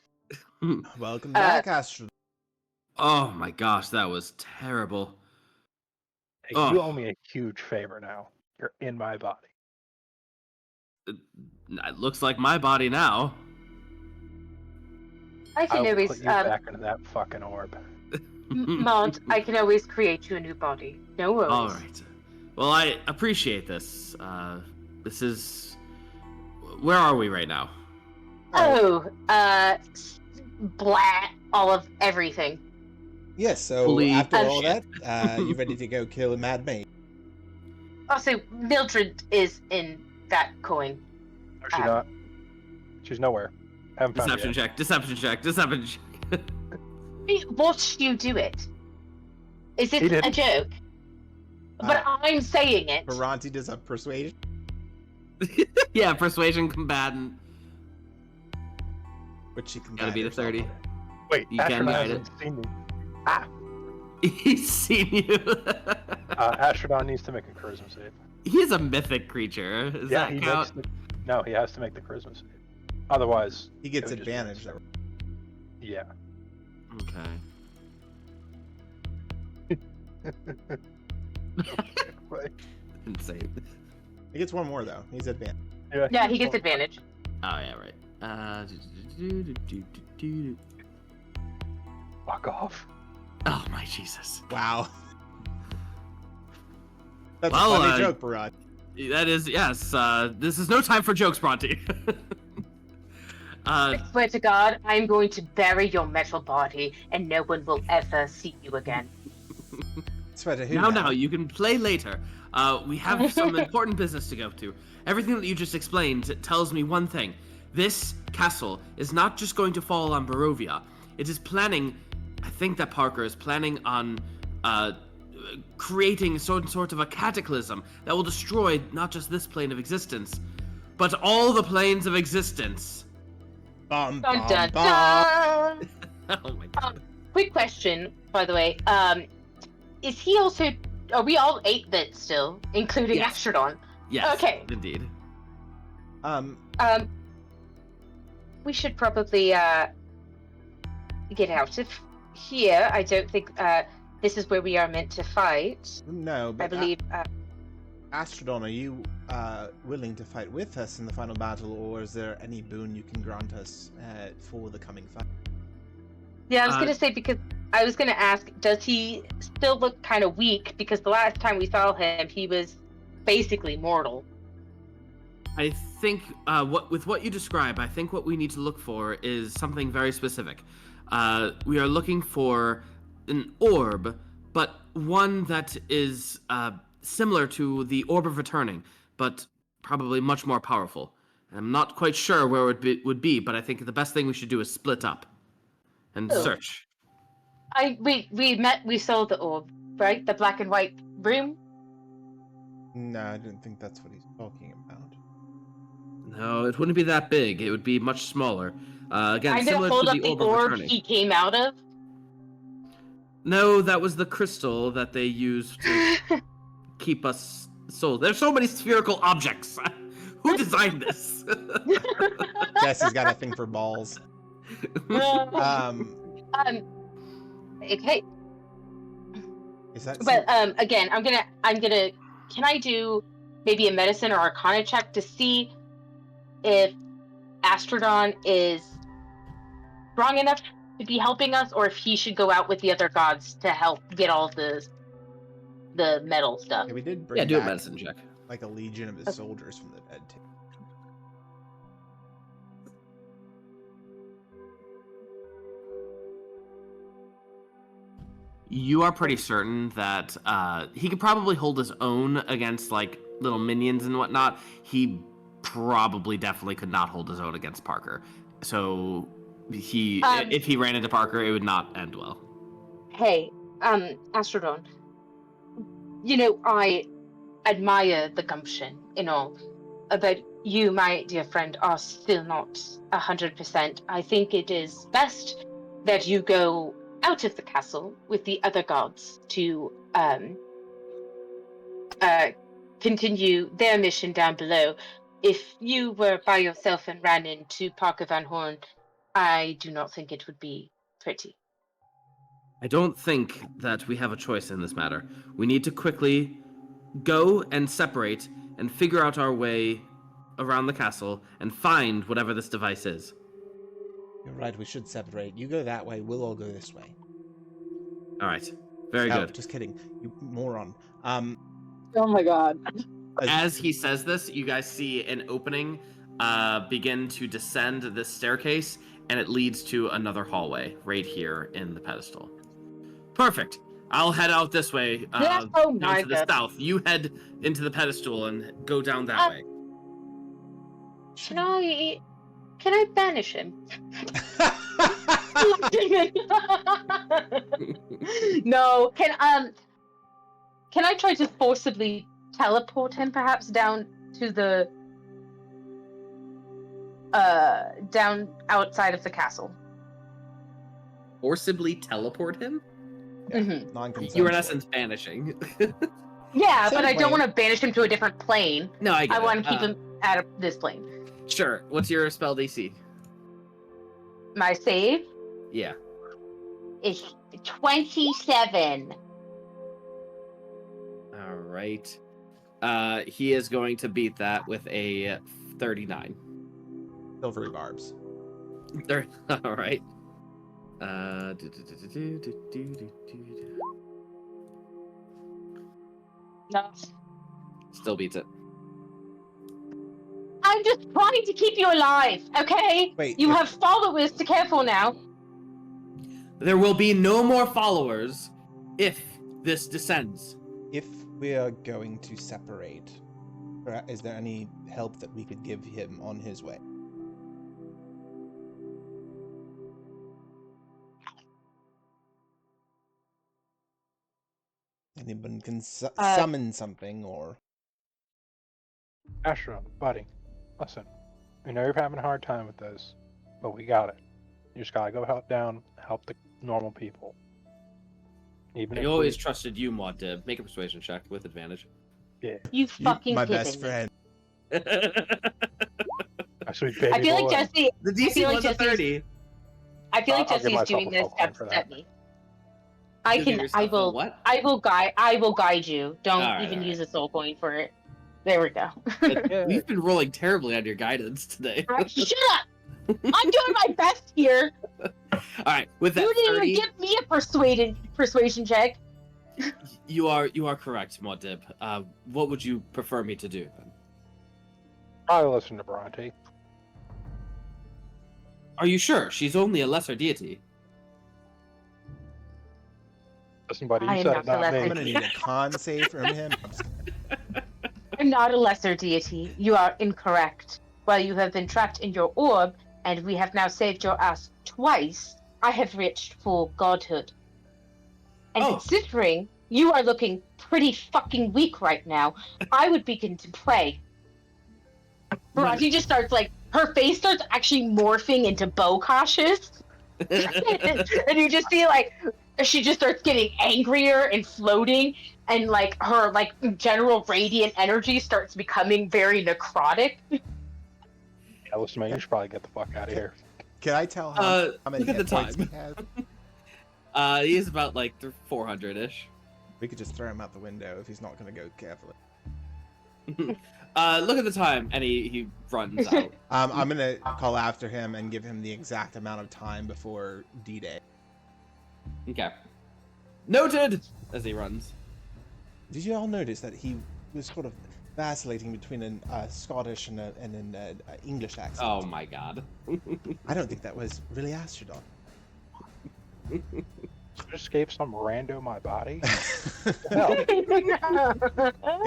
Welcome back, Astro. Oh my gosh, that was terrible. Hey, Oh. you owe me a huge favor now. You're in my body. It looks like my body now. I I can will always, put you back into that fucking orb. Maud, I can always create you a new body. No worries. All right. Well, I appreciate this. This is. Where are we right now? Oh, blah, all of everything. Yes, so Holy after all shit. that, you ready to go kill a mad maid? Also, Mildred is in that coin. No, she's not. She's nowhere. Haven't found her Deception yet. check. Deception check. Deception check. Watched you do it. Is He it a didn't. joke? But I'm saying it. Bhranti does a persuasion. Yeah, persuasion combatant. Which she can Gotta guide be the herself 30. over. Wait, You can Astrodon guide hasn't seen me. He's seen you. Astrodon needs to make a charisma save. He's a mythic creature. Does Yeah, that he count? makes no, he has to make the charisma save. Otherwise, He gets it would just advantage. miss. Yeah. Okay. Insane. He gets one more though. He's advantage. Yeah, he gets advantage. Oh yeah, right. Fuck off. Oh my Jesus. Wow. That's Well, a funny joke, Bhranti. That is, yes. This is no time for jokes, Bhranti. I swear to God, I'm going to bury your metal body, and no one will ever see you again. Swear to who now, you can play later. We have some important business to go to. Everything that you just explained tells me one thing. This castle is not just going to fall on Barovia. It is planning, I think that Parker is planning on creating sort of a cataclysm that will destroy not just this plane of existence, but all the planes of existence. Bum, Dun, bum, dun, bum. dun. Oh my God. Quick question, by the way. Is he also? Are we all 8-bit still, including Yes. Astrodon? Yes, Okay. indeed. We should probably get out of here. I don't think this is where we are meant to fight. No, I but believe. Astrodon, are you willing to fight with us in the final battle, or is there any boon you can grant us for the coming fight? Yeah, I was gonna say, because I was gonna ask, does he still look kind of weak? Because the last time we saw him, he was basically mortal. I think with what you describe, I think what we need to look for is something very specific. We are looking for an orb, but one that is similar to the Orb of Returning, but probably much more powerful. I'm not quite sure where it would be, but I think the best thing we should do is split up and search. We saw the orb, right? The black and white room. No, I didn't think that's what he's talking about. No, it wouldn't be that big. It would be much smaller. Again, I'm similar gonna hold to up the the Orb of orb Returning. he came out of. No, that was the crystal that they used to keep us sold. There's so many spherical objects. Who designed this? Jesse's got a thing for balls. Okay. Is that? But again, I'm gonna. Can I do maybe a medicine or Arcana check to see if Astrodon is strong enough to be helping us, or if he should go out with the other gods to help get all the metal stuff? Yeah, we did bring Yeah, do a back, medicine check. like a legion of his soldiers from the dead too. You are pretty certain that he could probably hold his own against like little minions and whatnot. He probably definitely could not hold his own against Parker. So if he ran into Parker, it would not end well. Hey, Astrodon. You know, I admire the gumption and all, but you, my dear friend, are still not 100%. I think it is best that you go out of the castle with the other gods to continue their mission down below. If you were by yourself and ran into Parker Van Horn, I do not think it would be pretty. I don't think that we have a choice in this matter. We need to quickly go and separate and figure out our way around the castle and find whatever this device is. You're right, we should separate. You go that way, we'll all go this way. All right. Very No, good. just kidding. You moron. Oh my god. As he says this, you guys see an opening begin to descend this staircase, and it leads to another hallway right here in the pedestal. Perfect. I'll head out this way, Yeah, down to the south. You head into the pedestal and go down that way. Can I banish him? No, can I try to forcibly teleport him perhaps down to the down outside of the castle? Forcibly teleport him? Mhm. Non-consensual. You were in essence banishing. Yeah, Same but I don't plane. want to banish him to a different plane. No, I get I it. want to keep him at this plane. Sure. What's your spell DC? My save Yeah. is 27. All right. He is going to beat that with a 39. Silvery barbs. There. All right. No. Still beats it. I'm just trying to keep you alive, okay? Wait, You if- have followers to care for now. There will be no more followers if this descends. If we are going to separate, is there any help that we could give him on his way? Anyone can summon something, or... Astra, buddy, listen. We know you're having a hard time with this, but we got it. You just gotta go help the normal people. Even I if always trusted you, Muad, to make a persuasion check with advantage. You fucking my kidding best me. friend. my sweet baby I feel boy. like Jesse. The I DC feel like was a Jesse's- 30. I feel like I'll give Jesse's myself doing a this full point to for upset that. me. You'll give yourself a what? I will guide you. Don't Alright, even alright. use a soul point for it. There we go. Yeah. We've been rolling terribly on your guidance today. Shut up! I'm doing my best here. All right, with that You didn't 30, even give me a persuasion check. you are correct, Muad'Dib. What would you prefer me to do then? I listen to Bhranti. Are you sure? She's only a lesser deity. Listen, buddy, I you am said not it, not the I'm me. gonna need a con save from him. I'm just I'm not a lesser deity. You are incorrect. While you have been trapped in your orb, and we have now saved your ass twice, I have reached full godhood. And Oh. considering you are looking pretty fucking weak right now, I would begin to pray. Bhranti just starts her face starts actually morphing into bow cautious. And you just see she just starts getting angrier and floating, and her general radiant energy starts becoming very necrotic. Yeah, listen, man, you should probably get the fuck out of here. Can I tell how many look at hit the points time. he has? He is about 400-ish. We could just throw him out the window if he's not going to go carefully. Look at the time, and he runs out. I'm going to call after him and give him the exact amount of time before D-Day. Okay. Noted! As he runs. Did you all notice that he was sort of vacillating between a Scottish and an English accent? Oh my god. I don't think that was really Astrodon. Escape some rando my body. It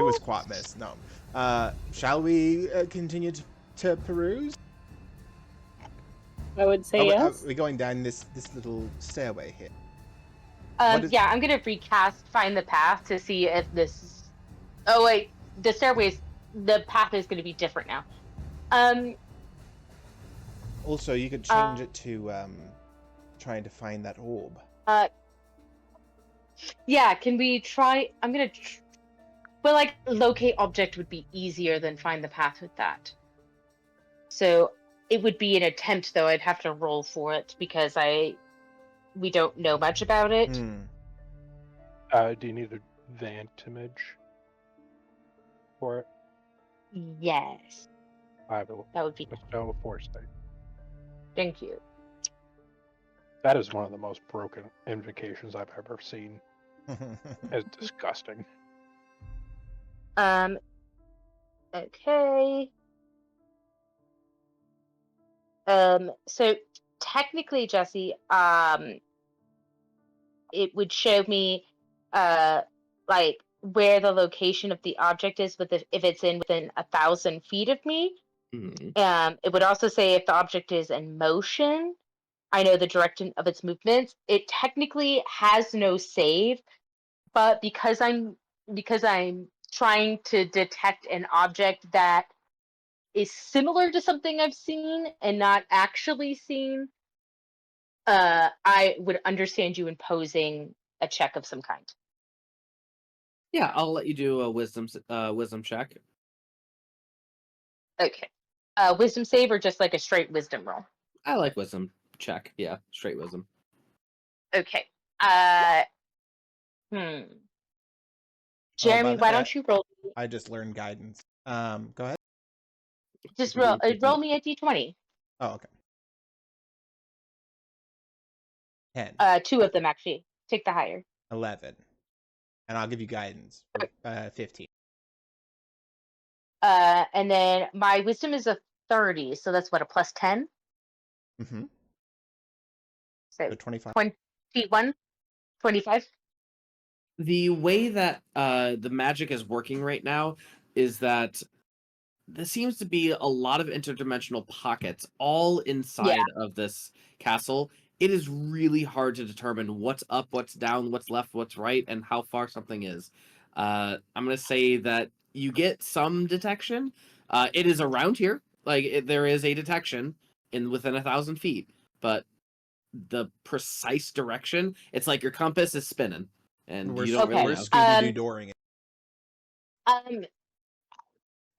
was Quatmas, no. Shall we continue to peruse? I would say Are yes. we going down this little stairway here? What is- Yeah, I'm gonna recast Find the Path to see if this is... Oh wait, the path is gonna be different now. Also, you could change it to trying to find that orb. Yeah, can we try... But locate object would be easier than find the path with that. So it would be an attempt, though. I'd have to roll for it because I we don't know much about it. Do you need advantage for it? Yes, I will that would be. bestow foresight. Thank you. That is one of the most broken invocations I've ever seen. It's disgusting. Okay. So technically, Jesse, it would show me, like where the location of the object is, if it's within 1,000 feet of me. It would also say if the object is in motion. I know the direction of its movements. It technically has no save, but because I'm trying to detect an object that is similar to something I've seen and not actually seen, I would understand you imposing a check of some kind. Yeah, I'll let you do a wisdom check. Okay. Wisdom save or just like a straight wisdom roll? I like wisdom check. Yeah, straight wisdom. Okay. Oh, Jeremy, why don't you roll? I just learned guidance. Go ahead. Just roll me a d20. Oh, okay. 10. 2 of them actually. Take the higher. 11. And I'll give you guidance. 15. And then my wisdom is a 30, so that's what, a plus 10? Mm-hmm. So 25. 21? 25? The way that the magic is working right now is that there seems to be a lot of interdimensional pockets all inside of this castle. It is really hard to determine what's up, what's down, what's left, what's right, and how far something is. I'm going to say that you get some detection. It is around here. There is a detection within 1,000 feet, but the precise direction, it's like your compass is spinning. And We're, you don't really know. Scooby-Doo-dooring it.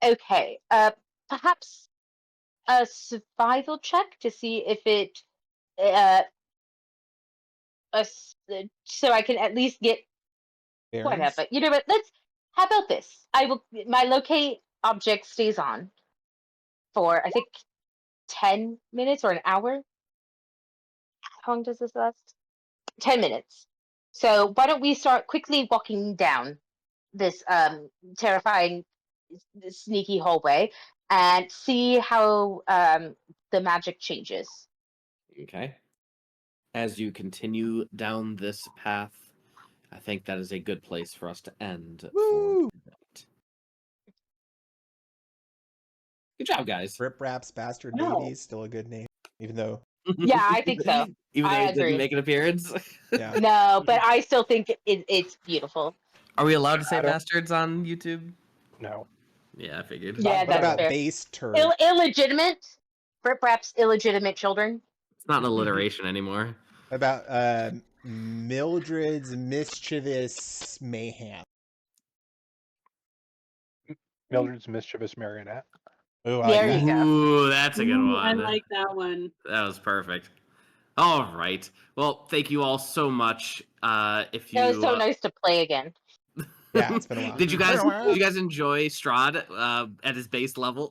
Okay. Perhaps a survival check to see if it so I can at least get whatever. You know what? How about this? My locate object stays on for I think 10 minutes or an hour. How long does this last? 10 minutes. So why don't we start quickly walking down this terrifying, sneaky hallway and see how the magic changes. Okay. As you continue down this path, I think that is a good place for us to end. Woo! Good job, guys. Rip Raps Bastard No. Babies, still a good name, even though. Yeah, I think so. Even though I it agree. didn't make an appearance. Yeah. No, but I still think it's beautiful. Are we allowed to say I don't- bastards on YouTube? No. Yeah, I figured. Yeah, What that's about fair. base turd? Illegitimate? Perhaps illegitimate children? It's not an alliteration anymore. About Mildred's mischievous mayhem. Mildred's mischievous marionette. Oh, There you go. Ooh, that's a good Ooh, one. I like that one. That was perfect. All right. Well, thank you all so much. If you It was so nice to play again. Yeah, it's been a while. Did you guys enjoy Strahd at his base level?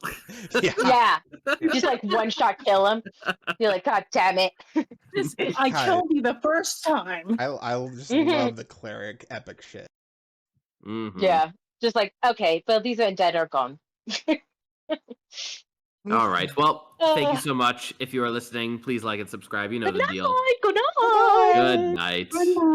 Yeah. Yeah. Just like one shot kill him. You're like, God damn it. I God. killed you the first time. I just Mhm. love the cleric epic shit. Mhm. Yeah. Just like, okay, well, these undead are gone. All right. Well, thank you so much. If you are listening, please like and subscribe. You know Good the deal. night. Good night. Good night. Good night.